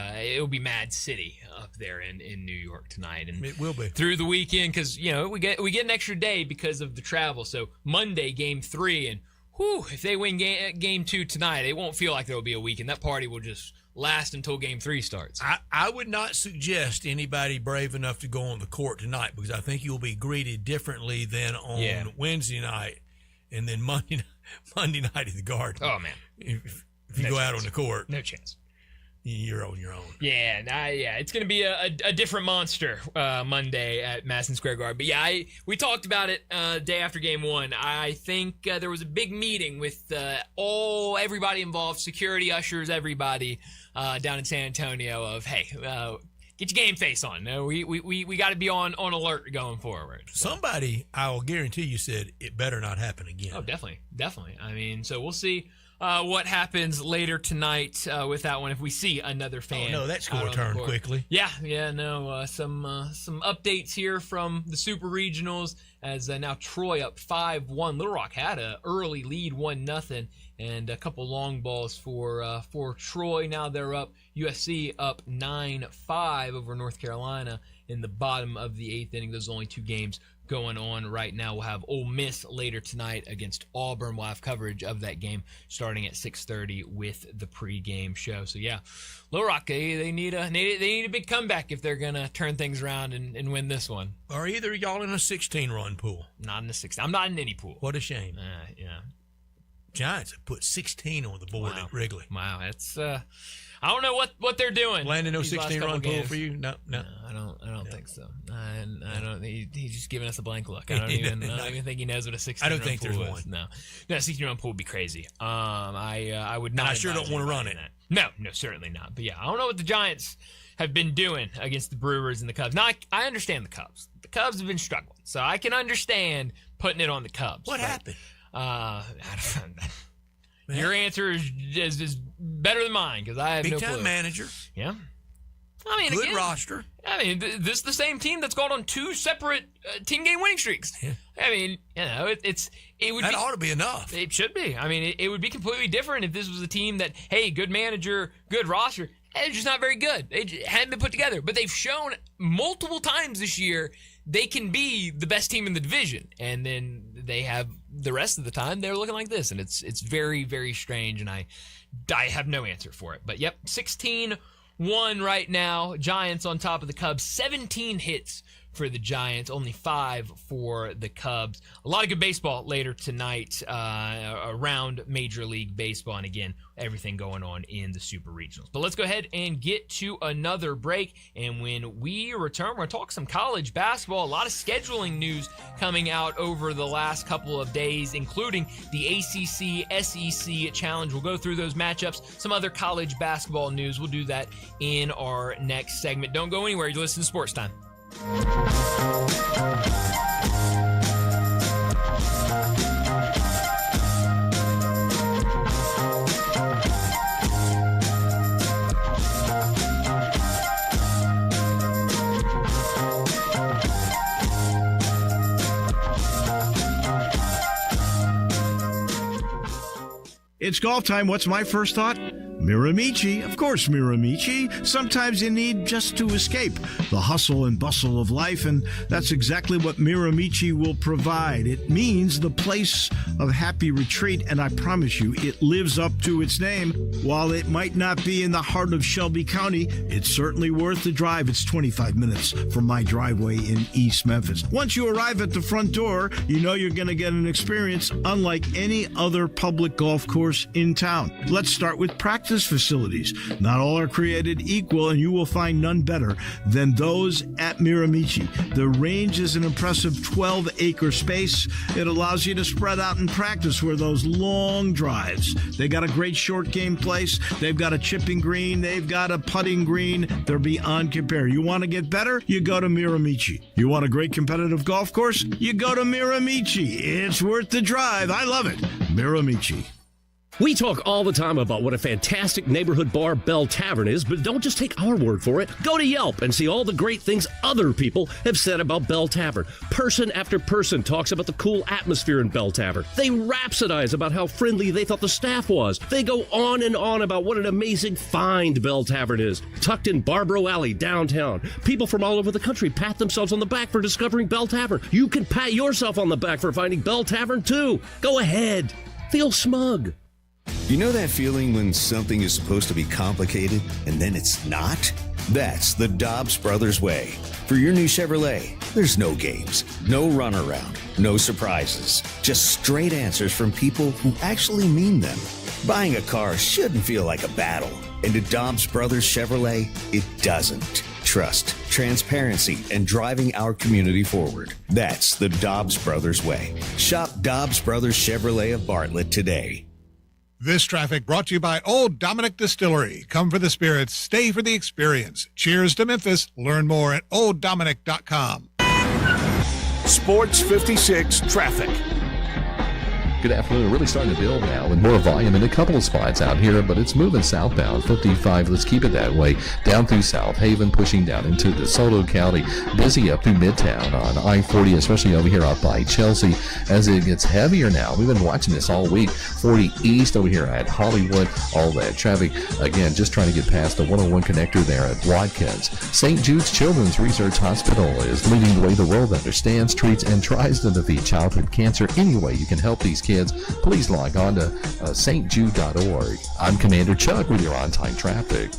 B: Mad City up there in New York tonight, and
A: it will be
B: through the weekend because we get an extra day because of the travel. So Monday, game 3, and if they win game 2 tonight, it won't feel like there will be a weekend. That party will just last until game 3 starts.
A: I would not suggest anybody brave enough to go on the court tonight because I think you'll be greeted differently than on Wednesday night, and then Monday night at the Garden.
B: Oh man,
A: if you go out on the court,
B: no chance.
A: You're on your own.
B: Yeah, it's going to be a different monster Monday at Madison Square Garden. But yeah, we talked about it day after game 1. I think there was a big meeting with everybody involved, security, ushers, everybody down in San Antonio of, hey, get your game face on. No, we got to be on alert going forward. So.
A: Somebody, I will guarantee you, said it better not happen again.
B: Oh, definitely. I mean, so we'll see. What happens later tonight with that one if we see another fan.
A: Oh, no, that score turned quickly.
B: Some updates here from the Super Regionals as now Troy up 5-1. Little Rock had an early lead, 1-0, and a couple long balls for Troy. Now they're up. USC up 9-5 over North Carolina. in the bottom of the 8th inning. Those are only 2 games going on right now. We'll have Ole Miss later tonight against Auburn. We'll have coverage of that game starting at 6:30 with the pregame show. So yeah, Little Rock, they need a big comeback if they're gonna turn things around and win this one.
A: Are either of y'all in a 16-run pool?
B: Not in a 16. I'm not in any pool.
A: What a shame.
B: Yeah.
A: Giants have put 16 on the board at Wrigley.
B: Wow, it's I don't know what they're doing.
A: Landon, no 16-run pool for you? No.
B: I don't think so. I don't. He's just giving us a blank look. I don't even think he knows what a 16-run pool is.
A: I don't think there's one.
B: No, 16-run pool would be crazy. I would not.
A: I sure don't want to run it.
B: No, certainly not. But yeah, I don't know what the Giants have been doing against the Brewers and the Cubs. Now I understand the Cubs. The Cubs have been struggling, so I can understand putting it on the Cubs.
A: What happened?
B: Your answer is better than mine because I have no clue.
A: Big-time manager.
B: Yeah. I mean,
A: good roster.
B: I mean, this is the same team that's gone on 2 separate team-game winning streaks. Yeah. I mean, it would
A: that ought to be enough.
B: It should be. I mean, it would be completely different if this was a team that, hey, good manager, good roster. They're just not very good. They hadn't been put together. But they've shown multiple times this year they can be the best team in the division. And then they have the rest of the time they're looking like this. And it's very, very strange. And I have no answer for it. But, yep, 16-1 right now. Giants on top of the Cubs. 17 hits for the Giants, only 5 for the Cubs. A lot of good baseball later tonight around Major League Baseball. And again, everything going on in the Super Regionals. But let's go ahead and get to another break. And when we return, we're going to talk some college basketball. A lot of scheduling news coming out over the last couple of days, including the ACC SEC Challenge. We'll go through those matchups, some other college basketball news. We'll do that in our next segment. Don't go anywhere. You're listening to Sports Time.
R: It's golf time. What's my first thought? Miramichi. Of course, Miramichi. Sometimes you need just to escape the hustle and bustle of life, and that's exactly what Miramichi will provide. It means the place of happy retreat, and I promise you, it lives up to its name. While it might not be in the heart of Shelby County, it's certainly worth the drive. It's 25 minutes from my driveway in East Memphis. Once you arrive at the front door, you know you're going to get an experience unlike any other public golf course in town. Let's start with practice facilities. Not all are created equal, and you will find none better than those at Miramichi. The range is an impressive 12-acre space. It allows you to spread out and practice where those long drives. They got a great short game place. They've got a chipping green. They've got a putting green. They're beyond compare. You want to get better? You go to Miramichi. You want a great competitive golf course? You go to Miramichi. It's worth the drive. I love it. Miramichi.
S: We talk all the time about what a fantastic neighborhood bar Bell Tavern is, but don't just take our word for it. Go to Yelp and see all the great things other people have said about Bell Tavern. Person after person talks about the cool atmosphere in Bell Tavern. They rhapsodize about how friendly they thought the staff was. They go on and on about what an amazing find Bell Tavern is. Tucked in Barbaro Alley, downtown. People from all over the country pat themselves on the back for discovering Bell Tavern. You can pat yourself on the back for finding Bell Tavern, too. Go ahead. Feel smug.
T: You know that feeling when something is supposed to be complicated and then it's not? That's the Dobbs Brothers way. For your new Chevrolet, there's no games, no runaround, no surprises, just straight answers from people who actually mean them. Buying a car shouldn't feel like a battle, and at Dobbs Brothers Chevrolet, it doesn't. Trust, transparency, and driving our community forward. That's the Dobbs Brothers way. Shop Dobbs Brothers Chevrolet of Bartlett today.
O: This traffic brought to you by Old Dominick Distillery. Come for the spirits, stay for the experience. Cheers to Memphis. Learn more at olddominick.com.
C: Sports 56 traffic.
L: Good afternoon. Really starting to build now with more volume in a couple of spots out here, but it's moving southbound. 55, let's keep it that way. Down through South Haven, pushing down into DeSoto County. Busy up through Midtown on I-40, especially over here up by Chelsea as it gets heavier now. We've been watching this all week. 40 east over here at Hollywood. All that traffic, again, just trying to get past the 101 connector there at Watkins. St. Jude's Children's Research Hospital is leading the way the world understands, treats, and tries to defeat childhood cancer. Any way you can help these kids, please log on to stjude.org. I'm Commander Chuck with your on-time traffic.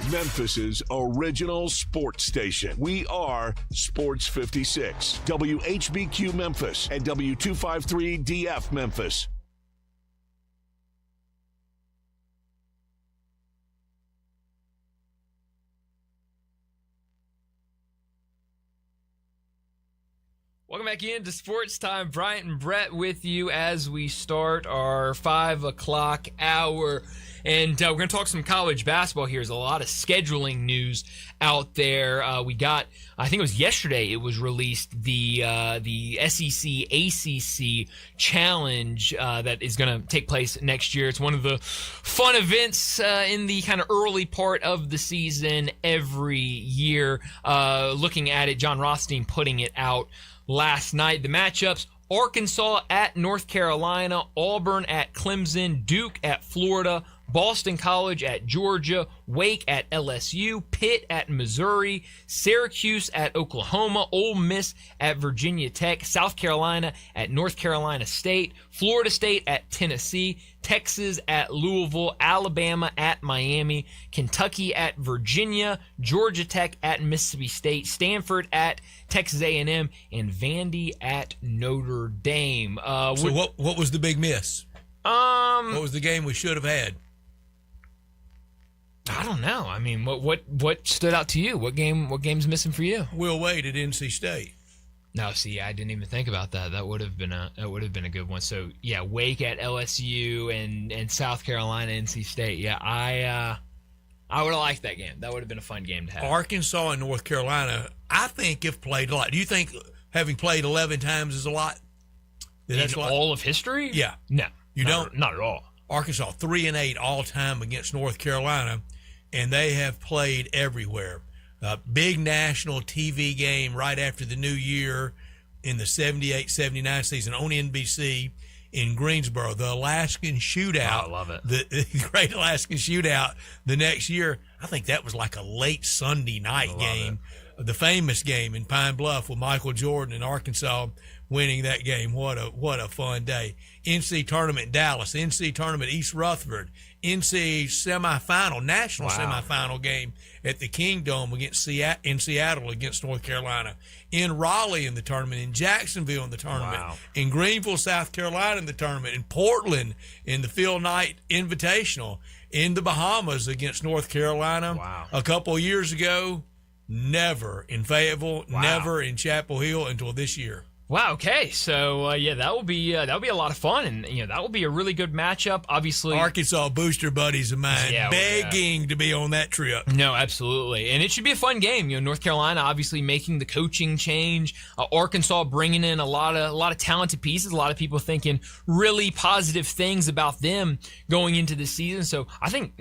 C: Memphis's original sports station. We are Sports 56, WHBQ Memphis and W253DF Memphis.
B: Welcome back into Sports Time. Bryant and Brett with you as we start our 5 o'clock hour. And we're going to talk some college basketball here. There's a lot of scheduling news out there. We got, I think it was yesterday, it was released, the SEC ACC Challenge that is going to take place next year. It's one of the fun events in the kind of early part of the season every year. Looking at it, John Rothstein putting it out last night. The matchups: Arkansas at North Carolina, Auburn at Clemson, Duke at Florida, Boston College at Georgia, Wake at LSU, Pitt at Missouri, Syracuse at Oklahoma, Ole Miss at Virginia Tech, South Carolina at North Carolina State, Florida State at Tennessee, Texas at Louisville, Alabama at Miami, Kentucky at Virginia, Georgia Tech at Mississippi State, Stanford at Texas A&M, and Vandy at Notre Dame.
A: So what was the big miss? What was the game we should have had?
B: I don't know. I mean, what stood out to you? What game's missing for you?
A: Will Wade at NC State.
B: No, see, I didn't even think about that. That would have been a good one. So yeah, Wake at LSU and South Carolina NC State. Yeah, I would have liked that game. That would have been a fun game to have.
A: Arkansas and North Carolina, I think, have played a lot. Do you think having played 11 times is a lot?
B: That's all of history?
A: Yeah.
B: No.
A: You don't?
B: Not at all.
A: Arkansas 3-8 all time against North Carolina, and they have played everywhere. Big national TV game right after the new year in the 78-79 season on NBC in Greensboro. The Alaskan Shootout.
B: Oh, I love it.
A: The Great Alaskan Shootout the next year. I think that was like a late Sunday night game. The famous game in Pine Bluff with Michael Jordan and Arkansas winning that game. What a fun day. NC tournament Dallas, NC tournament East Rutherford, NC semifinal, national semifinal game at the Kingdome in Seattle against North Carolina, in Raleigh in the tournament, in Jacksonville in the tournament, in Greenville, South Carolina in the tournament, in Portland in the Phil Knight Invitational, in the Bahamas against North Carolina a couple of years ago. Never in Fayetteville, never in Chapel Hill until this year.
B: Wow. Okay. So that will be a lot of fun, and that will be a really good matchup. Obviously,
A: Arkansas booster buddies of mine begging to be on that trip.
B: No, absolutely, and it should be a fun game. North Carolina obviously making the coaching change. Arkansas bringing in a lot of talented pieces. A lot of people thinking really positive things about them going into the season. So I think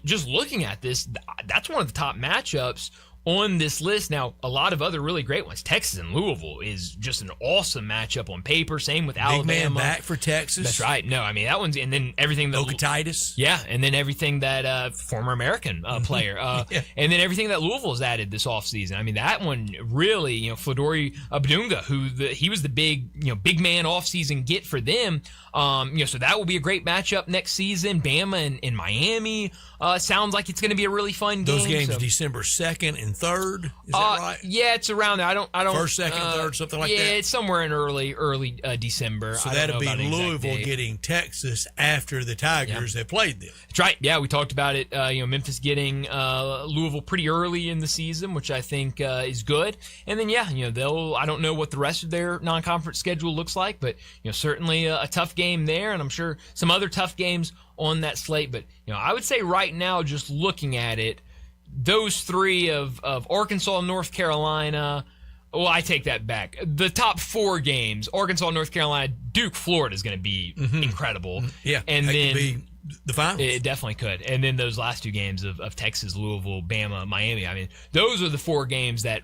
B: just looking at this, that's one of the top matchups on this list. Now, a lot of other really great ones. Texas and Louisville is just an awesome matchup on paper. Same with Alabama.
A: Big man back for Texas.
B: That's right. No, I mean, that one's, and then everything that
A: Okatitis.
B: Yeah, and then everything that former American player. And then everything that Louisville's added this offseason. I mean, that one really, Fedori Abdunga, he was the big man offseason get for them. So that will be a great matchup next season. Bama and Miami sounds like it's going to be a really fun game.
A: Those games December 2nd and 3rd. Is that right?
B: Yeah, it's around there. I don't.
A: First, second, third, something like that.
B: Yeah, it's somewhere in early December.
A: So that'll be Louisville getting Texas after the Tigers have played them.
B: That's right. Yeah, we talked about it. Memphis getting Louisville pretty early in the season, which I think is good. And then they'll. I don't know what the rest of their non-conference schedule looks like, but certainly a tough game there, and I'm sure some other tough games on that slate. But I would say right now, just looking at it, those three of Arkansas, North Carolina, Well, I take that back. The top 4 games, Arkansas, North Carolina, Duke, Florida is going to be incredible.
A: Yeah,
B: and
A: that
B: then
A: could be the finals.
B: It definitely could. And then those last 2 games of Texas, Louisville, Bama, Miami. I mean, those are the 4 games that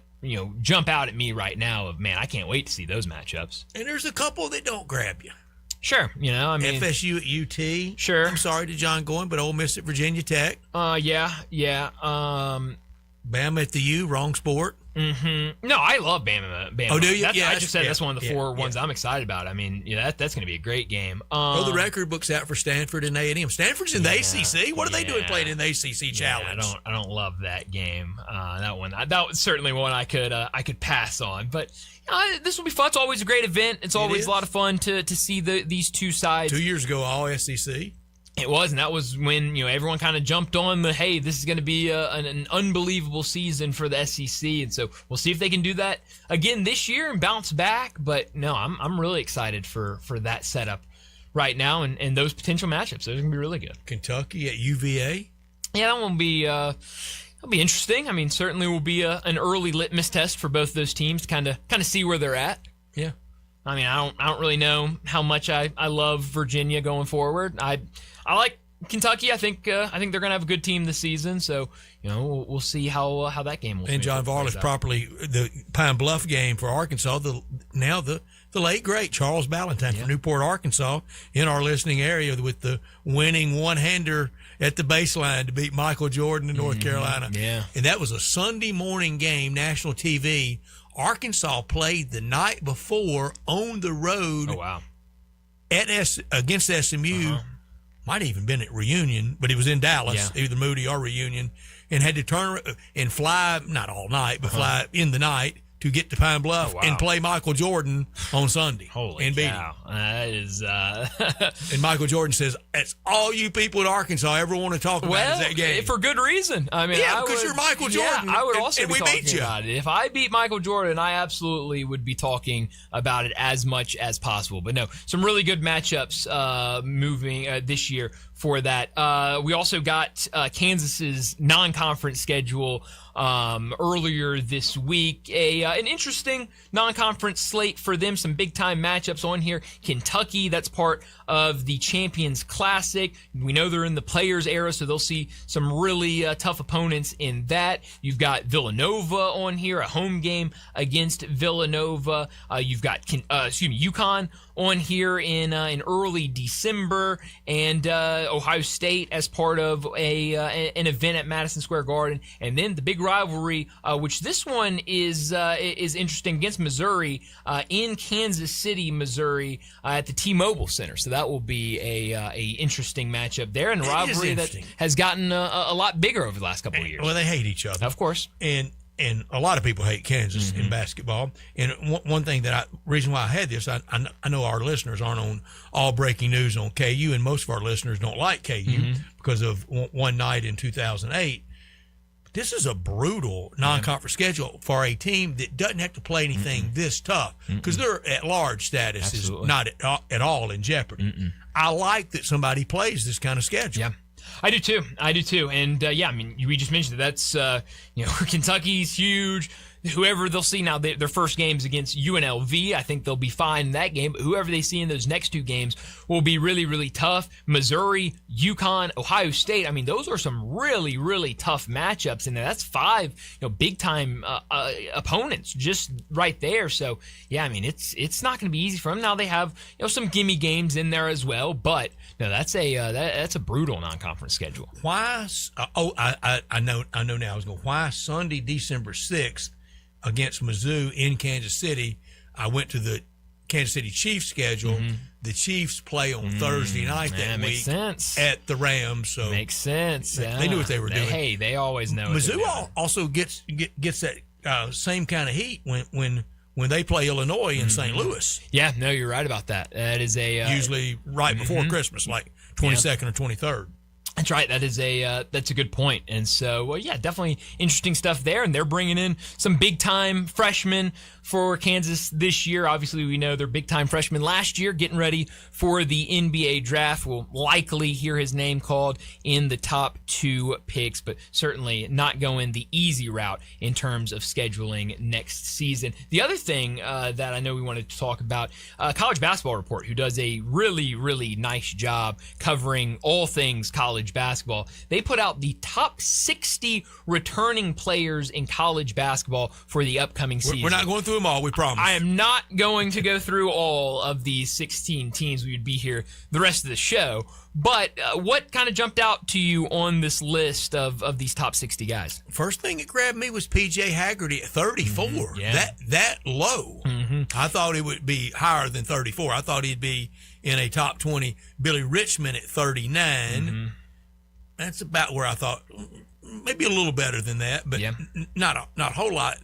B: jump out at me right now. Of man, I can't wait to see those matchups.
A: And there's a couple that don't grab you.
B: Sure, I mean
A: FSU at UT.
B: Sure.
A: I'm sorry to John Goin, but Ole Miss at Virginia Tech.
B: Yeah.
A: Bama at the U, wrong sport.
B: Mm-hmm. No, I love Bama.
A: Oh, do you?
B: I just said that's one of the 4 ones I'm excited about. I mean, that's going to be a great game.
A: The record book's out for Stanford and A&M. Stanford's in the ACC. What are they doing playing in the ACC Challenge?
B: I don't love that game. That one. That was certainly one I could pass on. But this will be fun. It's always a great event. It's always a lot of fun to see these 2 sides.
A: 2 years ago, all SEC.
B: It was, and that was when everyone kind of jumped on hey, this is going to be an unbelievable season for the SEC, and so we'll see if they can do that again this year and bounce back. But no, I'm really excited for that setup right now and those potential matchups. Those are going to be really good.
A: Kentucky at UVA.
B: Yeah, that one will be it'll be interesting. I mean, certainly will be an early litmus test for both those teams to kind of see where they're at.
A: Yeah.
B: I mean, I don't really know how much I love Virginia going forward. I like Kentucky. I think they're going to have a good team this season. So we'll see how that game will.
A: And John Varley's properly the Pine Bluff game for Arkansas. The late great Charles Ballantyne from Newport, Arkansas, in our listening area with the winning one-hander at the baseline to beat Michael Jordan in North Carolina.
B: Yeah,
A: and that was a Sunday morning game, national TV. Arkansas played the night before on the road.
B: Oh wow!
A: Against SMU. Might have even been at Reunion, but it was in Dallas, either Moody or Reunion, and had to turn and fly, not all night, but fly in the night to get to Pine Bluff and play Michael Jordan on Sunday.
B: Holy
A: and
B: cow. That is...
A: And Michael Jordan says, that's all you people in Arkansas ever want to talk about is that game.
B: For good reason. I mean,
A: because you're Michael Jordan.
B: I would also
A: and
B: be
A: we
B: talking
A: beat you.
B: about it. If I beat Michael Jordan, I absolutely would be talking about it as much as possible. But no, some really good matchups moving this year for that. We also got Kansas's non-conference schedule earlier this week. An interesting non-conference slate for them. Some big-time matchups on here. Kentucky, that's part of the Champions Classic. We know they're in the Players era, so they'll see some really tough opponents in that. You've got Villanova on here, a home game against Villanova. You've got UConn on here in early December, and Ohio State as part of an event at Madison Square Garden, and then the big rivalry, which this one is interesting, against Missouri in Kansas City, Missouri, at the T-Mobile Center. So that will be a interesting matchup there, and a rivalry that has gotten a lot bigger over the last couple of years.
A: Well, they hate each other,
B: of course,
A: and a lot of people hate Kansas in basketball. And one thing reason why I had this, I know our listeners aren't on all breaking news on KU, and most of our listeners don't like KU because of one night in 2008. But this is a brutal non-conference schedule for a team that doesn't have to play anything this tough, because their at-large status is not at all in jeopardy. I like that somebody plays this kind of schedule.
B: Yeah. I do too. And I mean, we just mentioned that's Kentucky's huge. Whoever they'll see now, their first game's against UNLV. I think they'll be fine in that game. But whoever they see in those next 2 games will be really, really tough. Missouri, UConn, Ohio State. I mean, those are some really, really tough matchups, and that's 5 big time opponents just right there. So yeah, I mean, it's not going to be easy for them. Now they have some gimme games in there as well, but no, that's a brutal non-conference schedule.
A: Why? I know now. I was going. Why Sunday, December 6th? Against Mizzou in Kansas City? I went to the Kansas City Chiefs schedule. The Chiefs play on Thursday night that week
B: sense.
A: At the Rams. So
B: makes sense.
A: They knew what they were doing.
B: Hey, they always know.
A: Mizzou also gets that same kind of heat when they play Illinois in St. Louis.
B: Yeah, no, you're right about that. That is
A: usually right before Christmas, like 22nd or 23rd.
B: That's right. That's a good point. And so, well, yeah, definitely interesting stuff there. And they're bringing in some big time freshmen for Kansas this year. Obviously, we know they're big time freshmen last year, getting ready for the NBA draft. We'll likely hear his name called in the top 2 picks, but certainly not going the easy route in terms of scheduling next season. The other thing that I know we wanted to talk about, College Basketball Report, who does a really, really nice job covering all things college basketball. They put out the top 60 returning players in college basketball for the upcoming season.
A: We're not going through them all, we promise.
B: I am not going to go through all of these 16 teams. We would be here the rest of the show. But what kind of jumped out to you on this list of these top 60 guys?
A: First thing that grabbed me was P.J. Haggerty at 34.
B: Mm-hmm. Yeah.
A: That low. Mm-hmm. I thought it would be higher than 34. I thought he'd be in a top 20. Billy Richmond at 39. Mm-hmm. That's about where I thought, maybe a little better than that, but not a whole lot.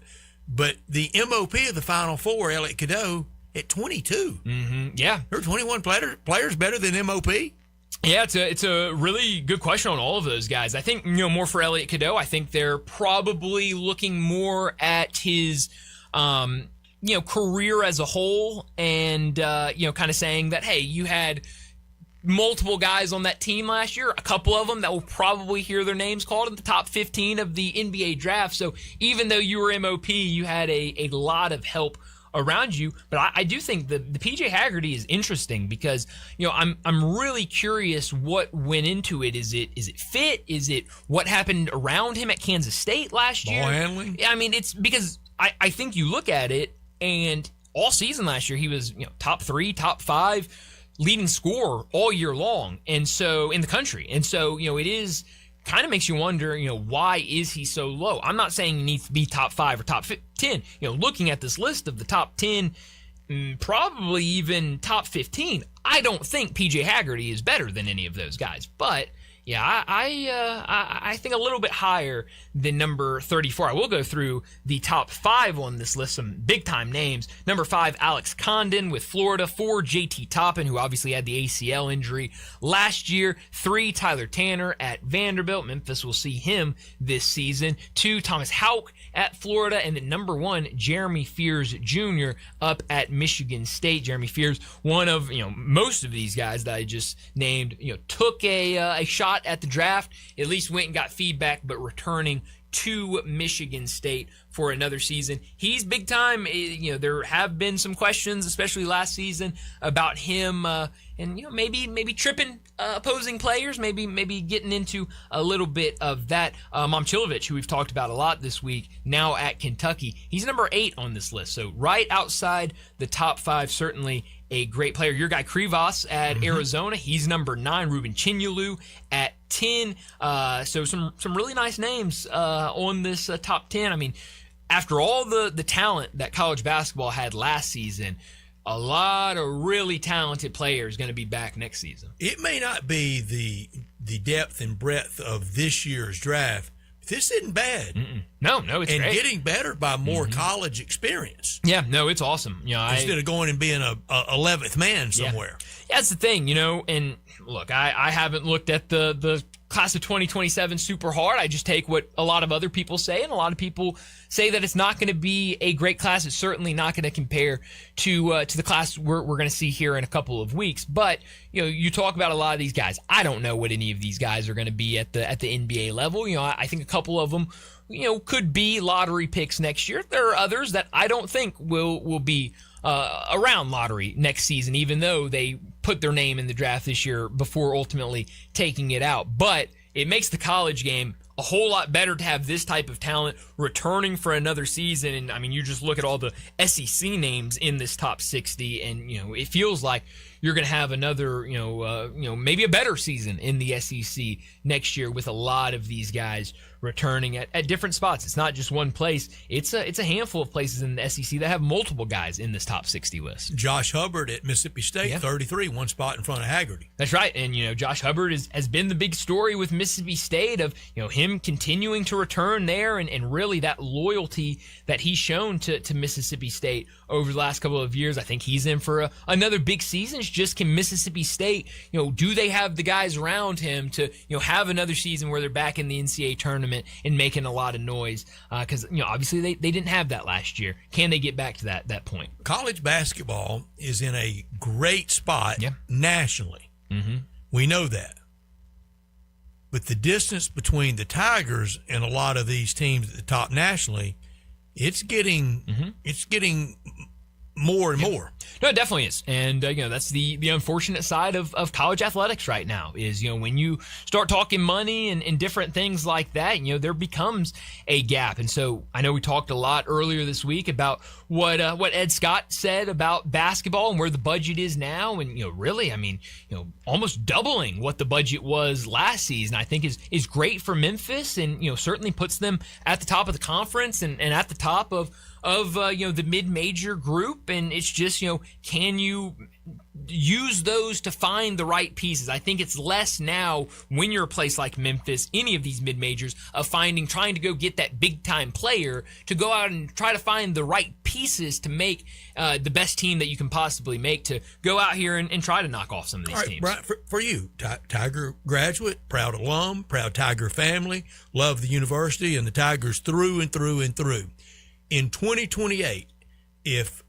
A: But the MOP of the Final Four, Elliot Cadeau, at 22.
B: Mm-hmm. Yeah.
A: There are 21 players better than MOP.
B: Yeah, it's a really good question on all of those guys. I think, more for Elliot Cadeau. I think they're probably looking more at his, career as a whole and, kind of saying that, hey, you had multiple guys on that team last year, a couple of them that will probably hear their names called in the top 15 of the NBA draft. So even though you were MOP, you had a lot of help around you. But I do think the PJ Haggerty is interesting because, I'm really curious what went into it. Is it fit? Is it what happened around him at Kansas State last year?
A: Ball handling?
B: I mean, it's because I think you look at it and all season last year he was, top 3, top 5, leading scorer all year long, and so in the country. And so, it is kind of makes you wonder, why is he so low? I'm not saying he needs to be top 5 or top 10. Looking at this list of the top 10, probably even top 15, I don't think PJ Haggerty is better than any of those guys. But yeah, I think a little bit higher than number 34. I will go through the top 5 on this list, some big-time names. Number 5, Alex Condon with Florida. 4, J.T. Toppin, who obviously had the ACL injury last year. 3, Tyler Tanner at Vanderbilt. Memphis will see him this season. 2, Thomas Houck at Florida. And then number 1, Jeremy Fears Jr. up at Michigan State. Jeremy Fears, one of, most of these guys that I just named, took a shot at the draft, at least went and got feedback, but returning to Michigan State for another season. He's big time. There have been some questions, especially last season, about him and maybe tripping opposing players, maybe getting into a little bit of that. Momcilovic, who we've talked about a lot this week, now at Kentucky. He's number 8 on this list, so right outside the top 5, certainly a great player. Your guy Krivas at Arizona, he's number 9. Ruben Chinyelu at 10. So some really nice names on this top 10. I mean, after all the talent that college basketball had last season, a lot of really talented players going to be back next season.
A: It may not be the depth and breadth of this year's draft. This isn't bad.
B: No, it's
A: and
B: great.
A: Getting better by more college experience.
B: Yeah, no, it's awesome.
A: Instead of going and being a 11th man somewhere.
B: Yeah, that's the thing, and look, I haven't looked at the class of 2027 super hard. I just take what a lot of other people say, and a lot of people say that it's not going to be a great class. It's certainly not going to compare to the class we're going to see here in a couple of weeks. But you talk about a lot of these guys. I don't know what any of these guys are going to be at the NBA level. I think a couple of them could be lottery picks next year. There are others that I don't think will be around lottery next season, even though they put their name in the draft this year before ultimately taking it out. But it makes the college game a whole lot better to have this type of talent returning for another season. And I mean, you just look at all the SEC names in this top 60, and it feels like you're going to have another, maybe a better season in the SEC next year with a lot of these guys returning at different spots. It's not just one place. It's a handful of places in the SEC that have multiple guys in this top 60 list.
A: Josh Hubbard at Mississippi State, 33, one spot in front of Haggerty.
B: That's right. And, Josh Hubbard has been the big story with Mississippi State of, him continuing to return there and really that loyalty that he's shown to Mississippi State over the last couple of years. I think he's in for another big season. It's just can Mississippi State, do they have the guys around him to, have another season where they're back in the NCAA tournament and making a lot of noise? Because, obviously they didn't have that last year. Can they get back to that point?
A: College basketball is in a great spot nationally.
B: Mm-hmm.
A: We know that. But the distance between the Tigers and a lot of these teams at the top nationally, it's getting more and more.
B: No, it definitely is. And, that's the unfortunate side of college athletics right now is, when you start talking money and different things like that, there becomes a gap. And so I know we talked a lot earlier this week about what Ed Scott said about basketball and where the budget is now. And, really, almost doubling what the budget was last season, I think is great for Memphis and, certainly puts them at the top of the conference and at the top of the mid-major group. And it's just, can you use those to find the right pieces? I think it's less now when you're a place like Memphis, any of these mid-majors, of trying to go get that big-time player to go out and try to find the right pieces to make the best team that you can possibly make, to go out here and try to knock off some of these teams.
A: Brian, for you, Tiger graduate, proud alum, proud Tiger family, love the university and the Tigers through and through and through. In 2028, if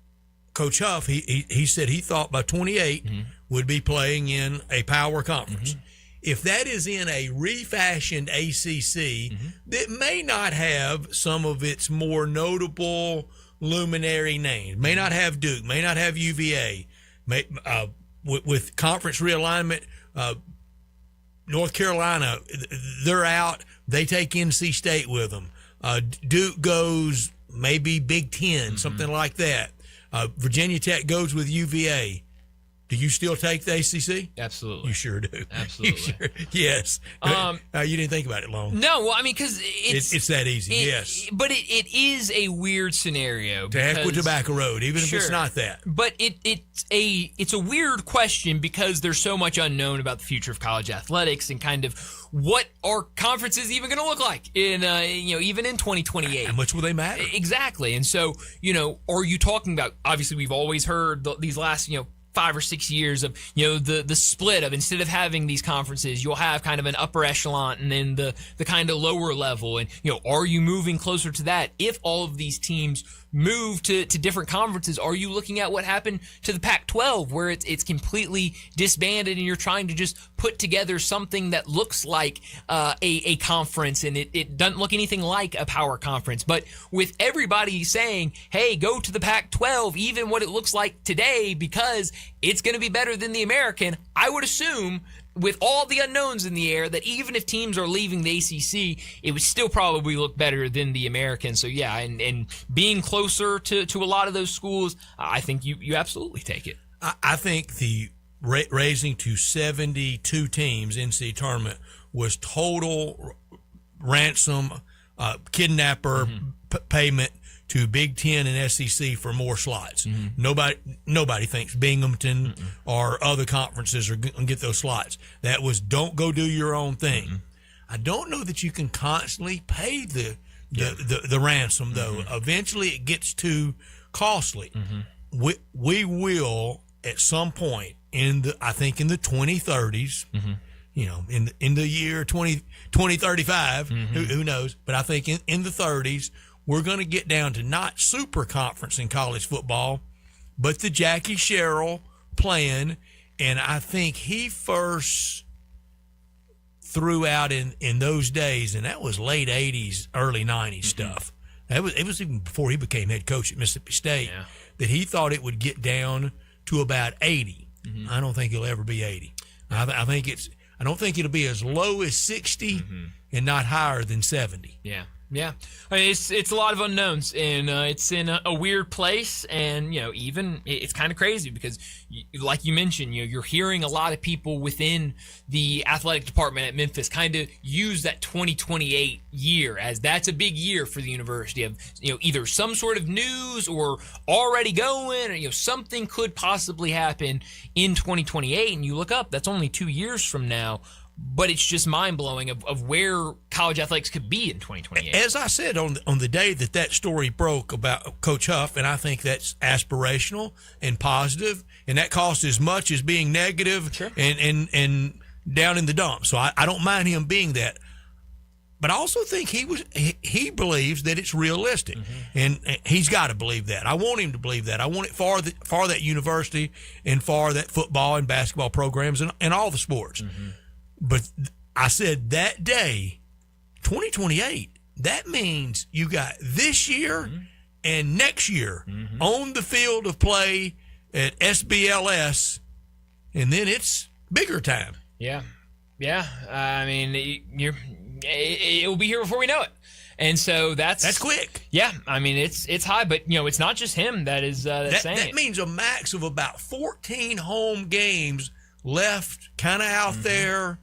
A: Coach Huff, he said he thought by 28 would be playing in a power conference. If that is in a refashioned ACC that may not have some of its more notable luminary names, may not have Duke, may not have UVA, with conference realignment, North Carolina, they're out. They take NC State with them. Duke goes maybe Big Ten, something like that. Virginia Tech goes with UVA. Do you still take the ACC?
B: Absolutely.
A: You sure do.
B: Absolutely.
A: Yes. You didn't think about it long.
B: No, well, because
A: it's that easy, yes.
B: But it is a weird scenario.
A: To heck with Tobacco Road, even if it's not that.
B: But it's a weird question because there's so much unknown about the future of college athletics and kind of what are conferences even going to look like in even in 2028.
A: How much will they matter?
B: Exactly. And so, are you talking about, obviously we've always heard these last, 5 or 6 years of, the split of, instead of having these conferences, you'll have kind of an upper echelon and then the kind of lower level. And, are you moving closer to that? If all of these teams move to different conferences, are you looking at what happened to the Pac-12 where it's completely disbanded and you're trying to just put together something that looks like a conference and it doesn't look anything like a power conference? But with everybody saying, hey, go to the Pac-12, even what it looks like today, because it's going to be better than the American, I would assume, with all the unknowns in the air, that even if teams are leaving the ACC, it would still probably look better than the American. So, yeah, and being closer to a lot of those schools, I think you absolutely take it.
A: I think the raising to 72 teams NCAA tournament was total ransom, kidnapper payment to Big Ten and SEC for more slots. Nobody thinks Binghamton or other conferences are going to get those slots. That was, don't go do your own thing. I don't know that you can constantly pay the ransom, though. Eventually it gets too costly. We will, at some point, I think in the 2030s, in the year 2035, who knows, but I think in the 30s, we're going to get down to not super conference in college football, but the Jackie Sherrill plan. And I think he first threw out in those days, and that was late 80s, early 90s stuff. It was even before he became head coach at Mississippi State, that he thought it would get down to about 80. I don't think it'll ever be 80. I don't think it'll be as low as 60 and not higher than 70.
B: Yeah, I mean, it's a lot of unknowns, and it's in a weird place, and even it's kind of crazy because, like you mentioned, you're hearing a lot of people within the athletic department at Memphis kind of use that 2028 year as that's a big year for the university of either some sort of news or already going, or something could possibly happen in 2028, and you look up, that's only 2 years from now. but it's just mind-blowing of where college athletics could be in 2028.
A: As I said on the day that story broke about Coach Huff, and I think that's aspirational and positive, and that costs as much as being negative and down in the dumps. So I don't mind him being that. But I also think he believes that it's realistic, and he's got to believe that. I want him to believe that. I want it for that university and for that football and basketball programs and all the sports. But I said that day, 2028, that means you got this year and next year on the field of play at SBLS, and then it's bigger time.
B: Yeah. I mean, it will be here before we know it. And so that's
A: quick.
B: Yeah, I mean it's high, but it's not just him that is saying
A: that
B: it.
A: means a max of about 14 home games left, kind of out there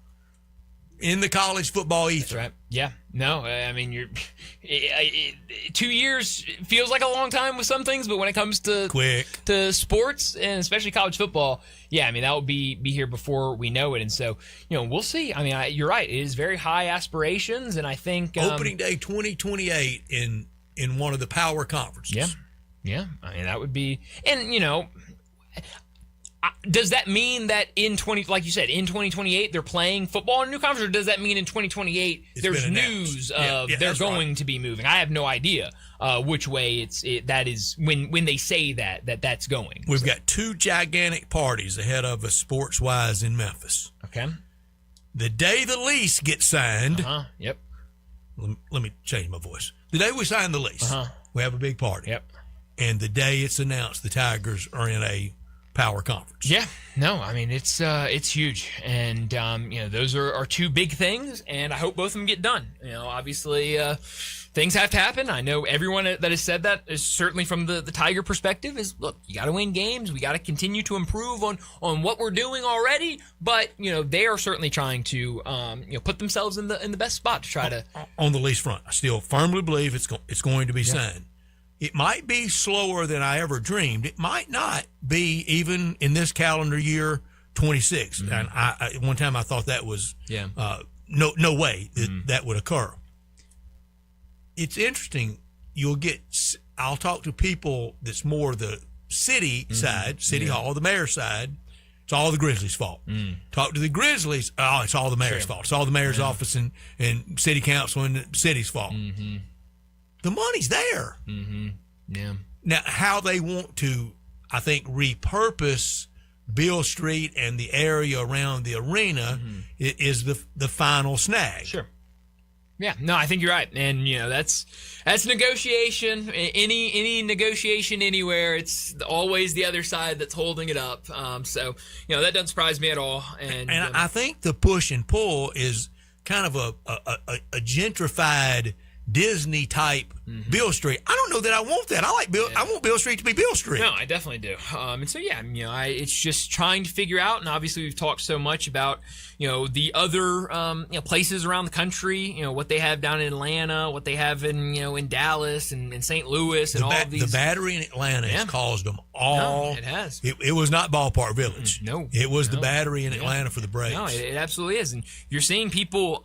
A: in the college football ether.
B: That's right. Yeah. No, I mean 2 years feels like a long time with some things, but when it comes to sports and especially college football, yeah, I mean that will be here before we know it, and so we'll see. I mean, you're right; it is very high aspirations, and I think
A: opening day 2028 in one of the power conferences.
B: Yeah. I mean that would be, and does that mean that like you said, in 2028 they're playing football in a new conference, or does that mean in 2028 there's news of they're going to be moving? I have no idea which way that is when they say that's going.
A: We've got two gigantic parties ahead of us sports-wise in Memphis.
B: Okay.
A: The day the lease gets signed.
B: Yep.
A: Let me change my voice. The day we sign the lease, we have a big party.
B: Yep.
A: And the day it's announced the Tigers are in a power conference.
B: Yeah, no, I mean it's huge, and those are two big things, and I hope both of them get done. Obviously things have to happen. I know everyone that has said that is certainly from the Tiger perspective is, look, you got to win games, we got to continue to improve on what we're doing already, but they are certainly trying to put themselves in the best spot to try to
A: on the lease front. I still firmly believe it's going to be signed. It might be slower than I ever dreamed. It might not be even in this calendar year 26. And one time I thought that was no way that would occur. It's interesting. I'll talk to people that's more the city side, City Hall, the mayor's side. It's all the Grizzlies' fault. Talk to the Grizzlies. Oh, it's all the mayor's fault. It's all the mayor's office and city council and the city's fault. The money's there.
B: Yeah.
A: Now, how they want to, I think, repurpose Beale Street and the area around the arena is the final snag.
B: Sure. Yeah. No, I think you're right, and that's negotiation. Any negotiation anywhere, it's always the other side that's holding it up. So that doesn't surprise me at all. And
A: I think the push and pull is kind of a gentrified Disney type Beale Street. I don't know that I want that. I want Beale Street to be Beale Street.
B: No, I definitely do. And so it's just trying to figure out. And obviously, we've talked so much about the other places around the country. What they have down in Atlanta, what they have in Dallas and in St. Louis, and all of these.
A: The Battery in Atlanta has caused them all.
B: No, it has.
A: It was not Ballpark Village.
B: No,
A: it was the Battery in Atlanta for the Braves.
B: No, it absolutely is. And you're seeing people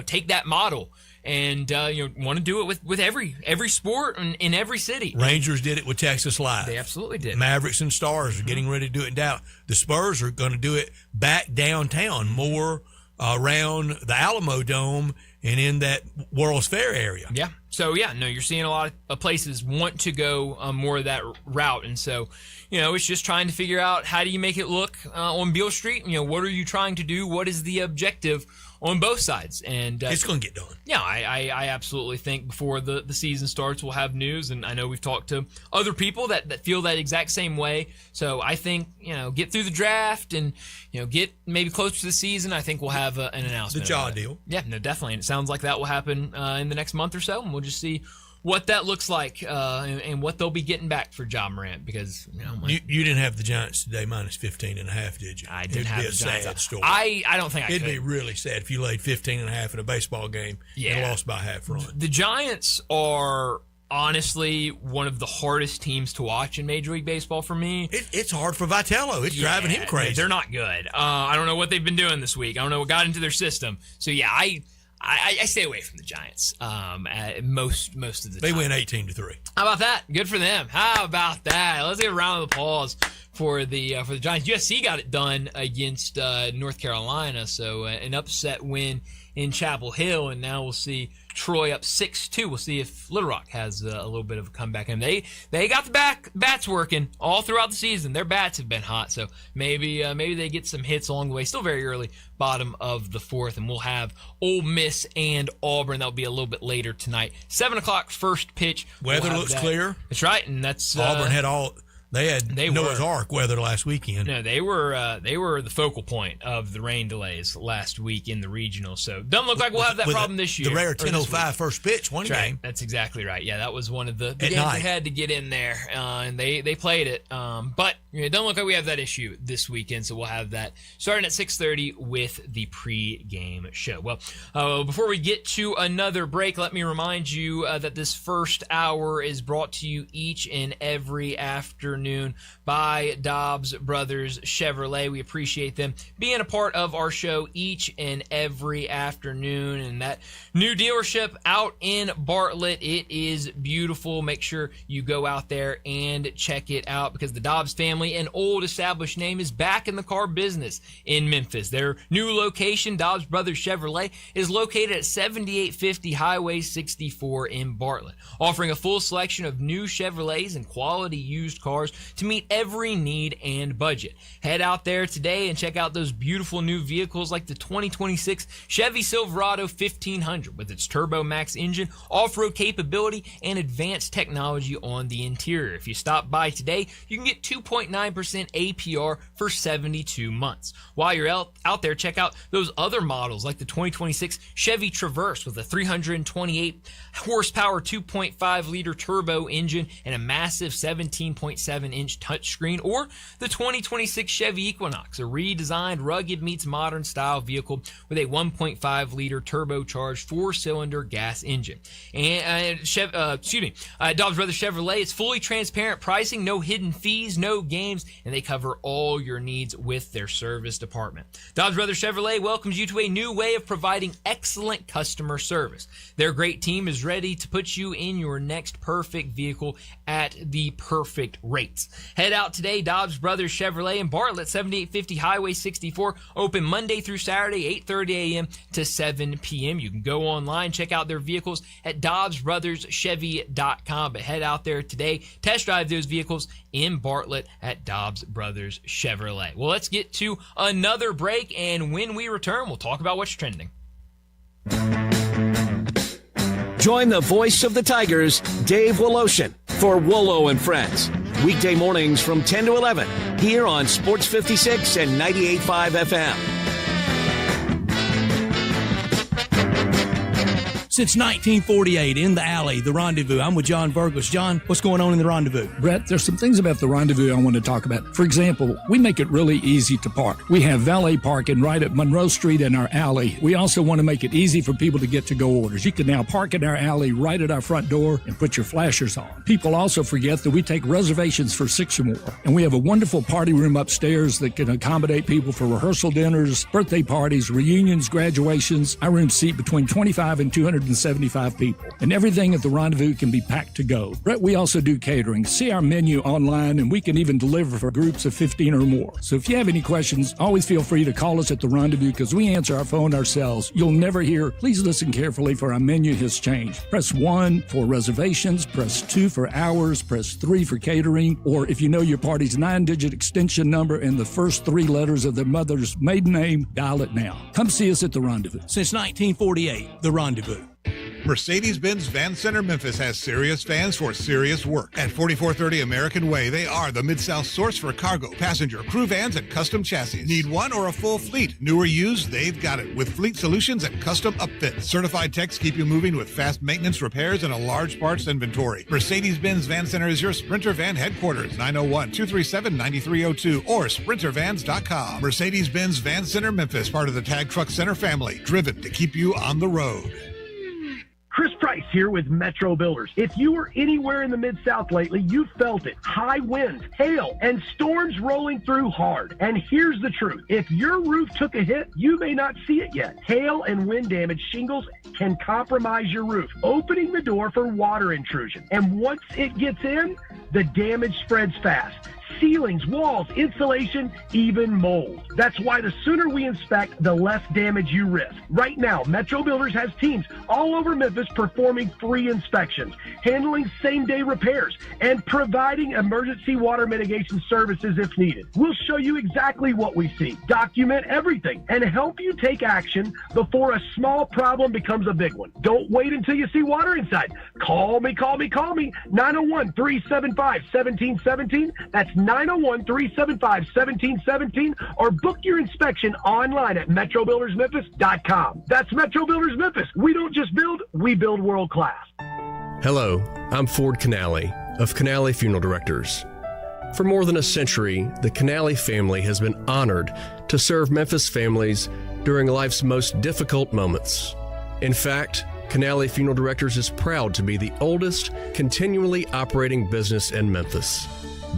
B: take that model and want to do it with every sport in every city.
A: Rangers did it with Texas Live.
B: They absolutely did.
A: Mavericks and Stars are getting ready to do it in Dallas. The Spurs are going to do it back downtown, more around the Alamo Dome and in that World's Fair area.
B: Yeah. So you're seeing a lot of places want to go more of that route, and so it's just trying to figure out how do you make it look on Beale Street. What are you trying to do? What is the objective on both sides? And
A: it's going to get done.
B: Yeah, I absolutely think before the season starts we'll have news, and I know we've talked to other people that feel that exact same way. So I think get through the draft and get maybe closer to the season. I think we'll have an announcement.
A: The jaw deal.
B: Yeah, no, definitely. And it sounds like that will happen in the next month or so, and we'll just see what that looks like and what they'll be getting back for Ja Morant, because
A: you didn't have the Giants today minus 15.5, did you?
B: I didn't have the Giants.
A: It'd be a sad story.
B: I don't think
A: it'd be really sad if you laid 15.5 in a baseball game and lost by half run.
B: The Giants are honestly one of the hardest teams to watch in Major League Baseball for me.
A: It's hard for Vitello. It's driving him crazy.
B: They're not good. I don't know what they've been doing this week. I don't know what got into their system. So yeah, I stay away from the Giants most of the time.
A: They win 18-3.
B: How about that? Good for them. How about that? Let's give a round of applause for the Giants. USC got it done against North Carolina, so an upset win in Chapel Hill, and now we'll see Troy up 6-2. We'll see if Little Rock has a little bit of a comeback. And they got the bats working all throughout the season. Their bats have been hot, so maybe they get some hits along the way. Still very early, bottom of the fourth, and we'll have Ole Miss and Auburn. That'll be a little bit later tonight. 7 o'clock first pitch.
A: Weather looks clear.
B: That's right, and that's
A: Auburn had all. They had Noah's Ark weather last weekend.
B: No, they were the focal point of the rain delays last week in the regional. So doesn't look like we'll have that problem this year.
A: The rare 10:05 first pitch, one game.
B: That's exactly right. Yeah, that was one of the games they had to get in there, and they played it. But it doesn't look like we have that issue this weekend, so we'll have that starting at 6:30 with the pre-game show. Well, before we get to another break, let me remind you that this first hour is brought to you each and every afternoon by Dobbs Brothers Chevrolet. We appreciate them being a part of our show each and every afternoon. And that new dealership out in Bartlett, it is beautiful. Make sure you go out there and check it out, because the Dobbs family, an old established name, is back in the car business in Memphis. Their new location, Dobbs Brothers Chevrolet, is located at 7850 Highway 64 in Bartlett, offering a full selection of new Chevrolets and quality used cars to meet every need and budget. Head out there today and check out those beautiful new vehicles like the 2026 Chevy Silverado 1500 with its Turbo Max engine, off-road capability, and advanced technology on the interior. If you stop by today, you can get 2.9% APR for 72 months. While you're out there, check out those other models like the 2026 Chevy Traverse with a 328 horsepower 2.5-liter turbo engine and a massive 17.7-inch touchscreen, or the 2026 Chevy Equinox, a redesigned, rugged meets modern style vehicle with a 1.5-liter turbocharged 4-cylinder gas engine. And Dobbs Brothers Chevrolet, it's fully transparent pricing, no hidden fees, no games, and they cover all your needs with their service department. Dobbs Brothers Chevrolet welcomes you to a new way of providing excellent customer service. Their great team is ready to put you in your next perfect vehicle at the perfect rates. Head out today, Dobbs Brothers Chevrolet in Bartlett, 7850 Highway 64, open Monday through Saturday, 8:30 a.m. to 7 p.m. You can go online, check out their vehicles at DobbsBrothersChevy.com, but head out there today, test drive those vehicles in Bartlett at Dobbs Brothers Chevrolet. Well, let's get to another break, and when we return, we'll talk about what's trending.
D: Join the voice of the Tigers, Dave Woloshin, for Wolo and Friends. Weekday mornings from 10 to 11 here on Sports 56 and 98.5 FM.
G: Since 1948, in the alley, the Rendezvous. I'm with John Burgos. John, what's going on in the Rendezvous?
U: Brett, there's some things about the Rendezvous I want to talk about. For example, we make it really easy to park. We have valet parking right at Monroe Street in our alley. We also want to make it easy for people to get to-go orders. You can now park in our alley right at our front door and put your flashers on. People also forget that we take reservations for 6 or more. And we have a wonderful party room upstairs that can accommodate people for rehearsal dinners, birthday parties, reunions, graduations. Our rooms seat between 25 and 275 people. And everything at the Rendezvous can be packed to go. Brett, we also do catering. See our menu online, and we can even deliver for groups of 15 or more. So if you have any questions, always feel free to call us at the Rendezvous, because we answer our phone ourselves. You'll never hear, please listen carefully, for our menu has changed. Press 1 for reservations, press 2 for hours, press 3 for catering, or if you know your party's 9-digit extension number and the first 3 letters of their mother's maiden name, dial it now. Come see us at the Rendezvous.
G: Since 1948, the Rendezvous.
O: Mercedes-Benz Van Center Memphis has serious vans for serious work. At 4430 American Way, they are the Mid-South source for cargo, passenger, crew vans, and custom chassis. Need one or a full fleet? New or used, they've got it with fleet solutions and custom upfits. Certified techs keep you moving with fast maintenance, repairs, and a large parts inventory. Mercedes-Benz Van Center is your Sprinter Van headquarters, 901-237-9302 or sprintervans.com. Mercedes-Benz Van Center Memphis, part of the Tag Truck Center family, driven to keep you on the road.
V: Chris Price
F: here with Metro Builders. If you were anywhere in the Mid-South lately, you felt it. High winds, hail, and storms rolling through hard. And here's the truth. If your roof took a hit, you may not see it yet. Hail and wind damage shingles can compromise your roof, opening the door for water intrusion. And once it gets in, the damage spreads fast. Ceilings, walls, insulation, even mold. That's why the sooner we inspect, the less damage you risk. Right now, Metro Builders has teams all over Memphis performing free inspections, handling same-day repairs, and providing emergency water mitigation services if needed. We'll show you exactly what we see, document everything, and help you take action before a small problem becomes a big one. Don't wait until you see water inside. Call me. 901-375-1717. That's 901-375-1717, or book your inspection online at metrobuildersmemphis.com. That's Metro Builders Memphis. We don't just build, we build world class.
H: Hello, I'm Ford Canale of Canale Funeral Directors. For more than a century, the Canale family has been honored to serve Memphis families during life's most difficult moments. In fact, Canale Funeral Directors is proud to be the oldest continually operating business in Memphis,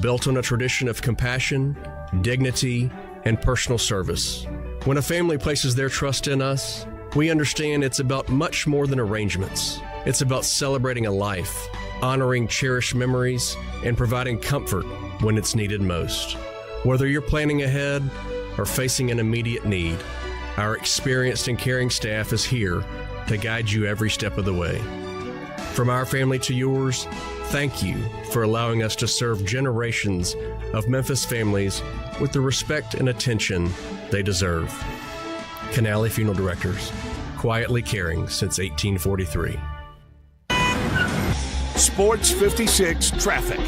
H: built on a tradition of compassion, dignity, and personal service. When a family places their trust in us, we understand it's about much more than arrangements. It's about celebrating a life, honoring cherished memories, and providing comfort when it's needed most. Whether you're planning ahead or facing an immediate need, our experienced and caring staff is here to guide you every step of the way. From our family to yours, thank you for allowing us to serve generations of Memphis families with the respect and attention they deserve. Canale Funeral Directors, quietly caring since 1843.
C: Sports 56 traffic.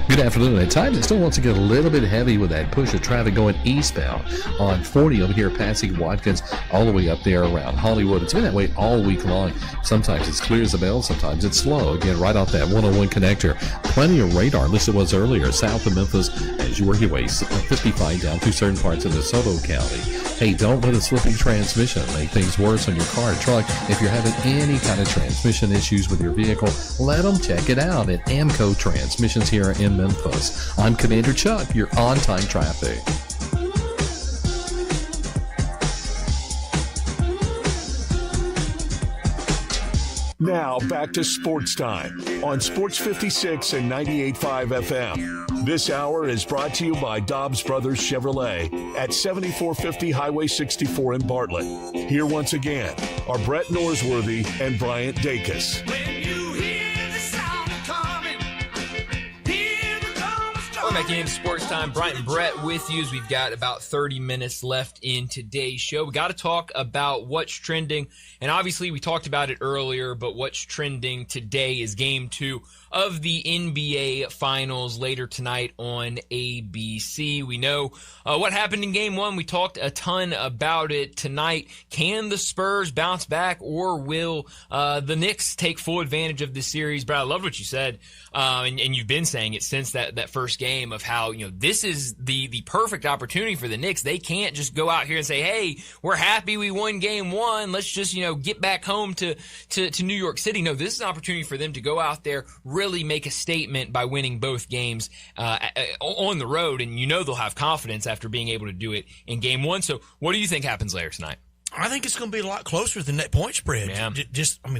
L: Good afternoon. At times, it still wants to get a little bit heavy with that push of traffic going eastbound on 40 over here, passing Watkins, all the way up there around Hollywood. It's been that way all week long. Sometimes it's clear as a bell, sometimes it's slow. Again, right off that 101 connector. Plenty of radar, at least it was earlier, south of Memphis as you work your way 55 down through certain parts of DeSoto County. Hey, don't let a slipping transmission make things worse on your car or truck. If you're having any kind of transmission issues with your vehicle, let them check it out at Amco Transmissions here in Memphis. I'm Commander Chuck, your on-time traffic.
C: Now back to Sports Time on Sports 56 and 98.5 FM. This hour is brought to you by Dobbs Brothers Chevrolet at 7450 Highway 64 in Bartlett. Here once again are Brett Norsworthy and Bryant Dacus.
B: Welcome back into Sports Time. Bryant and Brett with you as we've got about 30 minutes left in today's show. We got to talk about what's trending. And obviously we talked about it earlier, but what's trending today is Game 2 of the NBA Finals later tonight on ABC. We know what happened in Game 1. We talked a ton about it tonight. Can the Spurs bounce back, or will the Knicks take full advantage of this series? But I love what you said, and you've been saying it since that first game, of how this is the perfect opportunity for the Knicks. They can't just go out here and say, hey, we're happy we won Game 1. Let's just get back home to New York City. No, this is an opportunity for them to go out there, really make a statement by winning both games on the road, and they'll have confidence after being able to do it in Game 1. So what do you think happens later tonight?
A: I think it's going to be a lot closer than that point spread.
B: Yeah.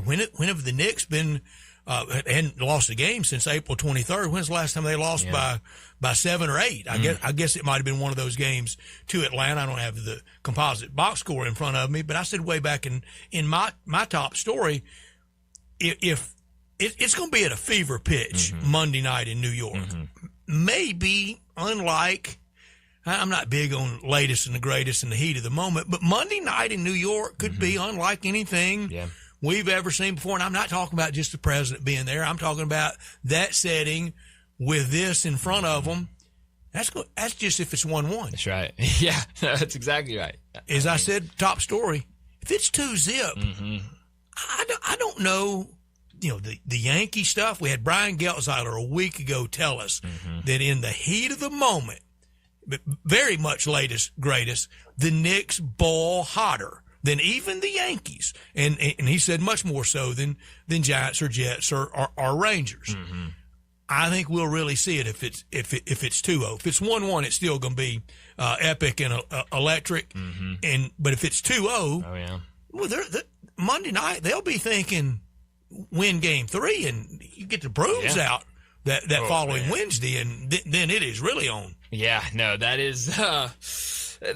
A: When have the Knicks been hadn't lost a game since April 23rd? When's the last time they lost by 7 or 8? I guess it might have been one of those games to Atlanta. I don't have the composite box score in front of me, but I said way back in my top story, if it's going to be at a fever pitch Monday night in New York. Maybe unlike, I'm not big on latest and the greatest in the heat of the moment, but Monday night in New York could be unlike anything we've ever seen before. And I'm not talking about just the president being there. I'm talking about that setting with this in front of them. That's just if it's 1-1.
B: That's right. Yeah, that's exactly right.
A: As I said, top story, if it's 2-zip, I don't know. The Yankee stuff, we had Brian Geltzeiler a week ago tell us that in the heat of the moment, but very much latest, greatest, the Knicks ball hotter than even the Yankees. And he said much more so than Giants or Jets or Rangers.
B: Mm-hmm.
A: I think we'll really see it if it's 2-0. If it's 1-1, it's still going to be epic and electric.
B: Mm-hmm.
A: But if it's 2-0,
B: oh yeah,
A: well, Monday night they'll be thinking win Game 3 and you get the brooms out that following Wednesday, and then it is really on.
B: Yeah, no, that is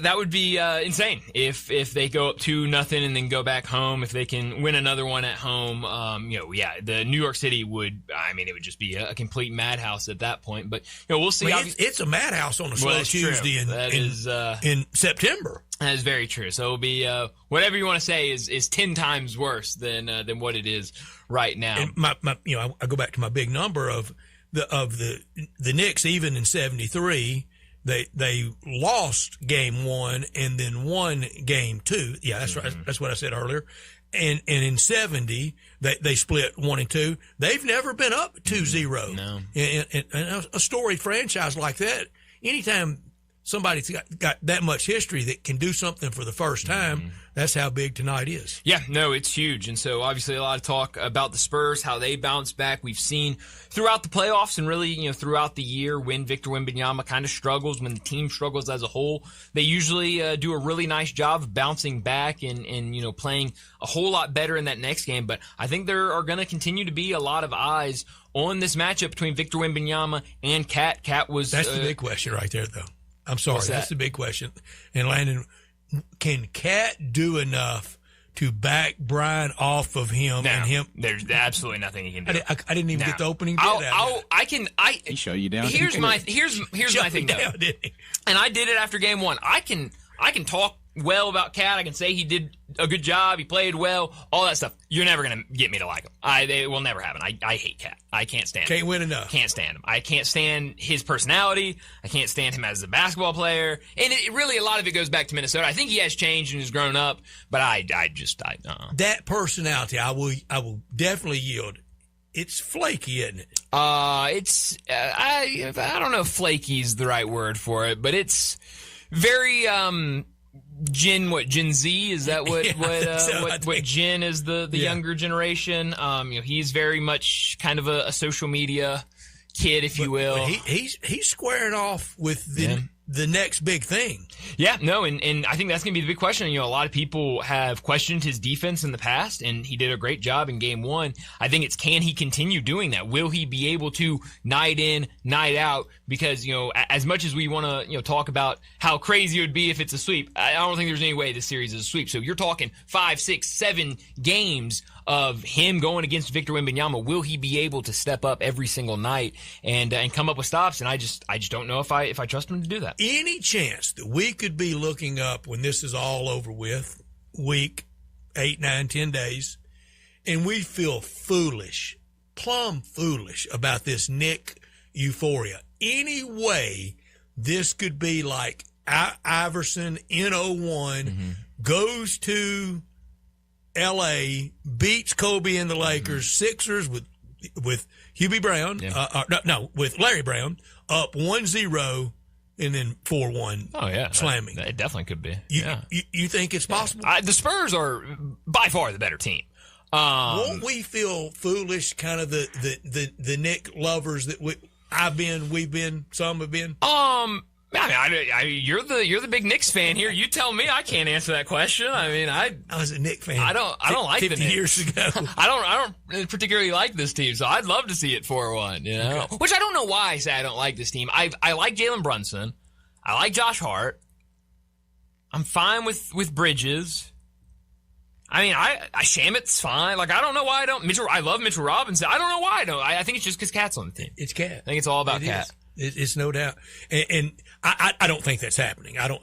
B: that would be insane if they go up 2-0 and then go back home. If they can win another one at home, the New York City would. I mean, it would just be a complete madhouse at that point. But we'll see.
A: Well, it's a madhouse on a slow Tuesday in September.
B: That is very true. So it'll be whatever you want to say is 10 times worse than what it is right now.
A: And I go back to my big number of the Knicks. Even in '73, they lost Game 1 and then won Game 2. Yeah, that's right. That's what I said earlier. And in '70, they split 1 and 2. They've never been up 2-0.
B: No.
A: And a storied franchise like that, anytime somebody's got that much history that can do something for the first time, that's how big tonight is.
B: Yeah, no, it's huge. And so obviously a lot of talk about the Spurs, how they bounce back. We've seen throughout the playoffs and really, throughout the year when Victor Wembanyama kind of struggles, when the team struggles as a whole, they usually do a really nice job of bouncing back and playing a whole lot better in that next game. But I think there are going to continue to be a lot of eyes on this matchup between Victor Wembanyama and Cat. That's
A: the big question right there, though. I'm sorry. That's the big question. And Landon, can Cat do enough to back Brian off of him and him?
B: There's absolutely nothing he can do.
A: I didn't even get the opening bit
I: He shut you down.
B: Here's my thing though. And I did it after Game 1. I can talk well about Cat. I can say he did a good job. He played well. All that stuff. You're never going to get me to like him. It will never happen. I hate Cat. I can't stand him.
A: Can't win enough.
B: Can't stand him. I can't stand his personality. I can't stand him as a basketball player. And really, a lot of it goes back to Minnesota. I think he has changed and has grown up, but
A: That personality, I will definitely yield. It's flaky, isn't it?
B: I don't know if flaky is the right word for it, but it's very, Gen Z, is that what Gen is the younger generation? He's very much kind of a social media kid, if you will.
A: But he's squaring off with the next big thing.
B: Yeah, no, and I think that's going to be the big question. A lot of people have questioned his defense in the past, and he did a great job in Game 1. I think it's, can he continue doing that? Will he be able to night in, night out? Because, as much as we want to, talk about how crazy it would be if it's a sweep, I don't think there's any way this series is a sweep. So you're talking 5, 6, 7 games of him going against Victor Wembanyama. Will he be able to step up every single night and come up with stops? And I just don't know if I trust him to do that.
A: Any chance that we could be looking up when this is all over with, week 8, 9, 10 days, and we feel foolish, plumb foolish about this Nick euphoria? Any way this could be like Iverson in 01 goes to L.A., beats Kobe and the Lakers, Sixers with Hubie Brown, with Larry Brown, up 1-0, and then 4-1 slamming.
B: It definitely could be.
A: You think it's possible?
B: The Spurs are by far the better team.
A: Won't we feel foolish, kind of the Nick lovers that we've been, some have been?
B: You're the big Knicks fan here. You tell me. I can't answer that question. I
A: was a Knicks fan.
B: I don't like
A: 50
B: the Knicks.
A: years ago.
B: I don't particularly like this team, so I'd love to see it 4-1. Okay. Which I don't know why I say I don't like this team. I like Jalen Brunson. I like Josh Hart. I'm fine with Bridges. Shamit's fine. I don't know why I don't. I love Mitchell Robinson. I don't know why I don't. I think it's just because Cat's on the team.
A: It's Cat.
B: I think it's all about Cat.
A: It's no doubt, and I don't think that's happening. I don't.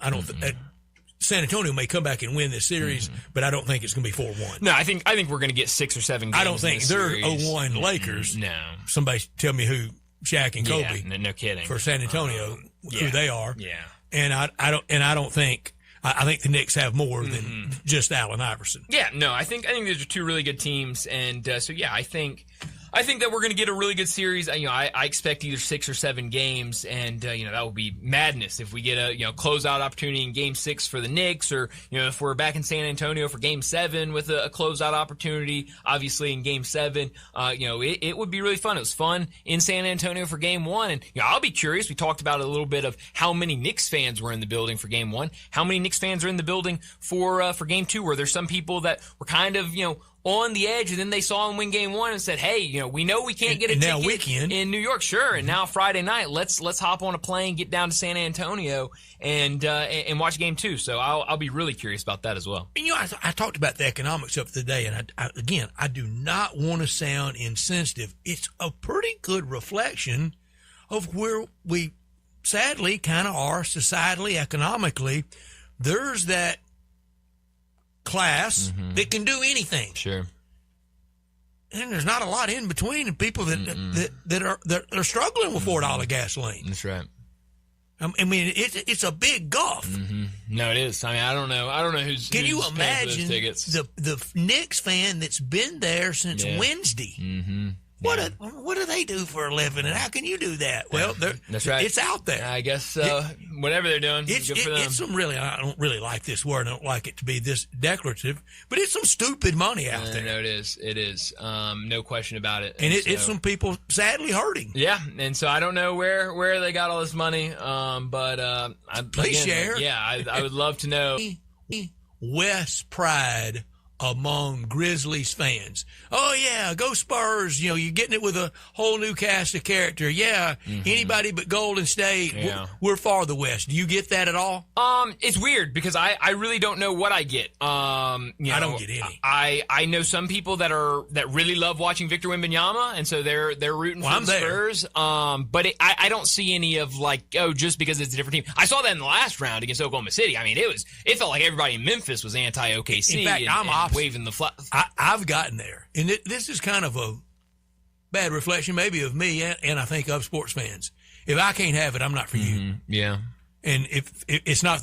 A: San Antonio may come back and win this series, but I don't think it's going to be 4-1.
B: No, I think we're going to get 6 or 7 games.
A: I don't think they're 0-1 Lakers.
B: No,
A: somebody tell me who Shaq and Kobe.
B: Yeah, no kidding.
A: For San Antonio, who they are.
B: Yeah,
A: and I don't think. I think the Knicks have more than just Allen Iverson.
B: Yeah, no, I think these are two really good teams, and I think I think that we're going to get a really good series. I expect either 6 or 7 games, and that would be madness if we get a closeout opportunity in Game 6 for the Knicks, or if we're back in San Antonio for Game 7 with a closeout opportunity. Obviously, in Game 7, it would be really fun. It was fun in San Antonio for Game 1, and I'll be curious. We talked about a little bit of how many Knicks fans were in the building for Game 1. How many Knicks fans are in the building for Game 2? Where there's some people that were kind of on the edge, and then they saw him win Game 1 and said, "Hey, we know we can't get a ticket
A: weekend
B: in New York, sure." And now Friday night, let's hop on a plane, get down to San Antonio, and watch Game 2. So I'll be really curious about that as well.
A: And I talked about the economics of the day, and I do not want to sound insensitive. It's a pretty good reflection of where we sadly kind of are societally, economically. There's that class that can do anything.
B: Sure.
A: And there's not a lot in between of people that are struggling with $4 gasoline.
B: That's right.
A: I mean, it's a big gulf.
B: No, it is. I mean, I don't know who's.
A: Can you
B: who's paying for those
A: imagine
B: tickets.
A: the Knicks fan that's been there since Wednesday? What do they do for a living, and how can you do that? Well,
B: that's right.
A: It's out there.
B: I guess whatever they're doing, good for them.
A: It's some really. I don't really like this word. I don't like it to be this declarative, but it's some stupid money out there.
B: No, it is. It is. No question about it.
A: And it's some people sadly hurting.
B: Yeah, and so I don't know where they got all this money. But
A: please share.
B: Yeah, I would love to know.
A: West pride among Grizzlies fans. Oh yeah, go Spurs. You're getting it with a whole new cast of character. Yeah, anybody but Golden State.
B: Yeah.
A: We're far the West. Do you get that at all?
B: It's weird because I really don't know what I get. I
A: don't get any.
B: I know some people that really love watching Victor Wembanyama, and so they're rooting for the Spurs. But I don't see any of just because it's a different team. I saw that in the last round against Oklahoma City. I mean, it felt like everybody in Memphis was anti-OKC.
A: In fact, I'm opposite.
B: Waving the flag.
A: I've gotten there, and this is kind of a bad reflection, maybe of me, and I think of sports fans. If I can't have it, I'm not for you.
B: Yeah.
A: And if it's not